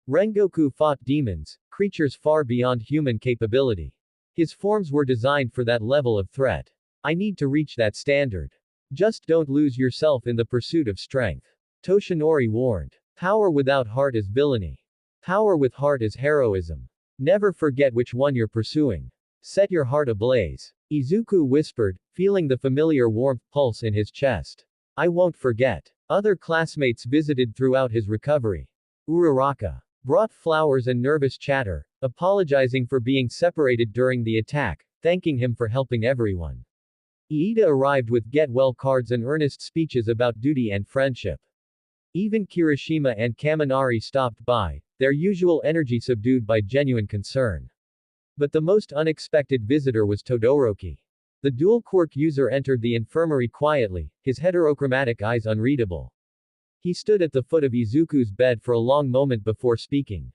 Rengoku fought demons, creatures far beyond human capability. His forms were designed for that level of threat. I need to reach that standard. Just don't lose yourself in the pursuit of strength. Toshinori warned. Power without heart is villainy. Power with heart is heroism. Never forget which one you're pursuing. Set your heart ablaze. Izuku whispered, feeling the familiar warmth pulse in his chest. I won't forget. Other classmates visited throughout his recovery. Uraraka brought flowers and nervous chatter, apologizing for being separated during the attack, thanking him for helping everyone. Iida arrived with get-well cards and earnest speeches about duty and friendship. Even Kirishima and Kaminari stopped by, their usual energy subdued by genuine concern. But the most unexpected visitor was Todoroki. The dual quirk user entered the infirmary quietly, his heterochromatic eyes unreadable. He stood at the foot of Izuku's bed for a long moment before speaking.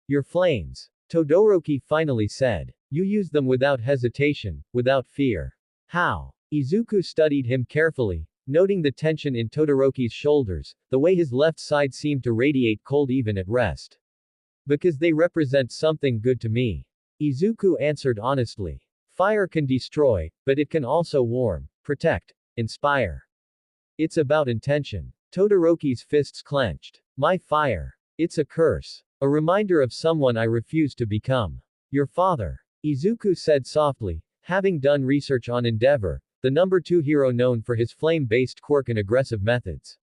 Your flames. Todoroki finally said. You use them without hesitation, without fear. How? Izuku studied him carefully, noting the tension in Todoroki's shoulders, the way his left side seemed to radiate cold even at rest. Because they represent something good to me. Izuku answered honestly. Fire can destroy, but it can also warm, protect, inspire. It's about intention. Todoroki's fists clenched. My fire. It's a curse. A reminder of someone I refuse to become. Your father. Izuku said softly, having done research on Endeavor, the number 2 hero known for his flame-based quirk and aggressive methods.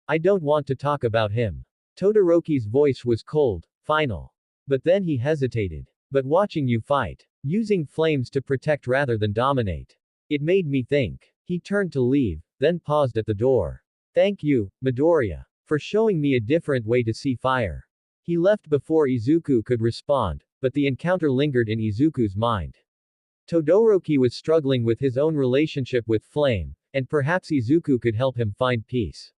I don't want to talk about him. Todoroki's voice was cold, final. But then he hesitated. But watching you fight, using flames to protect rather than dominate. It made me think. He turned to leave, then paused at the door. Thank you, Midoriya, for showing me a different way to see fire. He left before Izuku could respond, but the encounter lingered in Izuku's mind. Todoroki was struggling with his own relationship with flame, and perhaps Izuku could help him find peace.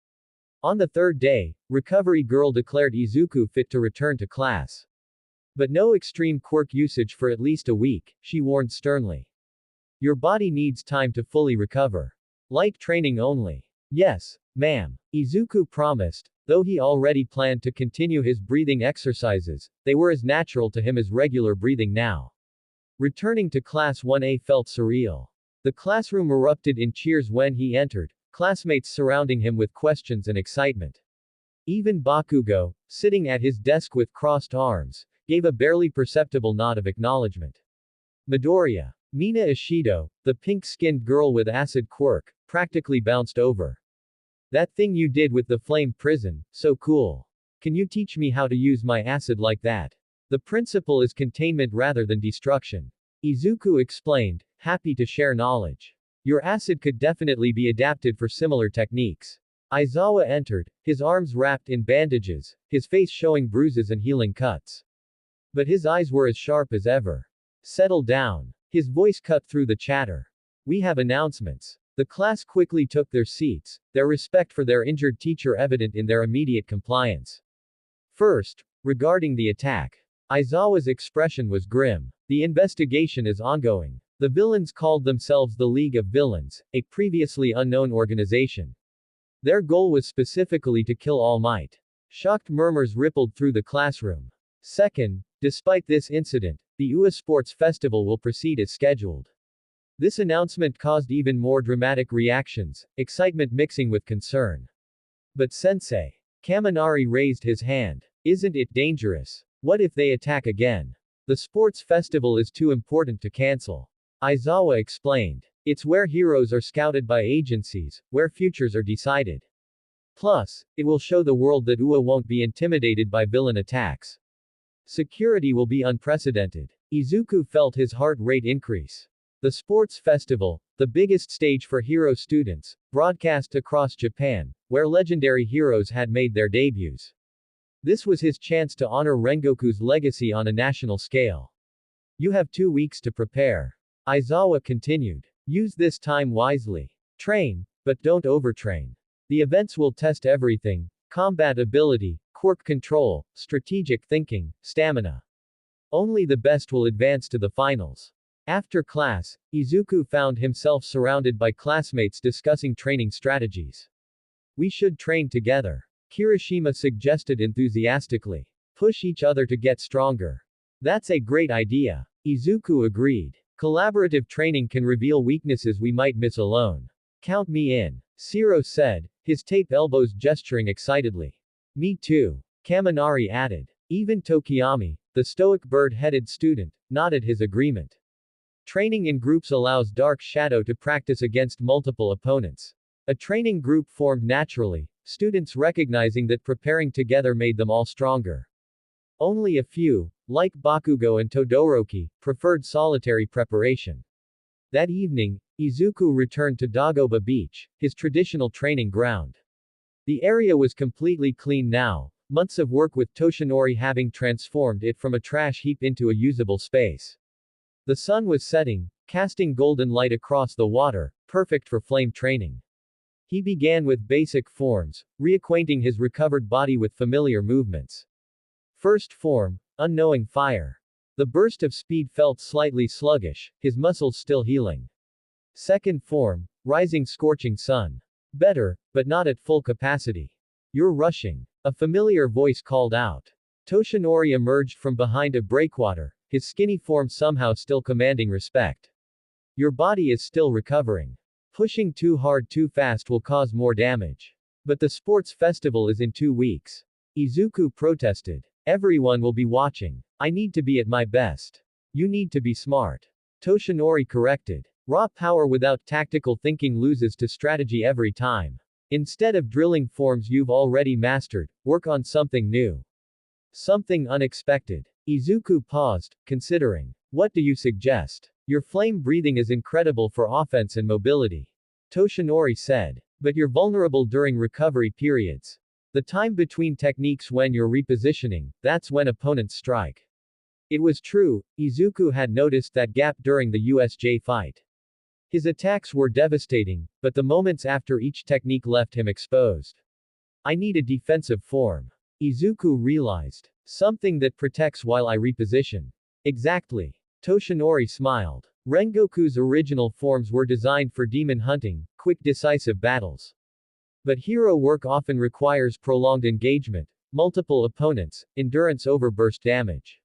On the third day, Recovery Girl declared Izuku fit to return to class. But no extreme quirk usage for at least a week, she warned sternly. Your body needs time to fully recover. Light training only. Yes, ma'am. Izuku promised, though he already planned to continue his breathing exercises, they were as natural to him as regular breathing now. Returning to Class 1A felt surreal. The classroom erupted in cheers when he entered, classmates surrounding him with questions and excitement. Even Bakugo, sitting at his desk with crossed arms, gave a barely perceptible nod of acknowledgement. Midoriya. Mina Ishido, the pink-skinned girl with acid quirk, practically bounced over. That thing you did with the flame prison, so cool. Can you teach me how to use my acid like that? The principle is containment rather than destruction. Izuku explained, happy to share knowledge. Your acid could definitely be adapted for similar techniques. Aizawa entered, his arms wrapped in bandages, his face showing bruises and healing cuts. But his eyes were as sharp as ever. Settle down. His voice cut through the chatter. We have announcements. The class quickly took their seats, their respect for their injured teacher evident in their immediate compliance. First, regarding the attack. Aizawa's expression was grim. The investigation is ongoing. The villains called themselves the League of Villains, a previously unknown organization. Their goal was specifically to kill All Might. Shocked murmurs rippled through the classroom. Second, despite this incident, the UA Sports Festival will proceed as scheduled. This announcement caused even more dramatic reactions, excitement mixing with concern. But Sensei. Kaminari raised his hand. Isn't it dangerous? What if they attack again? The sports festival is too important to cancel. Aizawa explained. It's where heroes are scouted by agencies, where futures are decided. Plus, it will show the world that UA won't be intimidated by villain attacks. Security will be unprecedented. Izuku felt his heart rate increase. The sports festival, the biggest stage for hero students, broadcast across Japan, where legendary heroes had made their debuts. This was his chance to honor Rengoku's legacy on a national scale. You have 2 weeks to prepare. Aizawa continued. Use this time wisely. Train, but don't overtrain. The events will test everything: combat ability, quirk control, strategic thinking, stamina. Only the best will advance to the finals. After class, Izuku found himself surrounded by classmates discussing training strategies. We should train together, Kirishima suggested enthusiastically. Push each other to get stronger. That's a great idea. Izuku agreed. Collaborative training can reveal weaknesses we might miss alone. Count me in, Siro said, his tape elbows gesturing excitedly. Me too, Kaminari added. Even Tokiyami, the stoic bird-headed student, nodded his agreement. Training in groups allows Dark Shadow to practice against multiple opponents. A training group formed naturally, students recognizing that preparing together made them all stronger. Only a few, like Bakugo and Todoroki, preferred solitary preparation. That evening, Izuku returned to Dagoba Beach, his traditional training ground. The area was completely clean now, months of work with Toshinori having transformed it from a trash heap into a usable space. The sun was setting, casting golden light across the water, perfect for flame training. He began with basic forms, reacquainting his recovered body with familiar movements. First form, unknowing fire. The burst of speed felt slightly sluggish, his muscles still healing. Second form, rising scorching sun. Better, but not at full capacity. You're rushing. A familiar voice called out. Toshinori emerged from behind a breakwater, his skinny form somehow still commanding respect. Your body is still recovering. Pushing too hard too fast will cause more damage. But the sports festival is in 2 weeks. Izuku protested. Everyone will be watching. I need to be at my best. You need to be smart. Toshinori corrected. Raw power without tactical thinking loses to strategy every time. Instead of drilling forms you've already mastered, work on something new. Something unexpected. Izuku paused, considering. What do you suggest? Your flame breathing is incredible for offense and mobility. Toshinori said. But you're vulnerable during recovery periods. The time between techniques when you're repositioning, that's when opponents strike. It was true, Izuku had noticed that gap during the USJ fight. His attacks were devastating, but the moments after each technique left him exposed. I need a defensive form. Izuku realized. Something that protects while I reposition. Exactly. Toshinori smiled. Rengoku's original forms were designed for demon hunting, quick decisive battles. But hero work often requires prolonged engagement, multiple opponents, endurance over burst damage.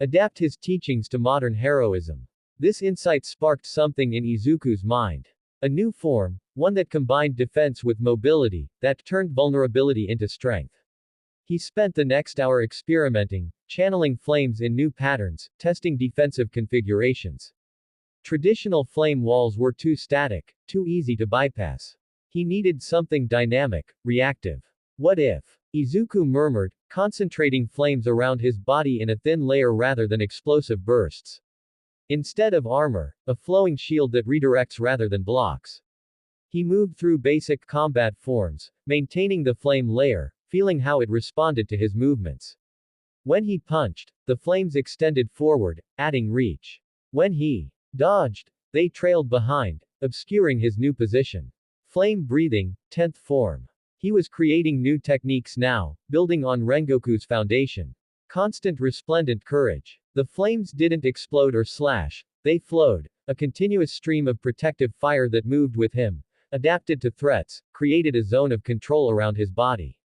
Adapt his teachings to modern heroism. This insight sparked something in Izuku's mind. A new form, one that combined defense with mobility, that turned vulnerability into strength. He spent the next hour experimenting, channeling flames in new patterns, testing defensive configurations. Traditional flame walls were too static, too easy to bypass. He needed something dynamic, reactive. What if? Izuku murmured, concentrating flames around his body in a thin layer rather than explosive bursts. Instead of armor, a flowing shield that redirects rather than blocks. He moved through basic combat forms, maintaining the flame layer, feeling how it responded to his movements. When he punched, the flames extended forward, adding reach. When he dodged, they trailed behind, obscuring his new position. Flame breathing, 10th form. He was creating new techniques now, building on Rengoku's foundation. Constant resplendent courage. The flames didn't explode or slash, they flowed, a continuous stream of protective fire that moved with him, adapted to threats, created a zone of control around his body.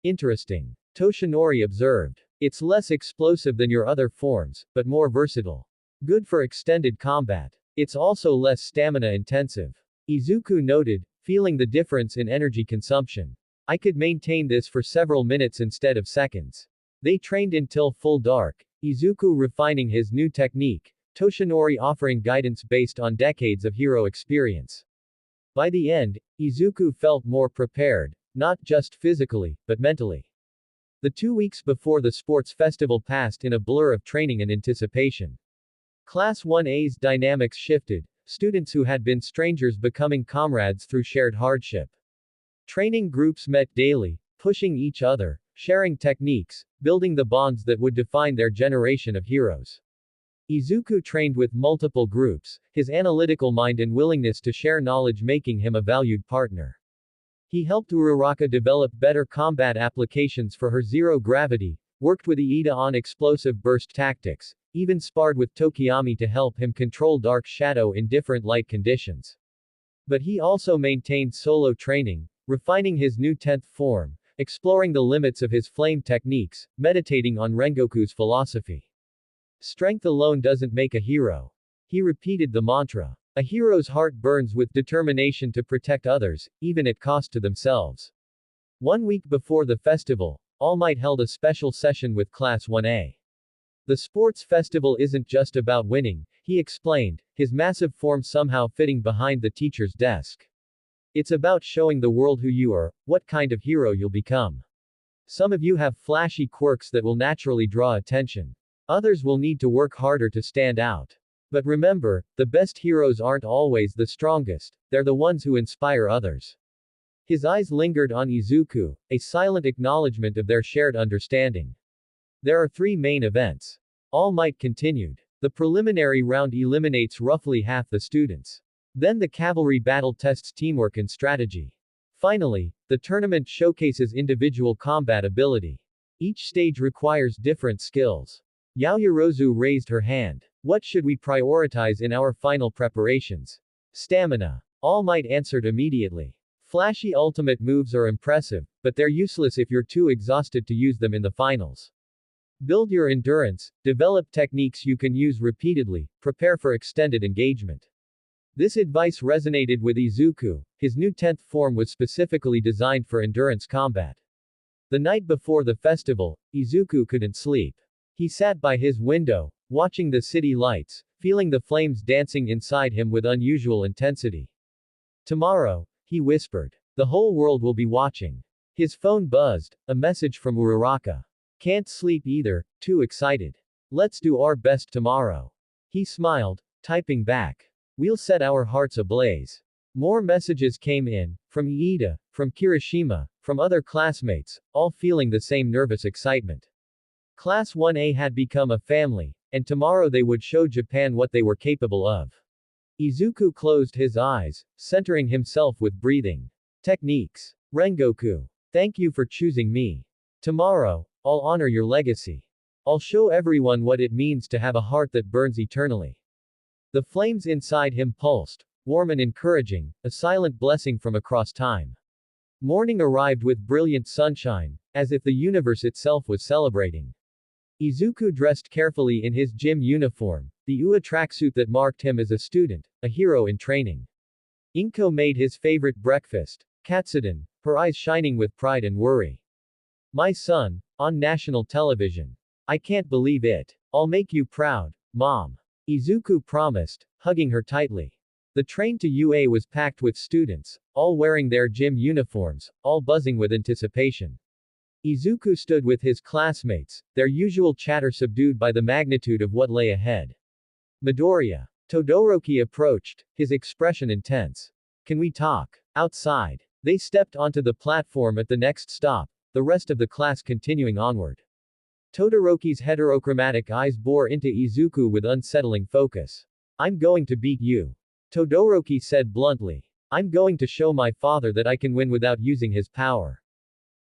Interesting. Toshinori observed. It's less explosive than your other forms, but more versatile. Good for extended combat. It's also less stamina intensive. Izuku noted, feeling the difference in energy consumption. I could maintain this for several minutes instead of seconds. They trained until full dark, Izuku refining his new technique, Toshinori offering guidance based on decades of hero experience. By the end, Izuku felt more prepared, not just physically, but mentally. The 2 weeks before the sports festival passed in a blur of training and anticipation. Class 1A's dynamics shifted, students who had been strangers becoming comrades through shared hardship. Training groups met daily, pushing each other, sharing techniques, building the bonds that would define their generation of heroes. Izuku trained with multiple groups, his analytical mind and willingness to share knowledge making him a valued partner. He helped Uraraka develop better combat applications for her zero-gravity, worked with Iida on explosive burst tactics, even sparred with Tokiyami to help him control Dark Shadow in different light conditions. But he also maintained solo training, refining his new 10th form, exploring the limits of his flame techniques, meditating on Rengoku's philosophy. Strength alone doesn't make a hero. He repeated the mantra. A hero's heart burns with determination to protect others, even at cost to themselves. 1 week before the festival, All Might held a special session with Class 1A. The sports festival isn't just about winning, he explained, his massive form somehow fitting behind the teacher's desk. It's about showing the world who you are, what kind of hero you'll become. Some of you have flashy quirks that will naturally draw attention. Others will need to work harder to stand out. But remember, the best heroes aren't always the strongest, they're the ones who inspire others. His eyes lingered on Izuku, a silent acknowledgement of their shared understanding. There are 3 main events. All Might continued. The preliminary round eliminates roughly half the students. Then the cavalry battle tests teamwork and strategy. Finally, the tournament showcases individual combat ability. Each stage requires different skills. Yaoyorozu raised her hand. What should we prioritize in our final preparations? Stamina. All Might answered immediately. Flashy ultimate moves are impressive, but they're useless if you're too exhausted to use them in the finals. Build your endurance, develop techniques you can use repeatedly, prepare for extended engagement. This advice resonated with Izuku. His new 10th form was specifically designed for endurance combat. The night before the festival, Izuku couldn't sleep. He sat by his window, watching the city lights, feeling the flames dancing inside him with unusual intensity. Tomorrow, he whispered. The whole world will be watching. His phone buzzed, a message from Uraraka. Can't sleep either, too excited. Let's do our best tomorrow. He smiled, typing back. We'll set our hearts ablaze. More messages came in, from Iida, from Kirishima, from other classmates, all feeling the same nervous excitement. Class 1A had become a family, and tomorrow they would show Japan what they were capable of. Izuku closed his eyes, centering himself with breathing techniques. Rengoku. Thank you for choosing me. Tomorrow, I'll honor your legacy. I'll show everyone what it means to have a heart that burns eternally. The flames inside him pulsed, warm and encouraging, a silent blessing from across time. Morning arrived with brilliant sunshine, as if the universe itself was celebrating. Izuku dressed carefully in his gym uniform, the UA tracksuit that marked him as a student, a hero in training. Inko made his favorite breakfast, katsudon, her eyes shining with pride and worry. My son, on national television. I can't believe it. I'll make you proud, Mom. Izuku promised, hugging her tightly. The train to UA was packed with students, all wearing their gym uniforms, all buzzing with anticipation. Izuku stood with his classmates, their usual chatter subdued by the magnitude of what lay ahead. Midoriya. Todoroki approached, his expression intense. Can we talk? Outside. They stepped onto the platform at the next stop, the rest of the class continuing onward. Todoroki's heterochromatic eyes bore into Izuku with unsettling focus. I'm going to beat you. Todoroki said bluntly. I'm going to show my father that I can win without using his power.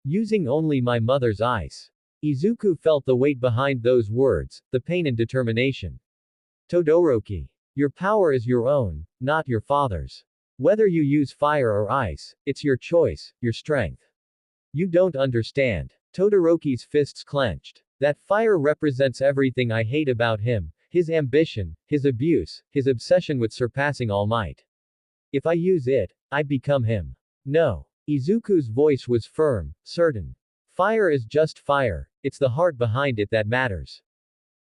Using only my mother's eyes. Izuku felt the weight behind those words, the pain and determination. Todoroki. Your power is your own, not your father's. Whether you use fire or ice, it's your choice, your strength. You don't understand. Todoroki's fists clenched. That fire represents everything I hate about him, his ambition, his abuse, his obsession with surpassing All Might. If I use it, I become him. No. Izuku's voice was firm, certain. Fire is just fire, it's the heart behind it that matters.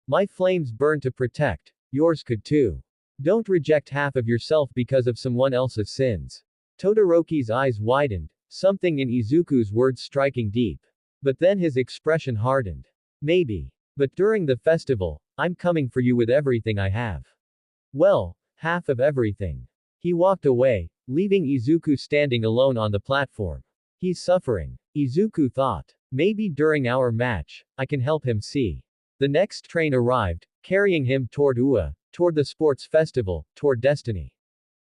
My flames burn to protect, yours could too. Don't reject half of yourself because of someone else's sins. Todoroki's eyes widened, something in Izuku's words striking deep. But then his expression hardened. Maybe. But during the festival, I'm coming for you with everything I have. Well, half of everything. He walked away, leaving Izuku standing alone on the platform. He's suffering. Izuku thought. Maybe during our match, I can help him see. The next train arrived, carrying him toward UA, toward the sports festival, toward destiny.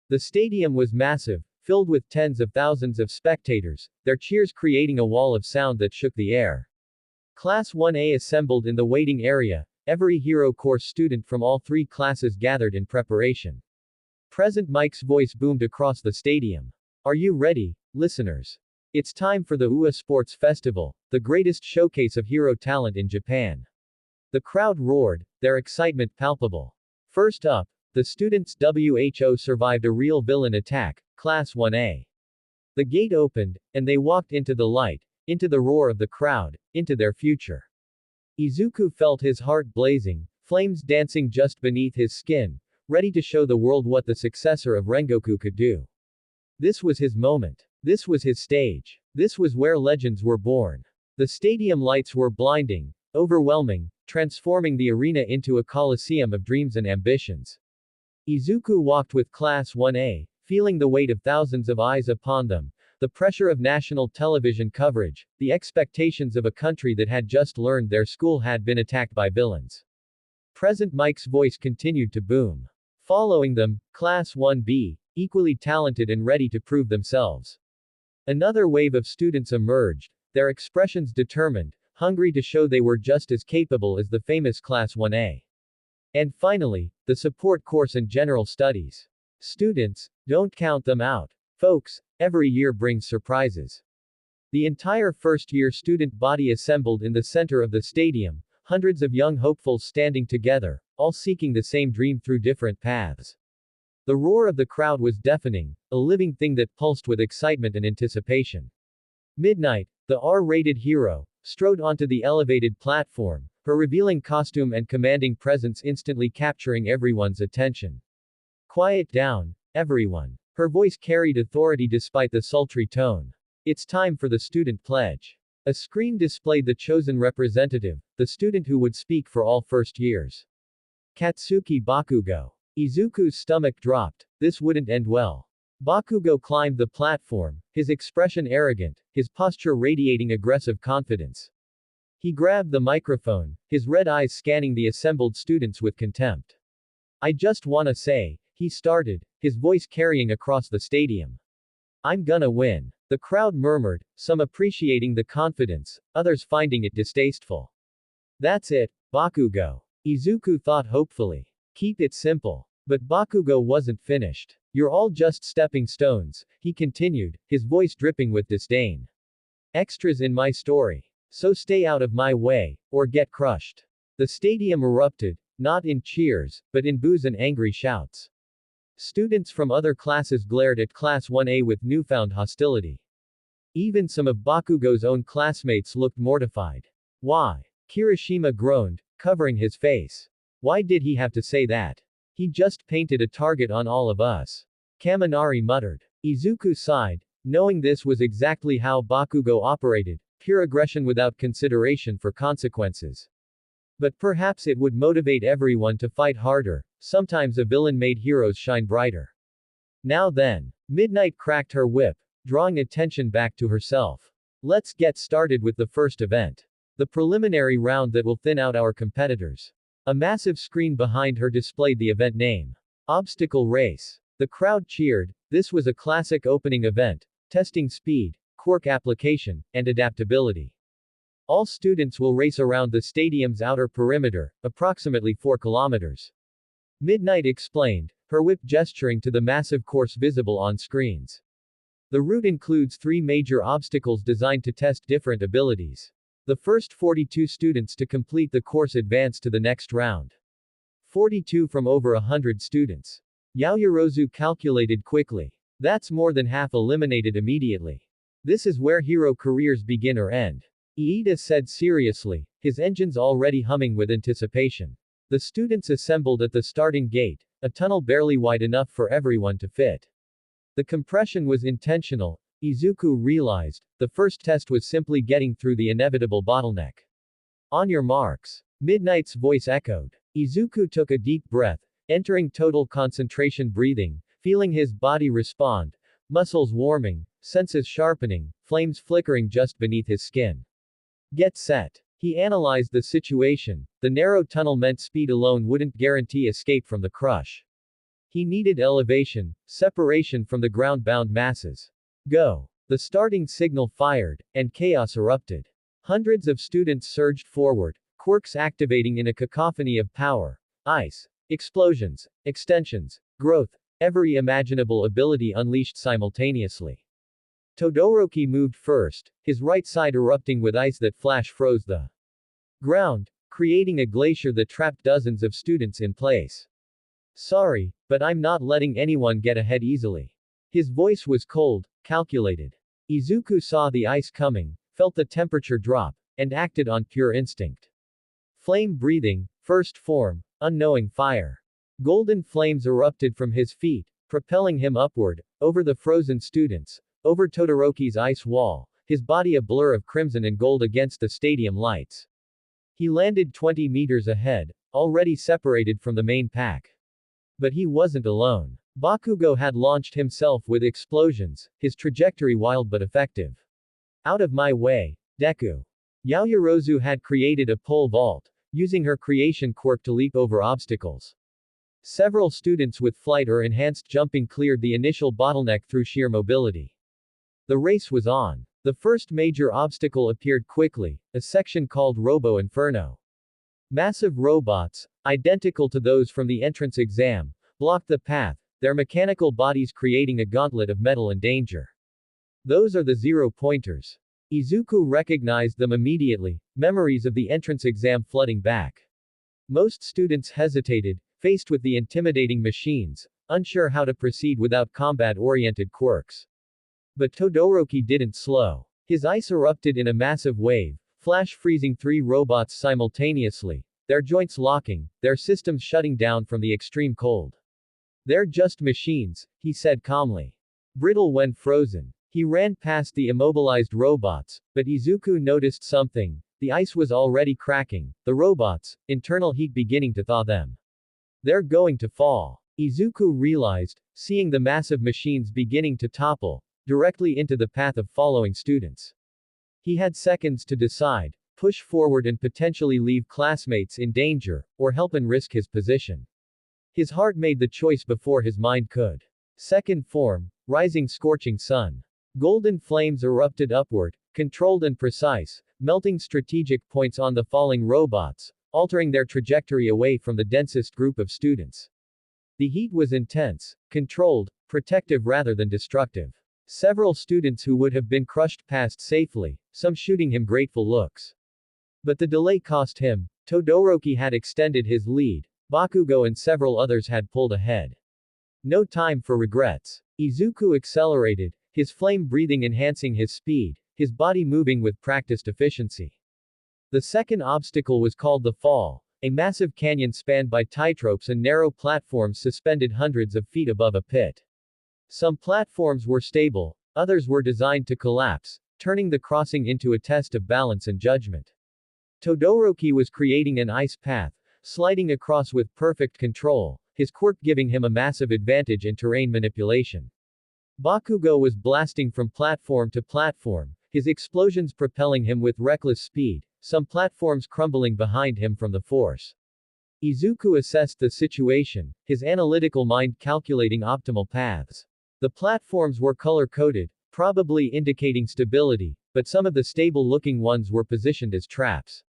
The stadium was massive, filled with tens of thousands of spectators, their cheers creating a wall of sound that shook the air. Class 1A assembled in the waiting area, every hero course student from all three classes gathered in preparation. Present Mike's voice boomed across the stadium. Are you ready, listeners? It's time for the UA Sports Festival, the greatest showcase of hero talent in Japan. The crowd roared, their excitement palpable. First up, the students WHO survived a real villain attack, Class 1A. The gate opened, and they walked into the light, into the roar of the crowd, into their future. Izuku felt his heart blazing, flames dancing just beneath his skin, ready to show the world what the successor of Rengoku could do. This was his moment. This was his stage. This was where legends were born. The stadium lights were blinding, overwhelming, transforming the arena into a coliseum of dreams and ambitions. Izuku walked with Class 1A, feeling the weight of thousands of eyes upon them, the pressure of national television coverage, the expectations of a country that had just learned their school had been attacked by villains. Present Mike's voice continued to boom. Following them, Class 1B, equally talented and ready to prove themselves. Another wave of students emerged, their expressions determined, hungry to show they were just as capable as the famous Class 1A. And finally, the support course and general studies. Students, don't count them out. Folks, every year brings surprises. The entire first-year student body assembled in the center of the stadium, hundreds of young hopefuls standing together, all seeking the same dream through different paths. The roar of the crowd was deafening, a living thing that pulsed with excitement and anticipation. Midnight, the R-rated hero, strode onto the elevated platform, her revealing costume and commanding presence instantly capturing everyone's attention. Quiet down, everyone. Her voice carried authority despite the sultry tone. It's time for the student pledge. A screen displayed the chosen representative, the student who would speak for all first years. Katsuki Bakugo. Izuku's stomach dropped. This wouldn't end well. Bakugo climbed the platform, his expression arrogant, his posture radiating aggressive confidence. He grabbed the microphone, his red eyes scanning the assembled students with contempt. I just wanna say, he started, his voice carrying across the stadium. I'm gonna win. The crowd murmured, some appreciating the confidence, others finding it distasteful. That's it, Bakugo. Izuku thought hopefully. Keep it simple. But Bakugo wasn't finished. You're all just stepping stones, he continued, his voice dripping with disdain. Extras in my story. So stay out of my way, or get crushed. The stadium erupted, not in cheers, but in boos and angry shouts. Students from other classes glared at Class 1A with newfound hostility. Even some of Bakugo's own classmates looked mortified. Why? Kirishima groaned, covering his face. Why did he have to say that? He just painted a target on all of us. Kaminari muttered. Izuku sighed, knowing this was exactly how Bakugo operated, pure aggression without consideration for consequences. But perhaps it would motivate everyone to fight harder, sometimes a villain made heroes shine brighter. Now then, Midnight cracked her whip, drawing attention back to herself. Let's get started with the first event. The preliminary round that will thin out our competitors. A massive screen behind her displayed the event name. Obstacle Race. The crowd cheered. This was a classic opening event, testing speed, quirk application, and adaptability. All students will race around the stadium's outer perimeter, approximately 4 kilometers. Midnight explained, her whip gesturing to the massive course visible on screens. The route includes 3 major obstacles designed to test different abilities. The first 42 students to complete the course advance to the next round. 42 from over 100 students. Yaoyorozu calculated quickly. That's more than half eliminated immediately. This is where hero careers begin or end. Iida said seriously, his engines already humming with anticipation. The students assembled at the starting gate, a tunnel barely wide enough for everyone to fit. The compression was intentional, Izuku realized. The first test was simply getting through the inevitable bottleneck. On your marks. Midnight's voice echoed. Izuku took a deep breath, entering total concentration breathing, feeling his body respond, muscles warming, senses sharpening, flames flickering just beneath his skin. Get set. He analyzed the situation. The narrow tunnel meant speed alone wouldn't guarantee escape from the crush. He needed elevation, separation from the ground-bound masses. Go. The starting signal fired, and chaos erupted. Hundreds of students surged forward, quirks activating in a cacophony of power, ice, explosions, extensions, growth, every imaginable ability unleashed simultaneously. Todoroki moved first, his right side erupting with ice that flash froze the ground, creating a glacier that trapped dozens of students in place. Sorry, but I'm not letting anyone get ahead easily. His voice was cold, calculated. Izuku saw the ice coming, felt the temperature drop, and acted on pure instinct. Flame breathing, first form, unknowing fire. Golden flames erupted from his feet, propelling him upward, over the frozen students, over Todoroki's ice wall, his body a blur of crimson and gold against the stadium lights. He landed 20 meters ahead, already separated from the main pack. But he wasn't alone. Bakugo had launched himself with explosions, his trajectory wild but effective. Out of my way, Deku. Yaoyorozu had created a pole vault, using her creation quirk to leap over obstacles. Several students with flight or enhanced jumping cleared the initial bottleneck through sheer mobility. The race was on. The first major obstacle appeared quickly, a section called Robo Inferno. Massive robots, identical to those from the entrance exam, blocked the path, their mechanical bodies creating a gauntlet of metal and danger. Those are the zero-pointers. Izuku recognized them immediately, memories of the entrance exam flooding back. Most students hesitated, faced with the intimidating machines, unsure how to proceed without combat-oriented quirks. But Todoroki didn't slow. His ice erupted in a massive wave, flash freezing 3 robots simultaneously, their joints locking, their systems shutting down from the extreme cold. They're just machines, he said calmly. Brittle when frozen. He ran past the immobilized robots, but Izuku noticed something. The ice was already cracking, the robots, internal heat beginning to thaw them. They're going to fall. Izuku realized, seeing the massive machines beginning to topple, directly into the path of following students. He had seconds to decide, push forward and potentially leave classmates in danger, or help and risk his position. His heart made the choice before his mind could. Second form, rising scorching sun. Golden flames erupted upward, controlled and precise, melting strategic points on the falling robots, altering their trajectory away from the densest group of students. The heat was intense, controlled, protective rather than destructive. Several students who would have been crushed passed safely, some shooting him grateful looks. But the delay cost him. Todoroki had extended his lead, Bakugo and several others had pulled ahead. No time for regrets. Izuku accelerated, his flame breathing enhancing his speed, his body moving with practiced efficiency. The second obstacle was called the Fall, a massive canyon spanned by tightropes and narrow platforms suspended hundreds of feet above a pit. Some platforms were stable, others were designed to collapse, turning the crossing into a test of balance and judgment. Todoroki was creating an ice path, sliding across with perfect control, his quirk giving him a massive advantage in terrain manipulation. Bakugo was blasting from platform to platform, his explosions propelling him with reckless speed, some platforms crumbling behind him from the force. Izuku assessed the situation, his analytical mind calculating optimal paths. The platforms were color-coded, probably indicating stability, but some of the stable-looking ones were positioned as traps.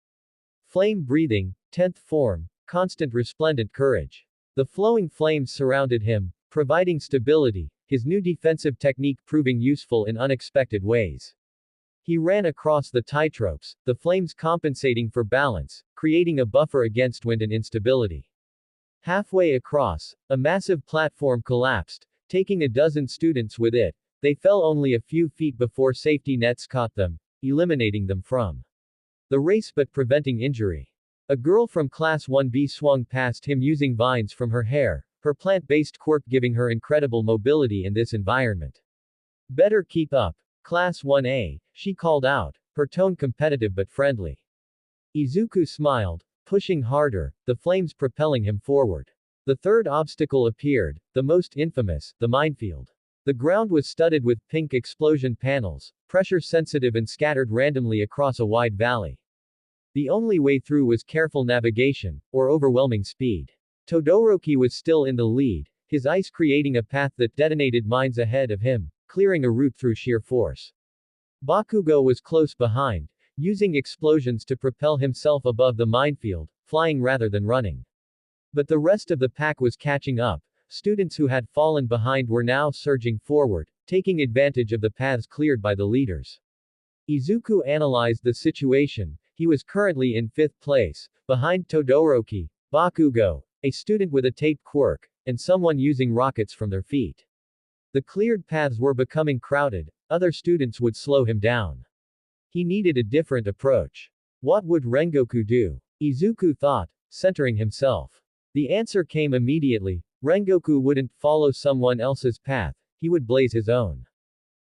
Flame breathing, 10th form, constant resplendent courage. The flowing flames surrounded him, providing stability, his new defensive technique proving useful in unexpected ways. He ran across the tightropes, the flames compensating for balance, creating a buffer against wind and instability. Halfway across, a massive platform collapsed, taking a dozen students with it. They fell only a few feet before safety nets caught them, eliminating them from the race but preventing injury. A girl from Class 1B swung past him using vines from her hair, her plant-based quirk giving her incredible mobility in this environment. Better keep up. Class 1A, she called out, her tone competitive but friendly. Izuku smiled, pushing harder, the flames propelling him forward. The third obstacle appeared, the most infamous, the minefield. The ground was studded with pink explosion panels, pressure sensitive and scattered randomly across a wide valley. The only way through was careful navigation, or overwhelming speed. Todoroki was still in the lead, his ice creating a path that detonated mines ahead of him, clearing a route through sheer force. Bakugo was close behind, using explosions to propel himself above the minefield, flying rather than running. But the rest of the pack was catching up. Students who had fallen behind were now surging forward, taking advantage of the paths cleared by the leaders. Izuku analyzed the situation. He was currently in 5th place, behind Todoroki, Bakugo, a student with a tape quirk, and someone using rockets from their feet. The cleared paths were becoming crowded, other students would slow him down. He needed a different approach. What would Rengoku do? Izuku thought, centering himself. The answer came immediately. Rengoku wouldn't follow someone else's path, he would blaze his own.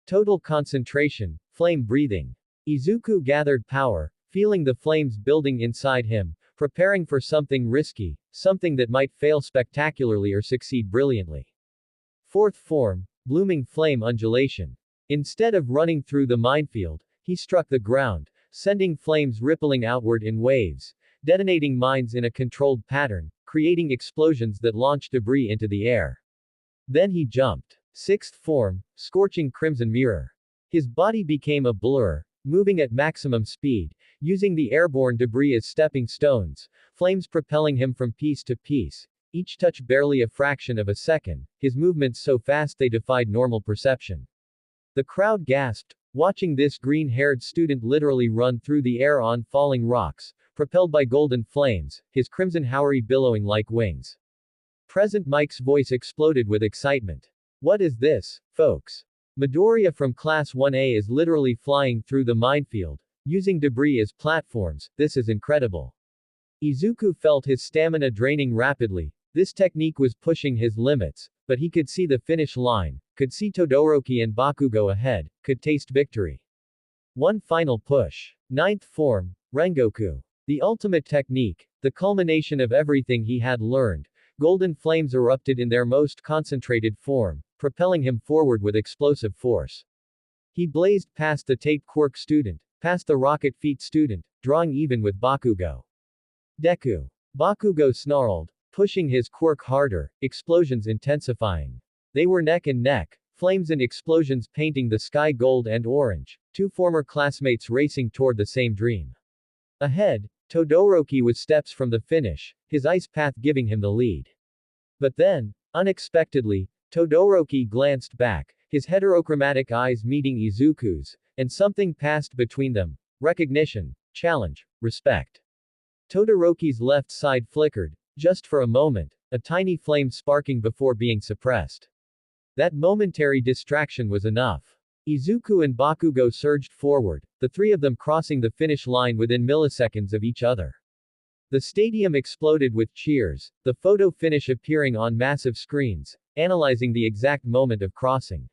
Total concentration, flame breathing. Izuku gathered power, feeling the flames building inside him, preparing for something risky, something that might fail spectacularly or succeed brilliantly. 4th form, blooming flame undulation. Instead of running through the minefield, he struck the ground, sending flames rippling outward in waves, detonating mines in a controlled pattern, creating explosions that launched debris into the air. Then he jumped. 6th form, scorching crimson mirror. His body became a blur, moving at maximum speed, using the airborne debris as stepping stones, flames propelling him from piece to piece, each touch barely a fraction of a second, his movements so fast they defied normal perception. The crowd gasped, watching this green-haired student literally run through the air on falling rocks, propelled by golden flames, his crimson houri billowing like wings. Present Mike's voice exploded with excitement. What is this, folks? Midoriya from Class 1A is literally flying through the minefield, using debris as platforms. This is incredible. Izuku felt his stamina draining rapidly. This technique was pushing his limits, but he could see the finish line, could see Todoroki and Bakugo ahead, could taste victory. One final push. 9th form, Rengoku. The ultimate technique, the culmination of everything he had learned. Golden flames erupted in their most concentrated form, propelling him forward with explosive force. He blazed past the tape quirk student, past the rocket feet student, drawing even with Bakugo. Deku. Bakugo snarled, pushing his quirk harder, explosions intensifying. They were neck and neck, flames and explosions painting the sky gold and orange, two former classmates racing toward the same dream. Ahead, Todoroki was steps from the finish, his ice path giving him the lead. But then, unexpectedly, Todoroki glanced back, his heterochromatic eyes meeting Izuku's, and something passed between them. Recognition, challenge, respect. Todoroki's left side flickered, just for a moment, a tiny flame sparking before being suppressed. That momentary distraction was enough. Izuku and Bakugo surged forward, the three of them crossing the finish line within milliseconds of each other. The stadium exploded with cheers, the photo finish appearing on massive screens, analyzing the exact moment of crossing.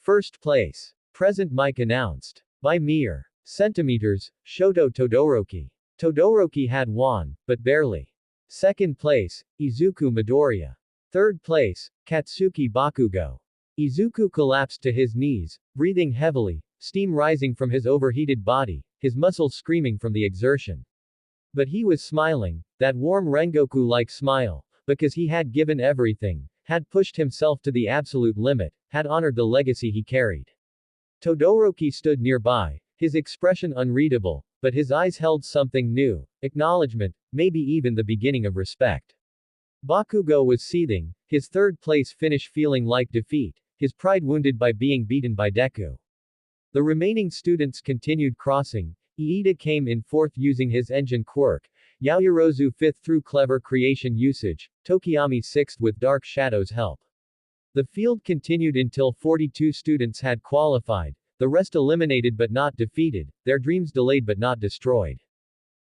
1st place. Present Mike announced. By mere centimeters, Shoto Todoroki. Todoroki had won, but barely. 2nd place, Izuku Midoriya. 3rd place, Katsuki Bakugo. Izuku collapsed to his knees, breathing heavily, steam rising from his overheated body, his muscles screaming from the exertion. But he was smiling, that warm Rengoku-like smile, because he had given everything, had pushed himself to the absolute limit, had honored the legacy he carried. Todoroki stood nearby, his expression unreadable, but his eyes held something new, acknowledgement, maybe even the beginning of respect. Bakugo was seething, his 3rd place finish feeling like defeat, his pride wounded by being beaten by Deku. The remaining students continued crossing. Iida came in 4th using his engine quirk, Yaoyorozu 5th through clever creation usage, Tokiyami 6th with Dark Shadow's help. The field continued until 42 students had qualified, the rest eliminated but not defeated, their dreams delayed but not destroyed.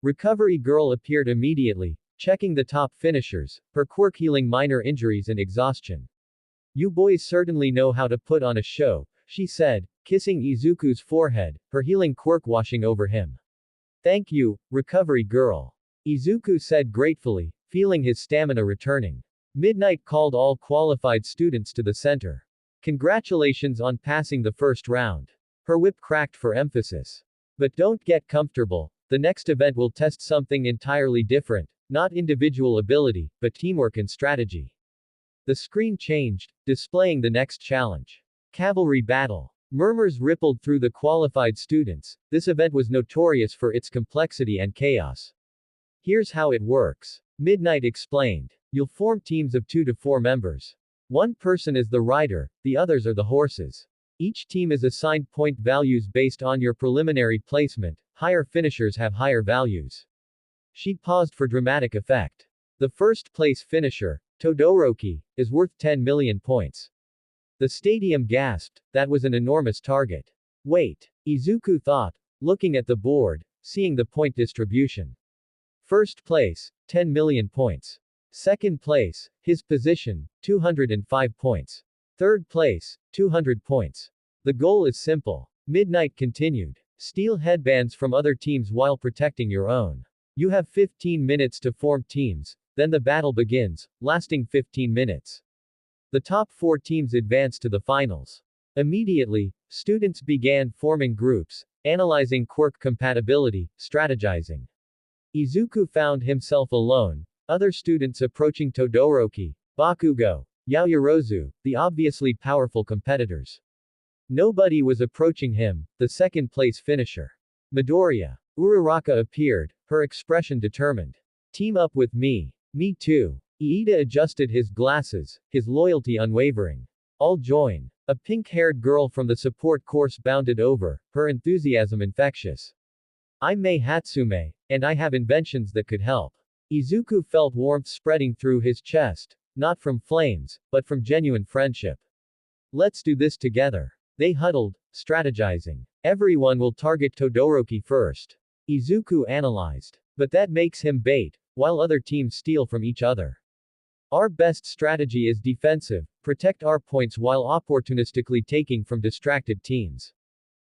Recovery Girl appeared immediately, checking the top finishers, her quirk healing minor injuries and exhaustion. You boys certainly know how to put on a show, she said, kissing Izuku's forehead, her healing quirk washing over him. Thank you, Recovery Girl. Izuku said gratefully, feeling his stamina returning. Midnight called all qualified students to the center. Congratulations on passing the first round. Her whip cracked for emphasis. But don't get comfortable. The next event will test something entirely different, not individual ability, but teamwork and strategy. The screen changed, displaying the next challenge. Cavalry battle. Murmurs rippled through the qualified students. This event was notorious for its complexity and chaos. Here's how it works. Midnight explained. You'll form teams of 2 to 4 members. One person is the rider, the others are the horses. Each team is assigned point values based on your preliminary placement. Higher finishers have higher values. She paused for dramatic effect. The first place finisher, Todoroki, is worth 10 million points. The stadium gasped. That was an enormous target. Wait, Izuku thought, looking at the board, seeing the point distribution. First place, 10 million points. Second place, his position, 205 points. Third place, 200 points. The goal is simple. Midnight continued. Steal headbands from other teams while protecting your own. You have 15 minutes to form teams, then the battle begins, lasting 15 minutes. The top 4 teams advance to the finals. Immediately, students began forming groups, analyzing quirk compatibility, strategizing. Izuku found himself alone, other students approaching Todoroki, Bakugo, Yaoyorozu, the obviously powerful competitors. Nobody was approaching him, the second-place finisher. Midoriya. Uraraka appeared, her expression determined. Team up with me. Me too. Iida adjusted his glasses, his loyalty unwavering. I'll join. A pink-haired girl from the support course bounded over, her enthusiasm infectious. I'm Mei Hatsume, and I have inventions that could help. Izuku felt warmth spreading through his chest, not from flames, but from genuine friendship. Let's do this together. They huddled, strategizing. Everyone will target Todoroki first. Izuku analyzed. But that makes him bait, while other teams steal from each other. Our best strategy is defensive, protect our points while opportunistically taking from distracted teams.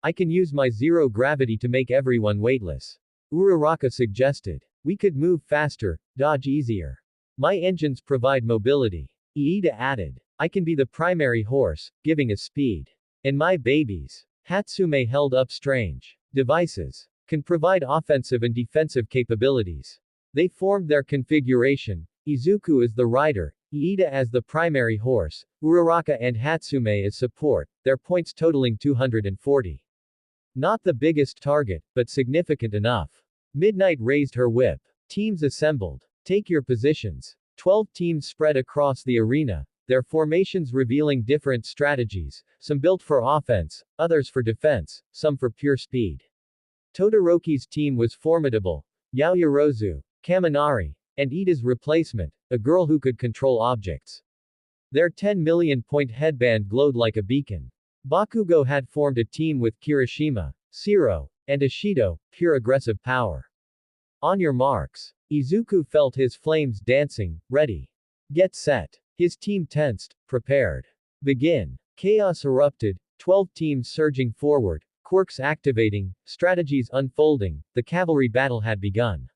I can use my zero gravity to make everyone weightless. Uraraka suggested. We could move faster, dodge easier. My engines provide mobility. Iida added. I can be the primary horse, giving us speed. And my babies. Hatsume held up strange devices. Can provide offensive and defensive capabilities. They formed their configuration. Izuku is the rider, Iida as the primary horse, Uraraka and Hatsume as support, their points totaling 240. Not the biggest target, but significant enough. Midnight raised her whip. Teams assembled. Take your positions. 12 teams spread across the arena, their formations revealing different strategies, some built for offense, others for defense, some for pure speed. Todoroki's team was formidable. Yaoyorozu, Kaminari, and Iida's replacement, a girl who could control objects. Their 10 million point headband glowed like a beacon. Bakugo had formed a team with Kirishima, Shiro, and Ishido, pure aggressive power. On your marks. Izuku felt his flames dancing, ready. Get set. His team tensed, prepared. Begin. Chaos erupted, 12 teams surging forward, quirks activating, strategies unfolding, the cavalry battle had begun.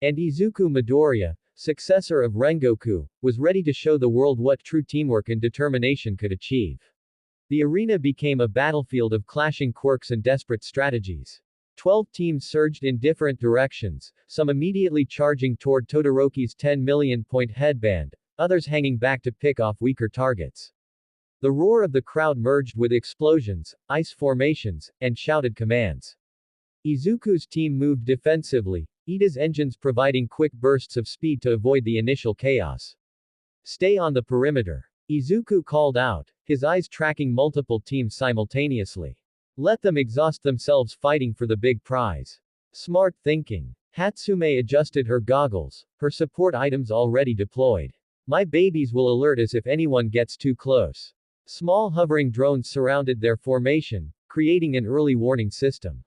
And Izuku Midoriya, successor of Rengoku, was ready to show the world what true teamwork and determination could achieve. The arena became a battlefield of clashing quirks and desperate strategies. 12 teams surged in different directions, some immediately charging toward Todoroki's 10 million point headband, others hanging back to pick off weaker targets. The roar of the crowd merged with explosions, ice formations, and shouted commands. Izuku's team moved defensively, Iida's engines providing quick bursts of speed to avoid the initial chaos. Stay on the perimeter. Izuku called out, his eyes tracking multiple teams simultaneously. Let them exhaust themselves fighting for the big prize. Smart thinking. Hatsume adjusted her goggles, her support items already deployed. My babies will alert us if anyone gets too close. Small hovering drones surrounded their formation, creating an early warning system.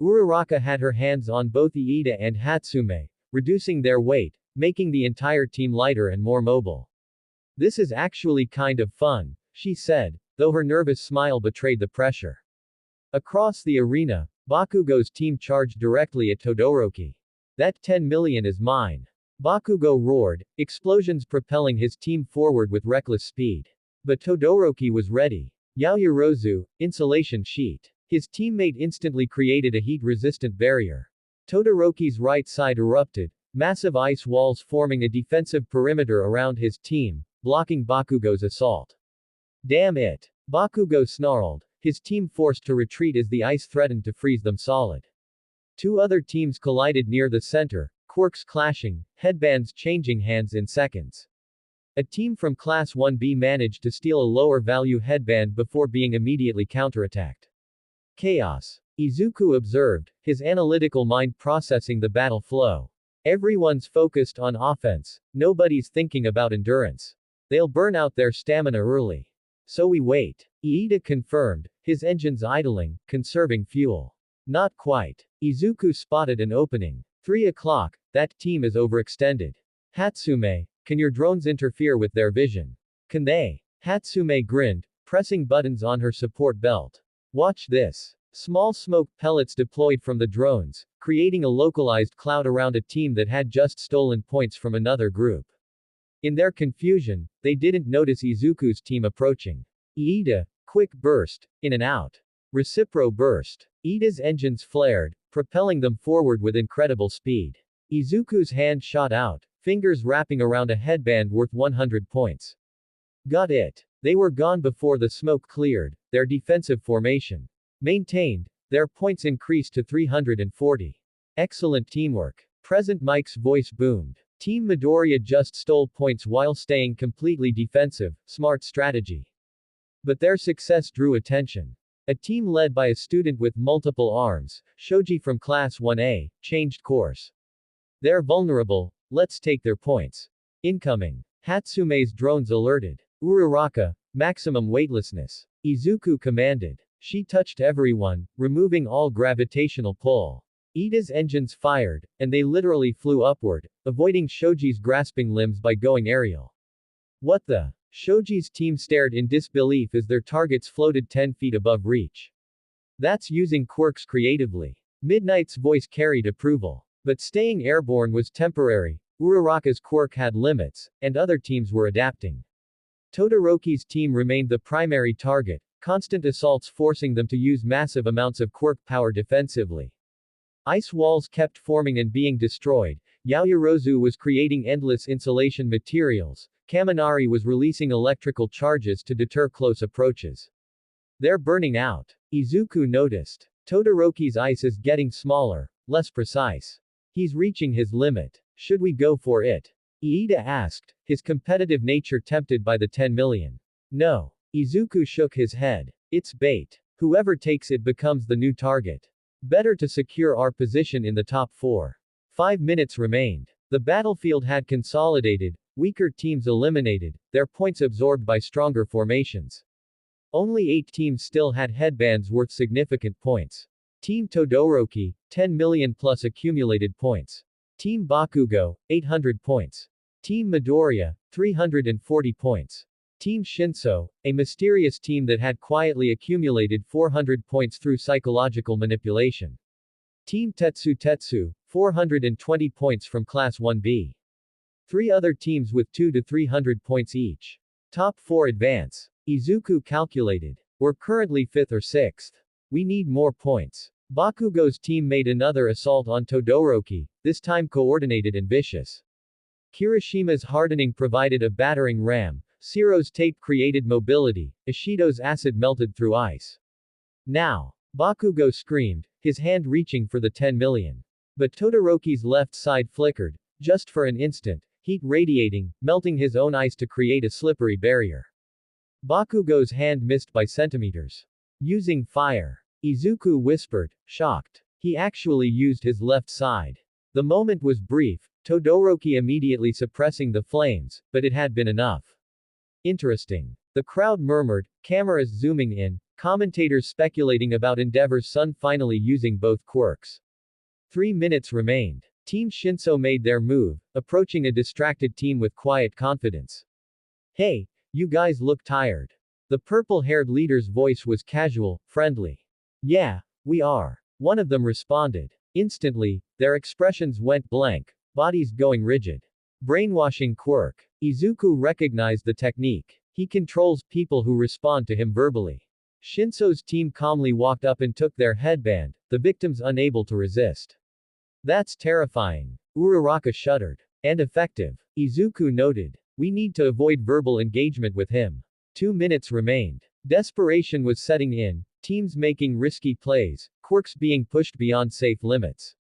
Uraraka had her hands on both Iida and Hatsume, reducing their weight, making the entire team lighter and more mobile. This is actually kind of fun, she said, though her nervous smile betrayed the pressure. Across the arena, Bakugo's team charged directly at Todoroki. That 10 million is mine. Bakugo roared, explosions propelling his team forward with reckless speed. But Todoroki was ready. Yaoyorozu, insulation sheet. His teammate instantly created a heat-resistant barrier. Todoroki's right side erupted, massive ice walls forming a defensive perimeter around his team, blocking Bakugo's assault. Damn it! Bakugo snarled, his team forced to retreat as the ice threatened to freeze them solid. Two other teams collided near the center, quirks clashing, headbands changing hands in seconds. A team from Class 1B managed to steal a lower-value headband before being immediately counterattacked. Chaos. Izuku observed, his analytical mind processing the battle flow. Everyone's focused on offense, nobody's thinking about endurance. They'll burn out their stamina early. So we wait. Iida confirmed, his engines idling, conserving fuel. Not quite. Izuku spotted an opening. 3 o'clock, that team is overextended. Hatsume, can your drones interfere with their vision? Can they? Hatsume grinned, pressing buttons on her support belt. Watch this. Small smoke pellets deployed from the drones, creating a localized cloud around a team that had just stolen points from another group. In their confusion, they didn't notice Izuku's team approaching. Iida, quick burst, in and out. Recipro burst. Iida's engines flared, propelling them forward with incredible speed. Izuku's hand shot out, fingers wrapping around a headband worth 100 points. Got it. They were gone before the smoke cleared, their defensive formation maintained, their points increased to 340. Excellent teamwork. Present Mike's voice boomed. Team Midoriya just stole points while staying completely defensive, smart strategy. But their success drew attention. A team led by a student with multiple arms, Shoji from Class 1A, changed course. They're vulnerable, let's take their points. Incoming. Hatsume's drones alerted. Uraraka, maximum weightlessness. Izuku commanded. She touched everyone, removing all gravitational pull. Iida's engines fired, and they literally flew upward, avoiding Shoji's grasping limbs by going aerial. What the? Shoji's team stared in disbelief as their targets floated 10 feet above reach. That's using quirks creatively. Midnight's voice carried approval. But staying airborne was temporary, Uraraka's quirk had limits, and other teams were adapting. Todoroki's team remained the primary target, constant assaults forcing them to use massive amounts of quirk power defensively. Ice walls kept forming and being destroyed, Yaoyorozu was creating endless insulation materials, Kaminari was releasing electrical charges to deter close approaches. They're burning out. Izuku noticed. Todoroki's ice is getting smaller, less precise. He's reaching his limit. Should we go for it? Iida asked, his competitive nature tempted by the 10 million. No. Izuku shook his head. It's bait. Whoever takes it becomes the new target. Better to secure our position in the top 4. 5 minutes remained. The battlefield had consolidated, weaker teams eliminated, their points absorbed by stronger formations. Only 8 teams still had headbands worth significant points. Team Todoroki, 10 million plus accumulated points. Team Bakugo, 800 points. Team Midoriya, 340 points. Team Shinso, a mysterious team that had quietly accumulated 400 points through psychological manipulation. Team Tetsu, 420 points from Class 1B. 3 other teams with 2 to 300 points each. Top 4 advance. Izuku calculated. We're currently 5th or 6th. We need more points. Bakugo's team made another assault on Todoroki, this time coordinated and vicious. Kirishima's hardening provided a battering ram, Sero's tape created mobility, Ishido's acid melted through ice. Now! Bakugo screamed, his hand reaching for the 10 million. But Todoroki's left side flickered, just for an instant, heat radiating, melting his own ice to create a slippery barrier. Bakugo's hand missed by centimeters. Using fire. Izuku whispered, shocked. He actually used his left side. The moment was brief, Todoroki immediately suppressing the flames, but it had been enough. Interesting. The crowd murmured, cameras zooming in, commentators speculating about Endeavor's son finally using both quirks. 3 minutes remained. Team Shinso made their move, approaching a distracted team with quiet confidence. Hey, you guys look tired. The purple-haired leader's voice was casual, friendly. Yeah, we are. One of them responded. Instantly, their expressions went blank, bodies going rigid. Brainwashing quirk. Izuku recognized the technique. He controls people who respond to him verbally. Shinso's team calmly walked up and took their headband, the victims unable to resist. That's terrifying. Uraraka shuddered. And effective. Izuku noted. We need to avoid verbal engagement with him. 2 minutes remained. Desperation was setting in, teams making risky plays, quirks being pushed beyond safe limits.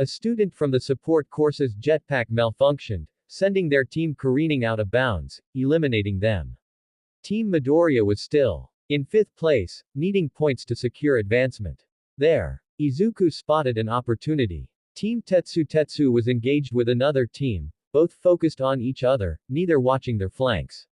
A student from the support course's jetpack malfunctioned, sending their team careening out of bounds, eliminating them. Team Midoriya was still in 5th place, needing points to secure advancement. There, Izuku spotted an opportunity. Team Tetsu was engaged with another team, both focused on each other, neither watching their flanks.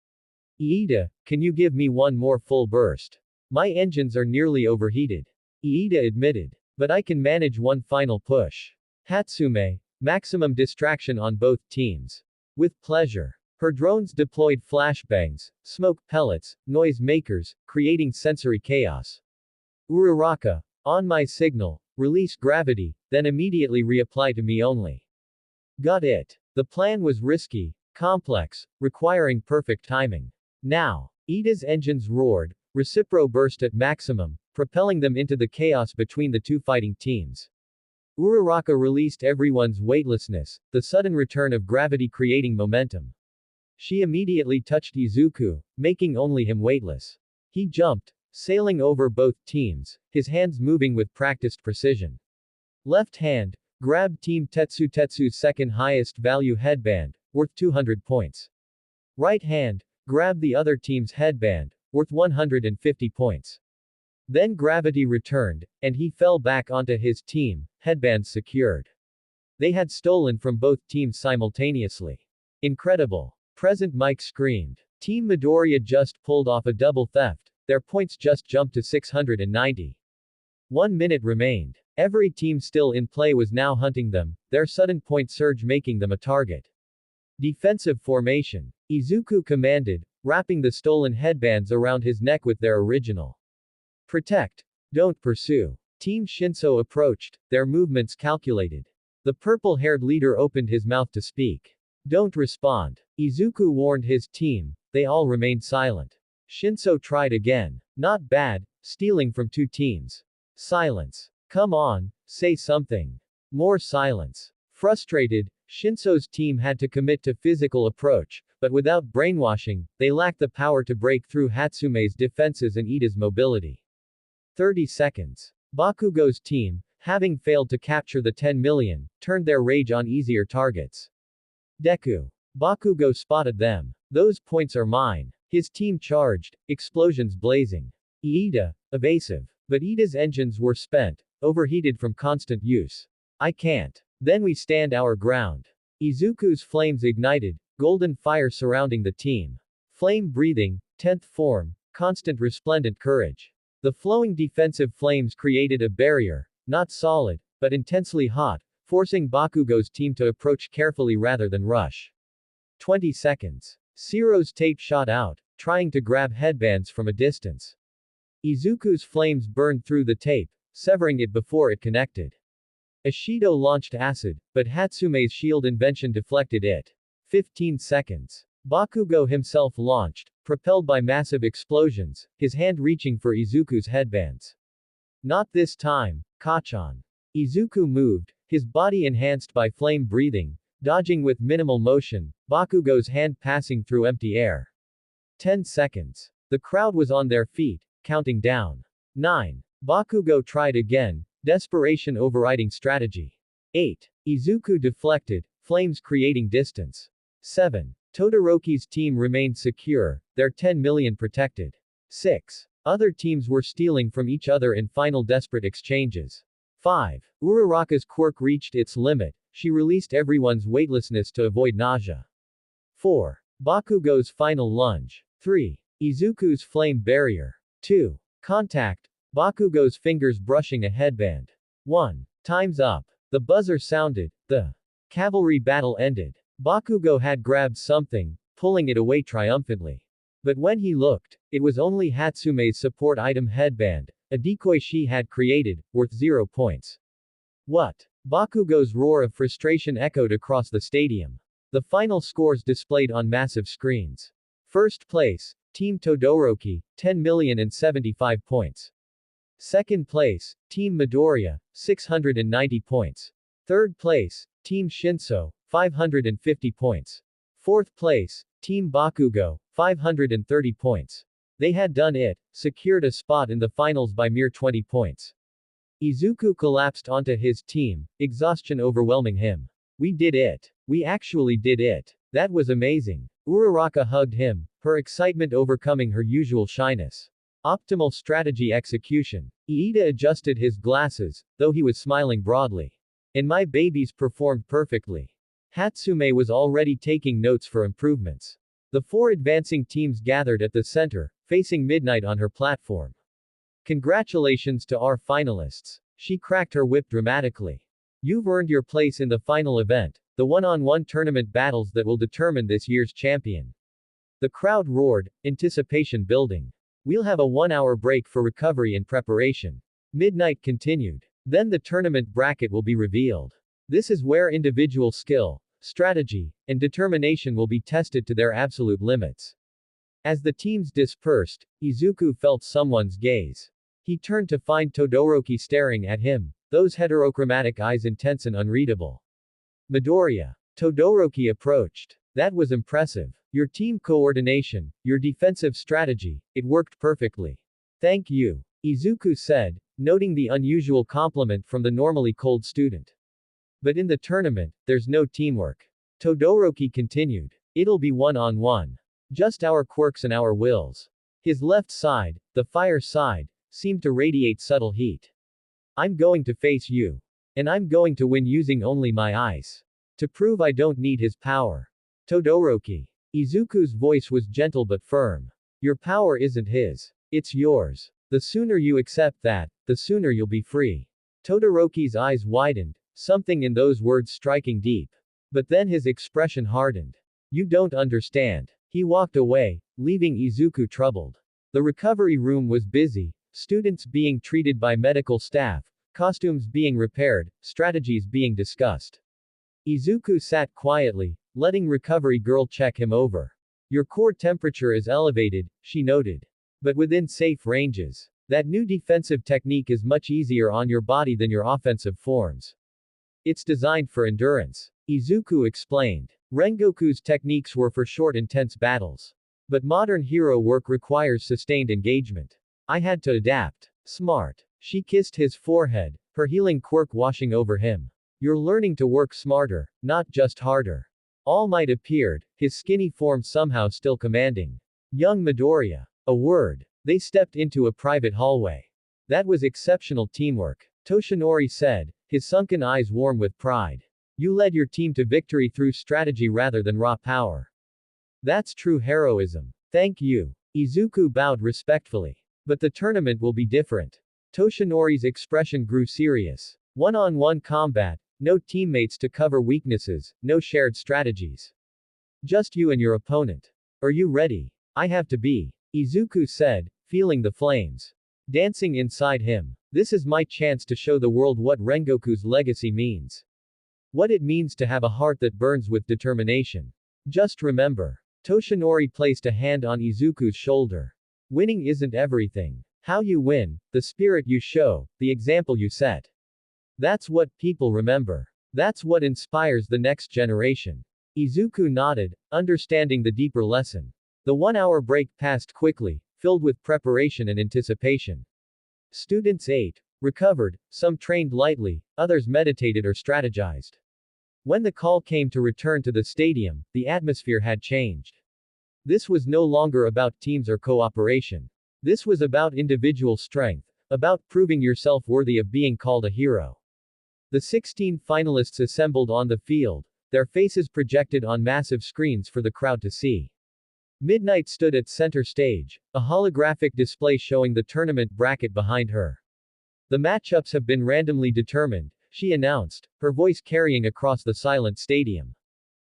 Iida, can you give me one more full burst? My engines are nearly overheated. Iida admitted. But I can manage one final push. Hatsume, maximum distraction on both teams. With pleasure. Her drones deployed flashbangs, smoke pellets, noise makers, creating sensory chaos. Uraraka, on my signal, release gravity, then immediately reapply to me only. Got it. The plan was risky, complex, requiring perfect timing. Now, Iida's engines roared, recipro burst at maximum, propelling them into the chaos between the two fighting teams. Uraraka released everyone's weightlessness, the sudden return of gravity creating momentum. She immediately touched Izuku, making only him weightless. He jumped, sailing over both teams, his hands moving with practiced precision. Left hand, grabbed Team Tetsu's second highest value headband, worth 200 points. Right hand, grabbed the other team's headband, worth 150 points. Then gravity returned, and he fell back onto his team, headbands secured. They had stolen from both teams simultaneously. Incredible. Present Mike screamed. Team Midoriya just pulled off a double theft, their points just jumped to 690. 1 minute remained. Every team still in play was now hunting them, their sudden point surge making them a target. Defensive formation. Izuku commanded, wrapping the stolen headbands around his neck with their original. Protect. Don't pursue. Team Shinso approached, their movements calculated. The purple-haired leader opened his mouth to speak. Don't respond. Izuku warned his team, they all remained silent. Shinso tried again. Not bad, stealing from two teams. Silence. Come on, say something. More silence. Frustrated, Shinso's team had to commit to physical approach, but without brainwashing, they lacked the power to break through Hatsume's defenses and Iida's mobility. 30 seconds. Bakugo's team, having failed to capture the 10 million, turned their rage on easier targets. Deku. Bakugo spotted them. Those points are mine. His team charged, explosions blazing. Iida, evasive. But Iida's engines were spent, overheated from constant use. I can't. Then we stand our ground. Izuku's flames ignited, golden fire surrounding the team. Flame breathing, 10th form, constant resplendent courage. The flowing defensive flames created a barrier, not solid, but intensely hot, forcing Bakugo's team to approach carefully rather than rush. 20 seconds. Zero's tape shot out, trying to grab headbands from a distance. Izuku's flames burned through the tape, severing it before it connected. Ishido launched acid, but Hatsume's shield invention deflected it. 15 seconds. Bakugo himself launched, propelled by massive explosions, his hand reaching for Izuku's headbands. Not this time, Kachan. Izuku moved, his body enhanced by flame breathing, dodging with minimal motion, Bakugo's hand passing through empty air. 10 seconds. The crowd was on their feet, counting down. 9. Bakugo tried again, desperation overriding strategy. 8. Izuku deflected, flames creating distance. 7. Todoroki's team remained secure, their 10 million protected. 6. Other teams were stealing from each other in final desperate exchanges. 5. Uraraka's quirk reached its limit, she released everyone's weightlessness to avoid nausea. 4. Bakugo's final lunge. 3. Izuku's flame barrier. 2. Contact. Bakugo's fingers brushing a headband. 1. Time's up. The buzzer sounded, the cavalry battle ended. Bakugo had grabbed something, pulling it away triumphantly. But when he looked, it was only Hatsume's support item headband, a decoy she had created, worth 0 points. What? Bakugo's roar of frustration echoed across the stadium. The final scores displayed on massive screens. First place, Team Todoroki, 10,075 points. Second place, Team Midoriya, 690 points. Third place, Team Shinso, 550 points. Fourth place, Team Bakugo, 530 points. They had done it, secured a spot in the finals by mere 20 points. Izuku collapsed onto his team, exhaustion overwhelming him. We did it. We actually did it. That was amazing. Uraraka hugged him, her excitement overcoming her usual shyness. Optimal strategy execution. Iida adjusted his glasses, though he was smiling broadly. And my babies performed perfectly. Hatsume was already taking notes for improvements. The four advancing teams gathered at the center, facing Midnight on her platform. Congratulations to our finalists. She cracked her whip dramatically. You've earned your place in the final event, the one-on-one tournament battles that will determine this year's champion. The crowd roared, anticipation building. We'll have a 1-hour break for recovery and preparation. Midnight continued. Then the tournament bracket will be revealed. This is where individual skill, strategy, and determination will be tested to their absolute limits. As the teams dispersed, Izuku felt someone's gaze. He turned to find Todoroki staring at him, those heterochromatic eyes intense and unreadable. Midoriya. Todoroki approached. That was impressive. Your team coordination, your defensive strategy, it worked perfectly. Thank you. Izuku said, noting the unusual compliment from the normally cold student. But in the tournament, there's no teamwork. Todoroki continued. It'll be one-on-one. Just our quirks and our wills. His left side, the fire side, seemed to radiate subtle heat. I'm going to face you. And I'm going to win using only my eyes. To prove I don't need his power. Todoroki. Izuku's voice was gentle but firm. Your power isn't his. It's yours. The sooner you accept that, the sooner you'll be free. Todoroki's eyes widened, something in those words striking deep. But then his expression hardened. You don't understand. He walked away, leaving Izuku troubled. The recovery room was busy, students being treated by medical staff, costumes being repaired, strategies being discussed. Izuku sat quietly, letting recovery girl check him over. Your core temperature is elevated, she noted. But within safe ranges. That new defensive technique is much easier on your body than your offensive forms. It's designed for endurance. Izuku explained. Rengoku's techniques were for short intense battles. But modern hero work requires sustained engagement. I had to adapt. Smart. She kissed his forehead, her healing quirk washing over him. You're learning to work smarter, not just harder. All Might appeared, his skinny form somehow still commanding. Young Midoriya. A word. They stepped into a private hallway. That was exceptional teamwork. Toshinori said, his sunken eyes warm with pride. You led your team to victory through strategy rather than raw power. That's true heroism. Thank you. Izuku bowed respectfully. But the tournament will be different. Toshinori's expression grew serious. One-on-one combat, no teammates to cover weaknesses, no shared strategies. Just you and your opponent. Are you ready? I have to be. Izuku said, feeling the flames dancing inside him. This is my chance to show the world what Rengoku's legacy means. What it means to have a heart that burns with determination. Just remember. Toshinori placed a hand on Izuku's shoulder. Winning isn't everything. How you win, the spirit you show, the example you set. That's what people remember. That's what inspires the next generation. Izuku nodded, understanding the deeper lesson. The 1-hour break passed quickly, filled with preparation and anticipation. Students ate, recovered, some trained lightly, others meditated or strategized. When the call came to return to the stadium, the atmosphere had changed. This was no longer about teams or cooperation. This was about individual strength, about proving yourself worthy of being called a hero. The 16 finalists assembled on the field, their faces projected on massive screens for the crowd to see. Midnight stood at center stage, a holographic display showing the tournament bracket behind her. The matchups have been randomly determined, she announced, her voice carrying across the silent stadium.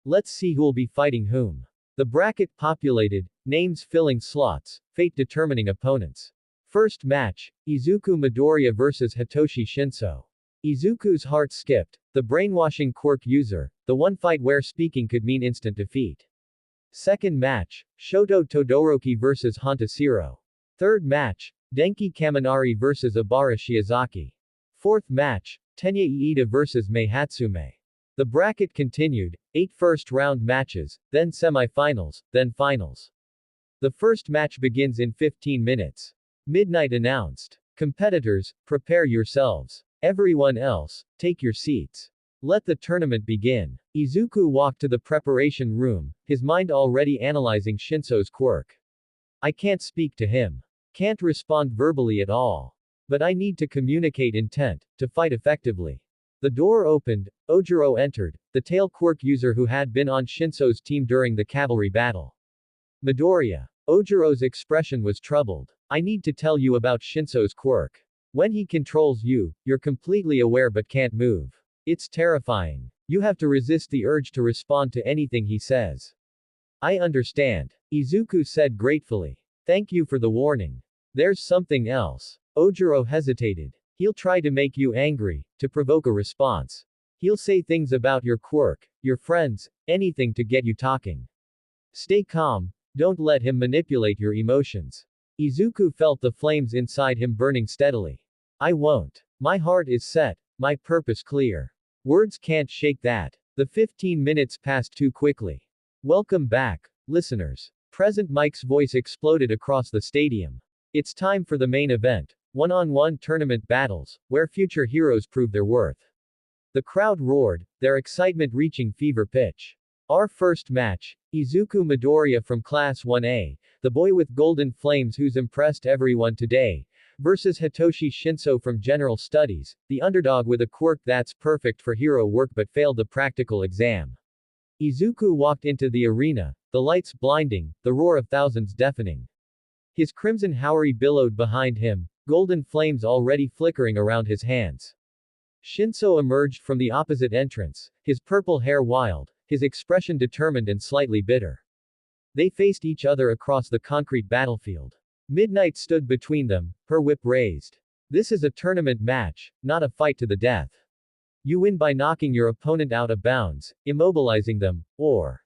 Let's see who'll be fighting whom. The bracket populated, names filling slots, fate determining opponents. First match, Izuku Midoriya vs Hitoshi Shinso. Izuku's heart skipped, the brainwashing quirk user, the one fight where speaking could mean instant defeat. Second match, Shoto Todoroki vs Hantashiro. Third match, Denki Kaminari vs Ibara Shiozaki. Fourth match, Tenya Iida vs Mei Hatsume. The bracket continued, 8 first-round matches, then semi-finals, then finals. The first match begins in 15 minutes. Midnight announced. Competitors, prepare yourselves. Everyone else, take your seats. Let the tournament begin. Izuku walked to the preparation room, his mind already analyzing Shinso's quirk. I can't speak to him. Can't respond verbally at all. But I need to communicate intent, to fight effectively. The door opened, Ojiro entered, the tail quirk user who had been on Shinso's team during the cavalry battle. Midoriya. Ojiro's expression was troubled. I need to tell you about Shinso's quirk. When he controls you, you're completely aware but can't move. It's terrifying. You have to resist the urge to respond to anything he says. I understand. Izuku said gratefully. Thank you for the warning. There's something else. Ojiro hesitated. He'll try to make you angry, to provoke a response. He'll say things about your quirk, your friends, anything to get you talking. Stay calm, don't let him manipulate your emotions. Izuku felt the flames inside him burning steadily. I won't. My heart is set, my purpose clear. Words can't shake that. The 15 minutes passed too quickly. Welcome back, listeners. Present Mike's voice exploded across the stadium. It's time for the main event. One-on-one tournament battles, where future heroes prove their worth. The crowd roared, their excitement reaching fever pitch. Our first match, Izuku Midoriya from Class 1A, the boy with golden flames who's impressed everyone today, versus Hitoshi Shinso from General Studies, the underdog with a quirk that's perfect for hero work but failed the practical exam. Izuku walked into the arena, the lights blinding, the roar of thousands deafening. His crimson houri billowed behind him, golden flames already flickering around his hands. Shinso emerged from the opposite entrance, his purple hair wild, his expression determined and slightly bitter. They faced each other across the concrete battlefield. Midnight stood between them, her whip raised. This is a tournament match, not a fight to the death. You win by knocking your opponent out of bounds, immobilizing them, or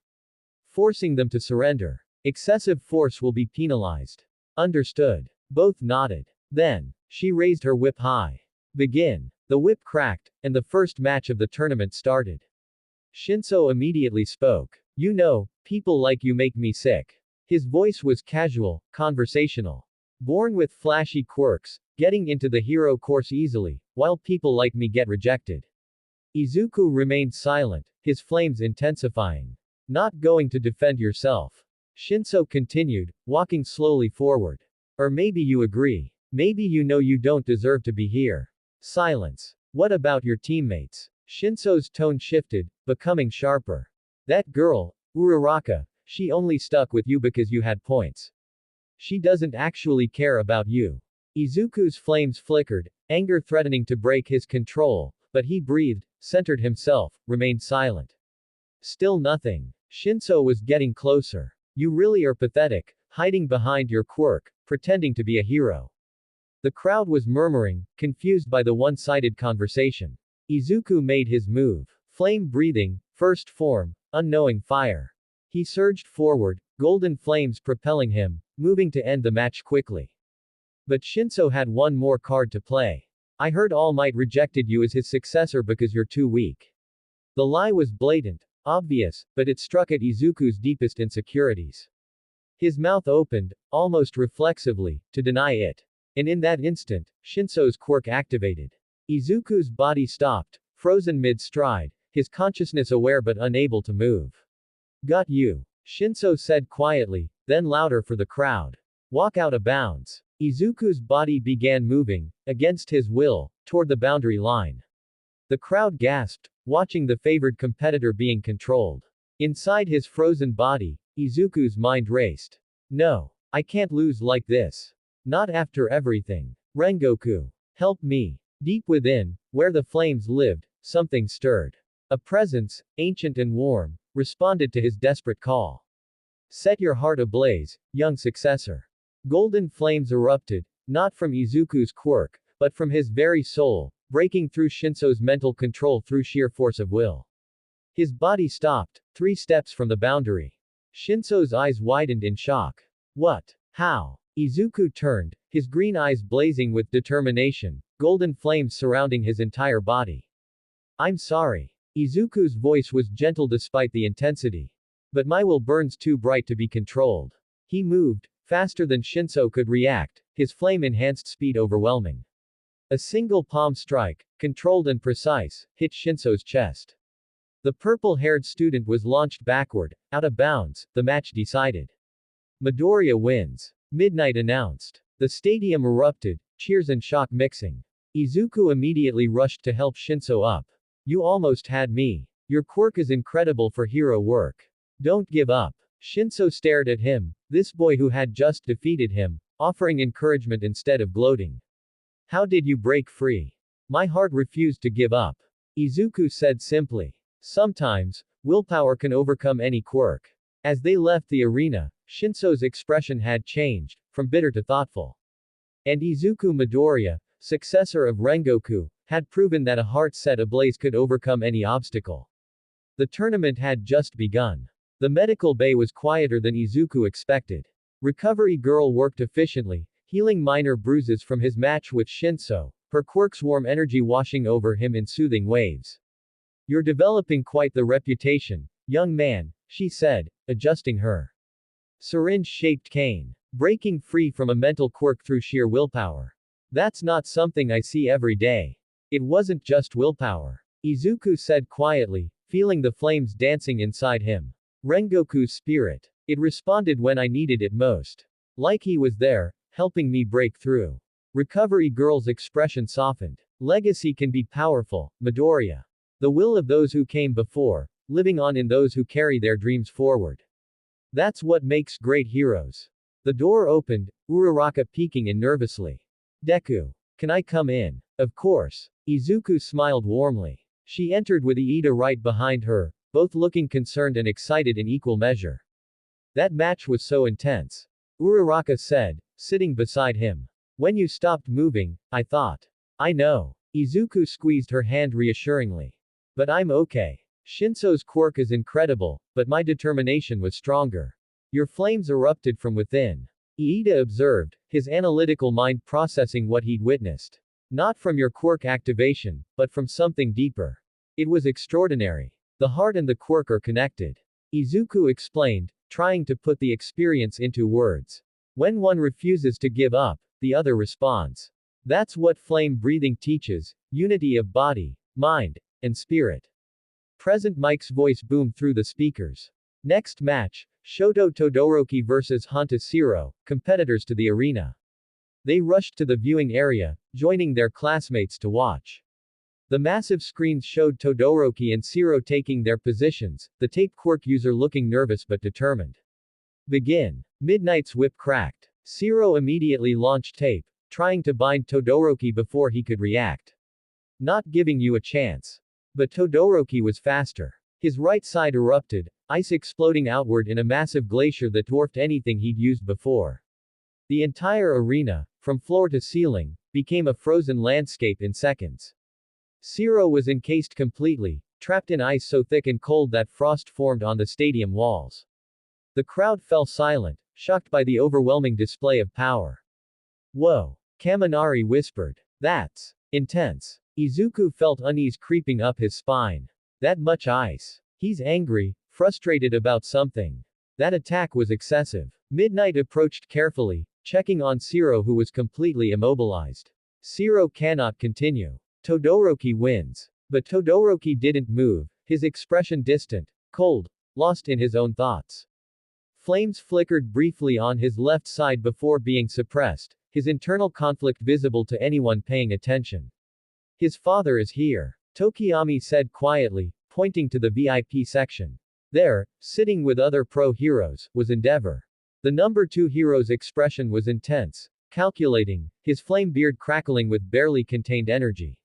forcing them to surrender. Excessive force will be penalized. Understood. Both nodded. Then, she raised her whip high. Begin. The whip cracked, and the first match of the tournament started. Shinso immediately spoke. You know, people like you make me sick. His voice was casual, conversational. Born with flashy quirks, getting into the hero course easily, while people like me get rejected. Izuku remained silent, his flames intensifying. Not going to defend yourself. Shinso continued, walking slowly forward. Or maybe you agree. Maybe you know you don't deserve to be here. Silence. What about your teammates? Shinso's tone shifted, becoming sharper. That girl, Uraraka, she only stuck with you because you had points. She doesn't actually care about you. Izuku's flames flickered, anger threatening to break his control, but he breathed, centered himself, remained silent. Still nothing. Shinso was getting closer. You really are pathetic, hiding behind your quirk, pretending to be a hero. The crowd was murmuring, confused by the one-sided conversation. Izuku made his move. Flame breathing, first form, unknowing fire. He surged forward, golden flames propelling him, moving to end the match quickly. But Shinso had one more card to play. I heard All Might rejected you as his successor because you're too weak. The lie was blatant, obvious, but it struck at Izuku's deepest insecurities. His mouth opened, almost reflexively, to deny it. And in that instant, Shinso's quirk activated. Izuku's body stopped, frozen mid-stride, his consciousness aware but unable to move. Got you. Shinso said quietly, then louder for the crowd. Walk out of bounds. Izuku's body began moving, against his will, toward the boundary line. The crowd gasped, watching the favored competitor being controlled. Inside his frozen body, Izuku's mind raced. No. I can't lose like this. Not after everything. Rengoku. Help me. Deep within, where the flames lived, something stirred. A presence, ancient and warm, responded to his desperate call. Set your heart ablaze, young successor. Golden flames erupted, not from Izuku's quirk, but from his very soul, breaking through Shinso's mental control through sheer force of will. His body stopped, 3 steps from the boundary. Shinso's eyes widened in shock. What? How? Izuku turned, his green eyes blazing with determination, golden flames surrounding his entire body. I'm sorry. Izuku's voice was gentle despite the intensity. But my will burns too bright to be controlled. He moved, faster than Shinso could react, his flame-enhanced speed overwhelming. A single palm strike, controlled and precise, hit Shinso's chest. The purple-haired student was launched backward, out of bounds, the match decided. Midoriya wins. Midnight announced. The stadium erupted, cheers and shock mixing. Izuku immediately rushed to help Shinso up. You almost had me. Your quirk is incredible for hero work. Don't give up. Shinso stared at him, this boy who had just defeated him, offering encouragement instead of gloating. How did you break free? My heart refused to give up. Izuku said simply. Sometimes, willpower can overcome any quirk. As they left the arena, Shinso's expression had changed, from bitter to thoughtful. And Izuku Midoriya, successor of Rengoku, had proven that a heart set ablaze could overcome any obstacle. The tournament had just begun. The medical bay was quieter than Izuku expected. Recovery Girl worked efficiently, healing minor bruises from his match with Shinso, her quirk's warm energy washing over him in soothing waves. You're developing quite the reputation, young man, she said, adjusting her syringe-shaped cane. Breaking free from a mental quirk through sheer willpower. That's not something I see every day. It wasn't just willpower. Izuku said quietly, feeling the flames dancing inside him. Rengoku's spirit. It responded when I needed it most. Like he was there, helping me break through. Recovery Girl's expression softened. Legacy can be powerful, Midoriya. The will of those who came before, living on in those who carry their dreams forward. That's what makes great heroes. The door opened, Uraraka peeking in nervously. Deku. Can I come in? Of course. Izuku smiled warmly. She entered with Iida right behind her, both looking concerned and excited in equal measure. That match was so intense. Uraraka said, sitting beside him. When you stopped moving, I thought. I know. Izuku squeezed her hand reassuringly. But I'm okay. Shinso's quirk is incredible, but my determination was stronger. Your flames erupted from within. Iida observed, his analytical mind processing what he'd witnessed. Not from your quirk activation, but from something deeper. It was extraordinary. The heart and the quirk are connected. Izuku explained, trying to put the experience into words. When one refuses to give up, the other responds. That's what flame breathing teaches, unity of body, mind, and spirit. Present Mike's voice boomed through the speakers. Next match, Shoto Todoroki vs Hanta Shiro, competitors to the arena. They rushed to the viewing area, joining their classmates to watch. The massive screens showed Todoroki and Shiro taking their positions, the tape quirk user looking nervous but determined. Begin. Midnight's whip cracked. Shiro immediately launched tape, trying to bind Todoroki before he could react. Not giving you a chance. But Todoroki was faster. His right side erupted, ice exploding outward in a massive glacier that dwarfed anything he'd used before. The entire arena, from floor to ceiling, became a frozen landscape in seconds. Shiro was encased completely, trapped in ice so thick and cold that frost formed on the stadium walls. The crowd fell silent, shocked by the overwhelming display of power. Whoa! Kaminari whispered. That's intense. Izuku felt unease creeping up his spine. That much ice. He's angry, frustrated about something. That attack was excessive. Midnight approached carefully, checking on Shiro who was completely immobilized. Shiro cannot continue. Todoroki wins. But Todoroki didn't move, his expression distant, cold, lost in his own thoughts. Flames flickered briefly on his left side before being suppressed, his internal conflict visible to anyone paying attention. His father is here. Tokiyami said quietly, pointing to the VIP section. There, sitting with other pro-heroes, was Endeavor. The number 2 hero's expression was intense, calculating, his flame beard crackling with barely contained energy.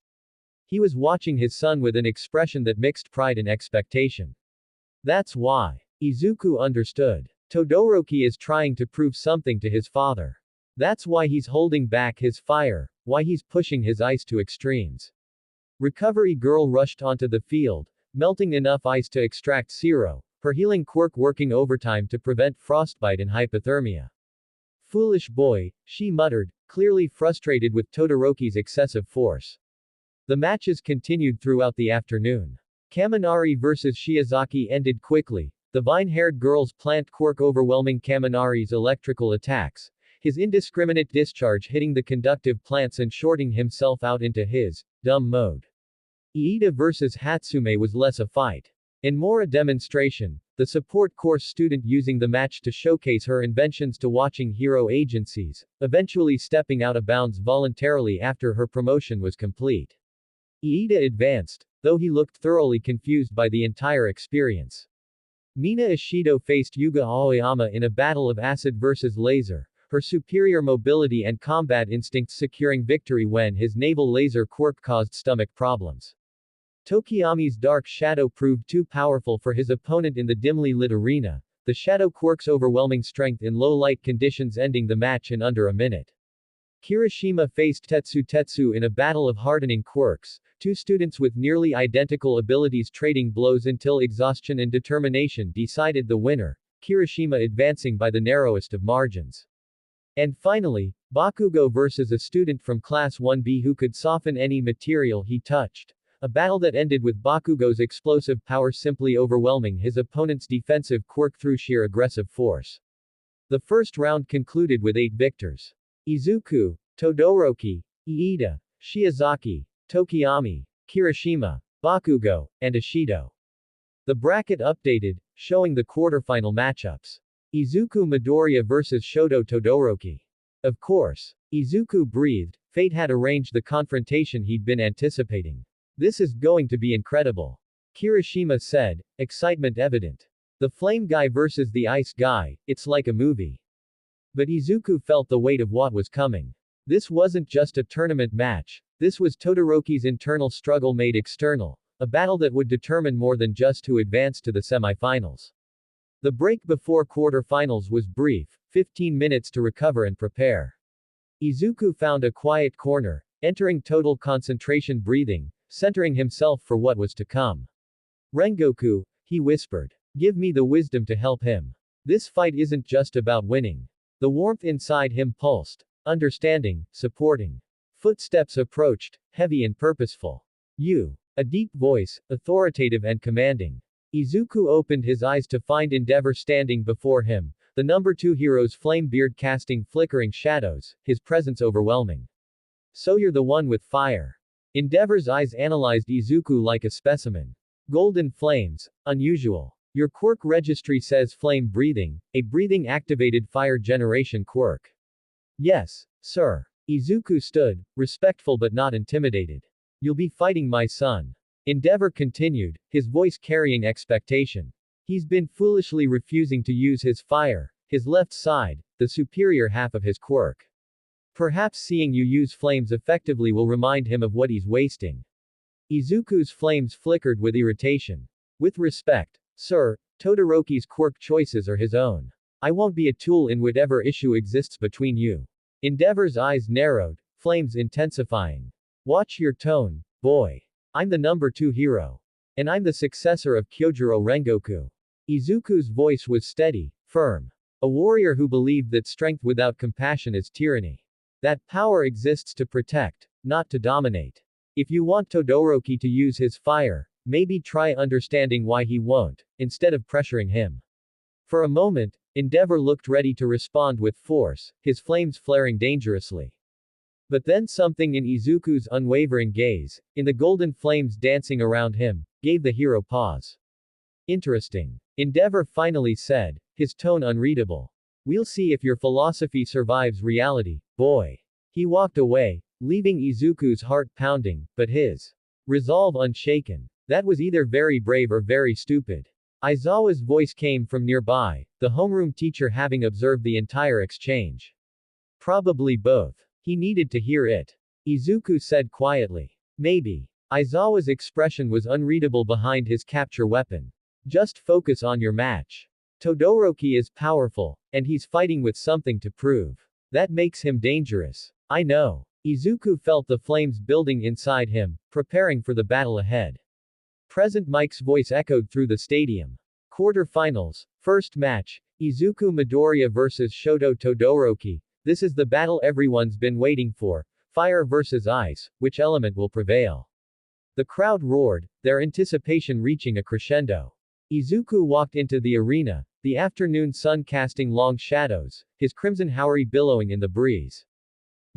He was watching his son with an expression that mixed pride and expectation. That's why. Izuku understood. Todoroki is trying to prove something to his father. That's why he's holding back his fire, why he's pushing his ice to extremes. Recovery Girl rushed onto the field, melting enough ice to extract Shiro, her healing quirk working overtime to prevent frostbite and hypothermia. Foolish boy, she muttered, clearly frustrated with Todoroki's excessive force. The matches continued throughout the afternoon. Kaminari vs Shiozaki ended quickly, the vine-haired girl's plant quirk overwhelming Kaminari's electrical attacks, his indiscriminate discharge hitting the conductive plants and shorting himself out into his dumb mode. Iida vs Hatsume was less a fight and more a demonstration, the support course student using the match to showcase her inventions to watching hero agencies, eventually stepping out of bounds voluntarily after her promotion was complete. Iida advanced, though he looked thoroughly confused by the entire experience. Mina Ishido faced Yuga Aoyama in a battle of acid versus laser, her superior mobility and combat instincts securing victory when his naval laser quirk caused stomach problems. Tokiyami's dark shadow proved too powerful for his opponent in the dimly lit arena, the shadow quirk's overwhelming strength in low light conditions ending the match in under a minute. Kirishima faced Tetsu in a battle of hardening quirks, two students with nearly identical abilities trading blows until exhaustion and determination decided the winner, Kirishima advancing by the narrowest of margins. And finally, Bakugo versus a student from Class 1B who could soften any material he touched. A battle that ended with Bakugo's explosive power simply overwhelming his opponent's defensive quirk through sheer aggressive force. The first round concluded with 8 victors. Izuku, Todoroki, Iida, Shiozaki, Tokiyami, Kirishima, Bakugo, and Ishido. The bracket updated, showing the quarterfinal matchups. Izuku Midoriya vs Shoto Todoroki. Of course. Izuku breathed, fate had arranged the confrontation he'd been anticipating. This is going to be incredible. Kirishima said, excitement evident. The flame guy versus the ice guy, it's like a movie. But Izuku felt the weight of what was coming. This wasn't just a tournament match, this was Todoroki's internal struggle made external, a battle that would determine more than just who advanced to the semifinals. The break before quarterfinals was brief, 15 minutes to recover and prepare. Izuku found a quiet corner, entering total concentration breathing, centering himself for what was to come. Rengoku, he whispered. Give me the wisdom to help him. This fight isn't just about winning. The warmth inside him pulsed. Understanding, supporting. Footsteps approached, heavy and purposeful. A deep voice, authoritative and commanding. Izuku opened his eyes to find Endeavor standing before him, the number 2 hero's flame beard casting flickering shadows, his presence overwhelming. So you're the one with fire. Endeavor's eyes analyzed Izuku like a specimen. Golden flames, unusual. Your quirk registry says flame breathing, a breathing activated fire generation quirk. Yes, sir. Izuku stood, respectful but not intimidated. You'll be fighting my son. Endeavor continued, his voice carrying expectation. He's been foolishly refusing to use his fire, his left side, the superior half of his quirk. Perhaps seeing you use flames effectively will remind him of what he's wasting. Izuku's flames flickered with irritation. With respect, sir, Todoroki's quirk choices are his own. I won't be a tool in whatever issue exists between you. Endeavor's eyes narrowed, flames intensifying. Watch your tone, boy. I'm the number 2 hero. And I'm the successor of Kyojuro Rengoku. Izuku's voice was steady, firm. A warrior who believed that strength without compassion is tyranny. That power exists to protect, not to dominate. If you want Todoroki to use his fire, maybe try understanding why he won't, instead of pressuring him. For a moment, Endeavor looked ready to respond with force, his flames flaring dangerously. But then something in Izuku's unwavering gaze, in the golden flames dancing around him, gave the hero pause. Interesting. Endeavor finally said, his tone unreadable. We'll see if your philosophy survives reality, boy. He walked away, leaving Izuku's heart pounding, but his resolve unshaken. That was either very brave or very stupid. Aizawa's voice came from nearby, the homeroom teacher having observed the entire exchange. Probably both. He needed to hear it. Izuku said quietly. Maybe. Aizawa's expression was unreadable behind his capture weapon. Just focus on your match. Todoroki is powerful, and he's fighting with something to prove. That makes him dangerous. I know. Izuku felt the flames building inside him, preparing for the battle ahead. Present Mike's voice echoed through the stadium. Quarterfinals. First match. Izuku Midoriya vs Shoto Todoroki. This is the battle everyone's been waiting for. Fire versus ice. Which element will prevail? The crowd roared, their anticipation reaching a crescendo. Izuku walked into the arena, the afternoon sun casting long shadows, his crimson haori billowing in the breeze.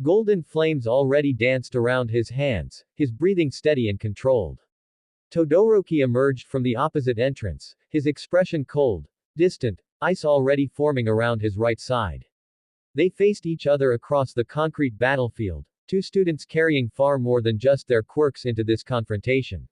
Golden flames already danced around his hands, his breathing steady and controlled. Todoroki emerged from the opposite entrance, his expression cold, distant, ice already forming around his right side. They faced each other across the concrete battlefield, two students carrying far more than just their quirks into this confrontation.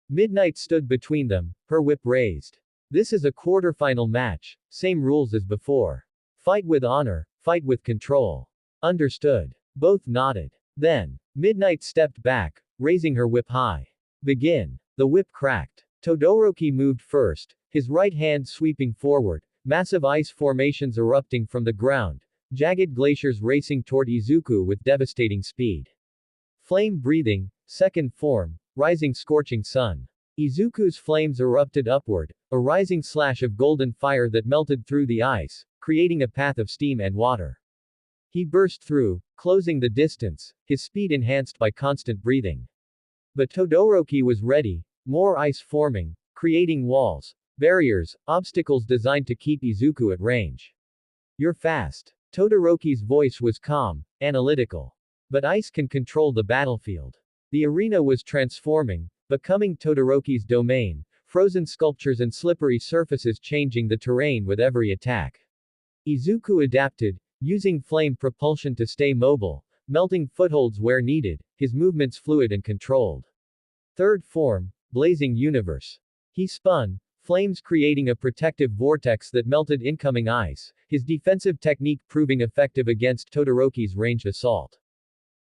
Midnight stood between them, her whip raised. This is a quarterfinal match, same rules as before. Fight with honor, fight with control. Understood. Both nodded. Then, Midnight stepped back, raising her whip high. Begin. The whip cracked. Todoroki moved first, his right hand sweeping forward, massive ice formations erupting from the ground, jagged glaciers racing toward Izuku with devastating speed. Flame breathing, second form, rising scorching sun. Izuku's flames erupted upward, a rising slash of golden fire that melted through the ice, creating a path of steam and water. He burst through, closing the distance, his speed enhanced by constant breathing. But Todoroki was ready, more ice forming, creating walls, barriers, obstacles designed to keep Izuku at range. You're fast. Todoroki's voice was calm, analytical. But ice can control the battlefield. The arena was transforming, becoming Todoroki's domain, frozen sculptures and slippery surfaces changing the terrain with every attack. Izuku adapted, using flame propulsion to stay mobile, melting footholds where needed, his movements fluid and controlled. Third form, blazing universe. He spun, flames creating a protective vortex that melted incoming ice, his defensive technique proving effective against Todoroki's ranged assault.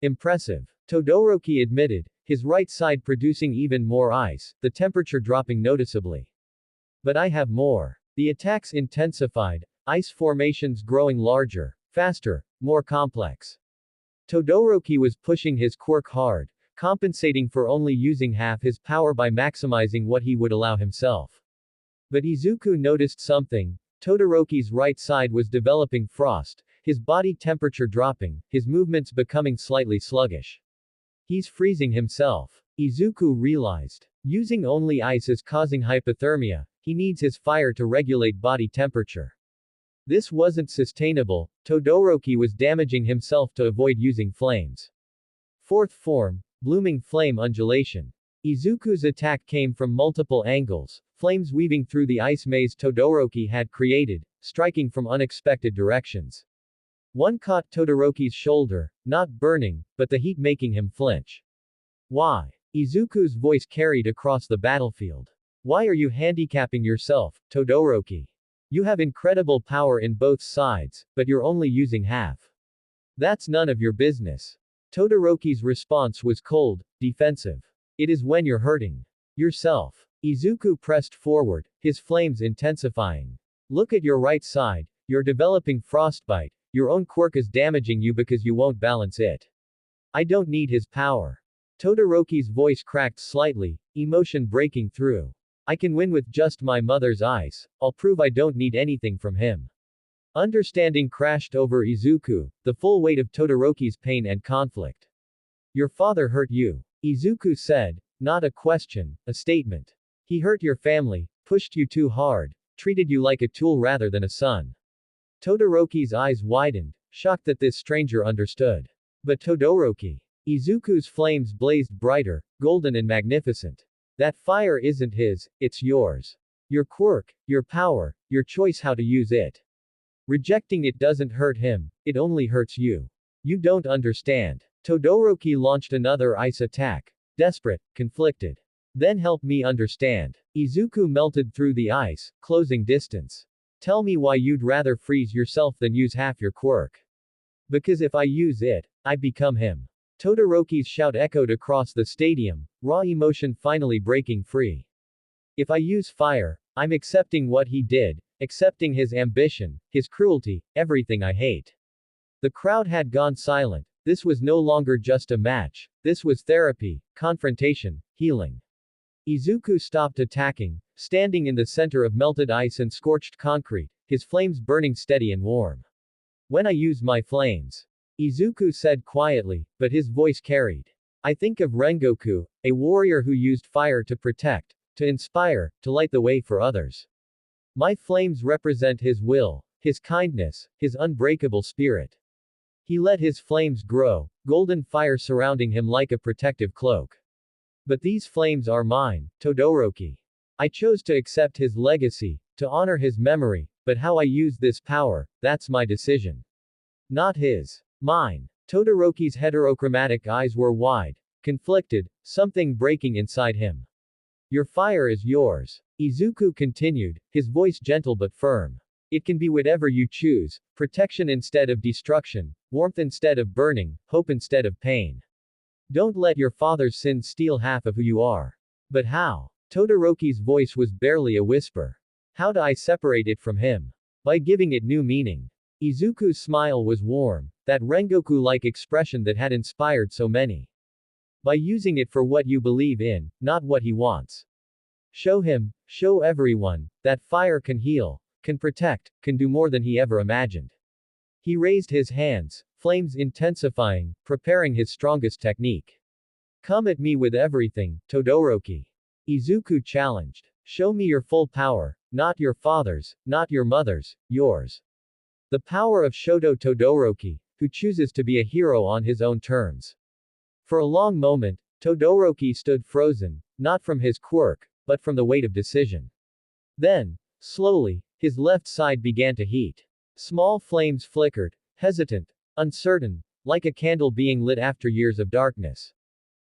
Impressive. Todoroki admitted, his right side producing even more ice, the temperature dropping noticeably. But I have more. The attacks intensified, ice formations growing larger, faster, more complex. Todoroki was pushing his quirk hard, compensating for only using half his power by maximizing what he would allow himself. But Izuku noticed something. Todoroki's right side was developing frost, his body temperature dropping, his movements becoming slightly sluggish. He's freezing himself. Izuku realized. Using only ice is causing hypothermia, he needs his fire to regulate body temperature. This wasn't sustainable, Todoroki was damaging himself to avoid using flames. Fourth form, blooming flame undulation. Izuku's attack came from multiple angles, flames weaving through the ice maze Todoroki had created, striking from unexpected directions. One caught Todoroki's shoulder, not burning, but the heat making him flinch. Why? Izuku's voice carried across the battlefield. Why are you handicapping yourself, Todoroki? You have incredible power in both sides, but you're only using half. That's none of your business. Todoroki's response was cold, defensive. It is when you're hurting yourself. Izuku pressed forward, his flames intensifying. Look at your right side, you're developing frostbite, your own quirk is damaging you because you won't balance it. I don't need his power. Todoroki's voice cracked slightly, emotion breaking through. I can win with just my mother's eyes, I'll prove I don't need anything from him. Understanding crashed over Izuku, the full weight of Todoroki's pain and conflict. Your father hurt you. Izuku said, not a question, a statement. He hurt your family, pushed you too hard, treated you like a tool rather than a son. Todoroki's eyes widened, shocked that this stranger understood. But Todoroki. Izuku's flames blazed brighter, golden and magnificent. That fire isn't his, it's yours. Your quirk, your power, your choice how to use it. Rejecting it doesn't hurt him, it only hurts you. You don't understand. Todoroki launched another ice attack. Desperate, conflicted. Then help me understand. Izuku melted through the ice, closing distance. Tell me why you'd rather freeze yourself than use half your quirk. Because if I use it, I become him. Todoroki's shout echoed across the stadium, raw emotion finally breaking free. If I use fire, I'm accepting what he did, accepting his ambition, his cruelty, everything I hate. The crowd had gone silent. This was no longer just a match, this was therapy, confrontation, healing. Izuku stopped attacking, standing in the center of melted ice and scorched concrete, his flames burning steady and warm. When I use my flames, Izuku said quietly, but his voice carried. I think of Rengoku, a warrior who used fire to protect, to inspire, to light the way for others. My flames represent his will, his kindness, his unbreakable spirit. He let his flames grow, golden fire surrounding him like a protective cloak. But these flames are mine, Todoroki. I chose to accept his legacy, to honor his memory, but how I use this power, that's my decision. Not his. Mine. Todoroki's heterochromatic eyes were wide, conflicted, something breaking inside him. Your fire is yours. Izuku continued, his voice gentle but firm. It can be whatever you choose, protection instead of destruction, warmth instead of burning, hope instead of pain. Don't let your father's sins steal half of who you are. But how? Todoroki's voice was barely a whisper. How do I separate it from him? By giving it new meaning. Izuku's smile was warm, that Rengoku-like expression that had inspired so many. By using it for what you believe in, not what he wants. Show him, show everyone, that fire can heal, can protect, can do more than he ever imagined. He raised his hands, flames intensifying, preparing his strongest technique. Come at me with everything, Todoroki. Izuku challenged. Show me your full power, not your father's, not your mother's, yours. The power of Shoto Todoroki, who chooses to be a hero on his own terms. For a long moment, Todoroki stood frozen, not from his quirk, but from the weight of decision. Then, slowly, his left side began to heat. Small flames flickered, hesitant, uncertain, like a candle being lit after years of darkness.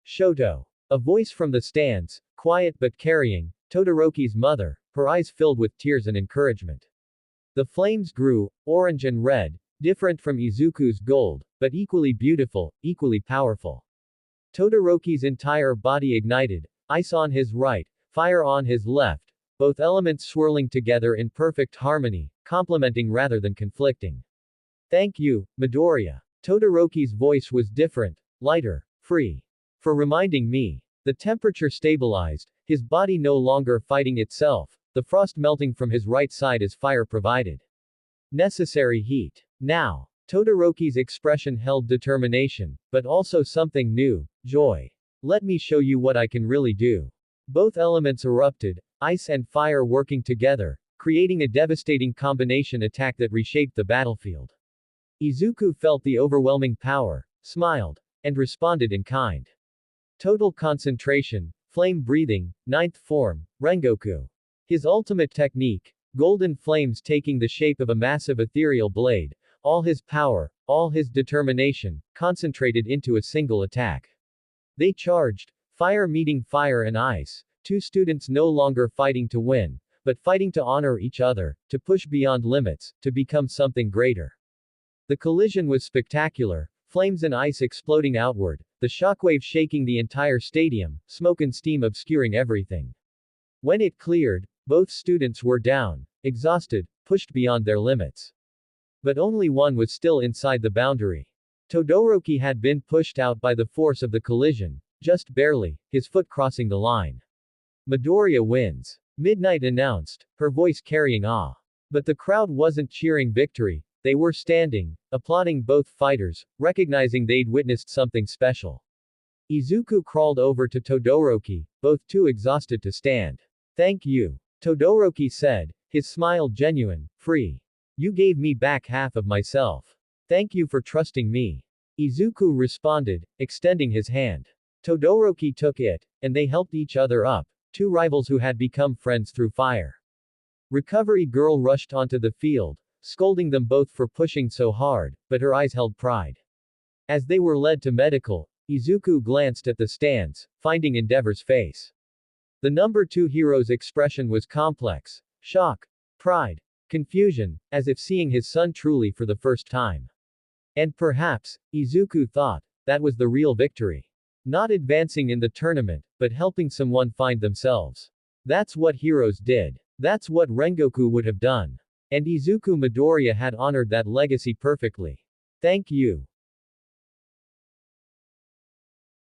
Shoto. A voice from the stands, quiet but carrying, Todoroki's mother, her eyes filled with tears and encouragement. The flames grew, orange and red, different from Izuku's gold, but equally beautiful, equally powerful. Todoroki's entire body ignited, ice on his right, fire on his left, both elements swirling together in perfect harmony, complementing rather than conflicting. Thank you, Midoriya. Todoroki's voice was different, lighter, free. For reminding me. The temperature stabilized, his body no longer fighting itself, the frost melting from his right side as fire provided necessary heat. Now, Todoroki's expression held determination, but also something new, joy. Let me show you what I can really do. Both elements erupted, ice and fire working together, creating a devastating combination attack that reshaped the battlefield. Izuku felt the overwhelming power, smiled, and responded in kind. Total concentration, flame breathing, ninth form, Rengoku. His ultimate technique, golden flames taking the shape of a massive ethereal blade, all his power, all his determination, concentrated into a single attack. They charged, fire meeting fire and ice, two students no longer fighting to win, but fighting to honor each other, to push beyond limits, to become something greater. The collision was spectacular, flames and ice exploding outward, the shockwave shaking the entire stadium, smoke and steam obscuring everything. When it cleared, both students were down, exhausted, pushed beyond their limits. But only one was still inside the boundary. Todoroki had been pushed out by the force of the collision, just barely, his foot crossing the line. Midoriya wins. Midnight announced, her voice carrying awe. But the crowd wasn't cheering victory, they were standing, applauding both fighters, recognizing they'd witnessed something special. Izuku crawled over to Todoroki, both too exhausted to stand. Thank you. Todoroki said, his smile genuine, free. You gave me back half of myself. Thank you for trusting me. Izuku responded, extending his hand. Todoroki took it, and they helped each other up, two rivals who had become friends through fire. Recovery Girl rushed onto the field, scolding them both for pushing so hard, but her eyes held pride. As they were led to medical, Izuku glanced at the stands, finding Endeavor's face. The number 2 hero's expression was complex, shock, pride, confusion, as if seeing his son truly for the first time. And perhaps, Izuku thought, that was the real victory. Not advancing in the tournament, but helping someone find themselves. That's what heroes did. That's what Rengoku would have done. And Izuku Midoriya had honored that legacy perfectly. Thank you.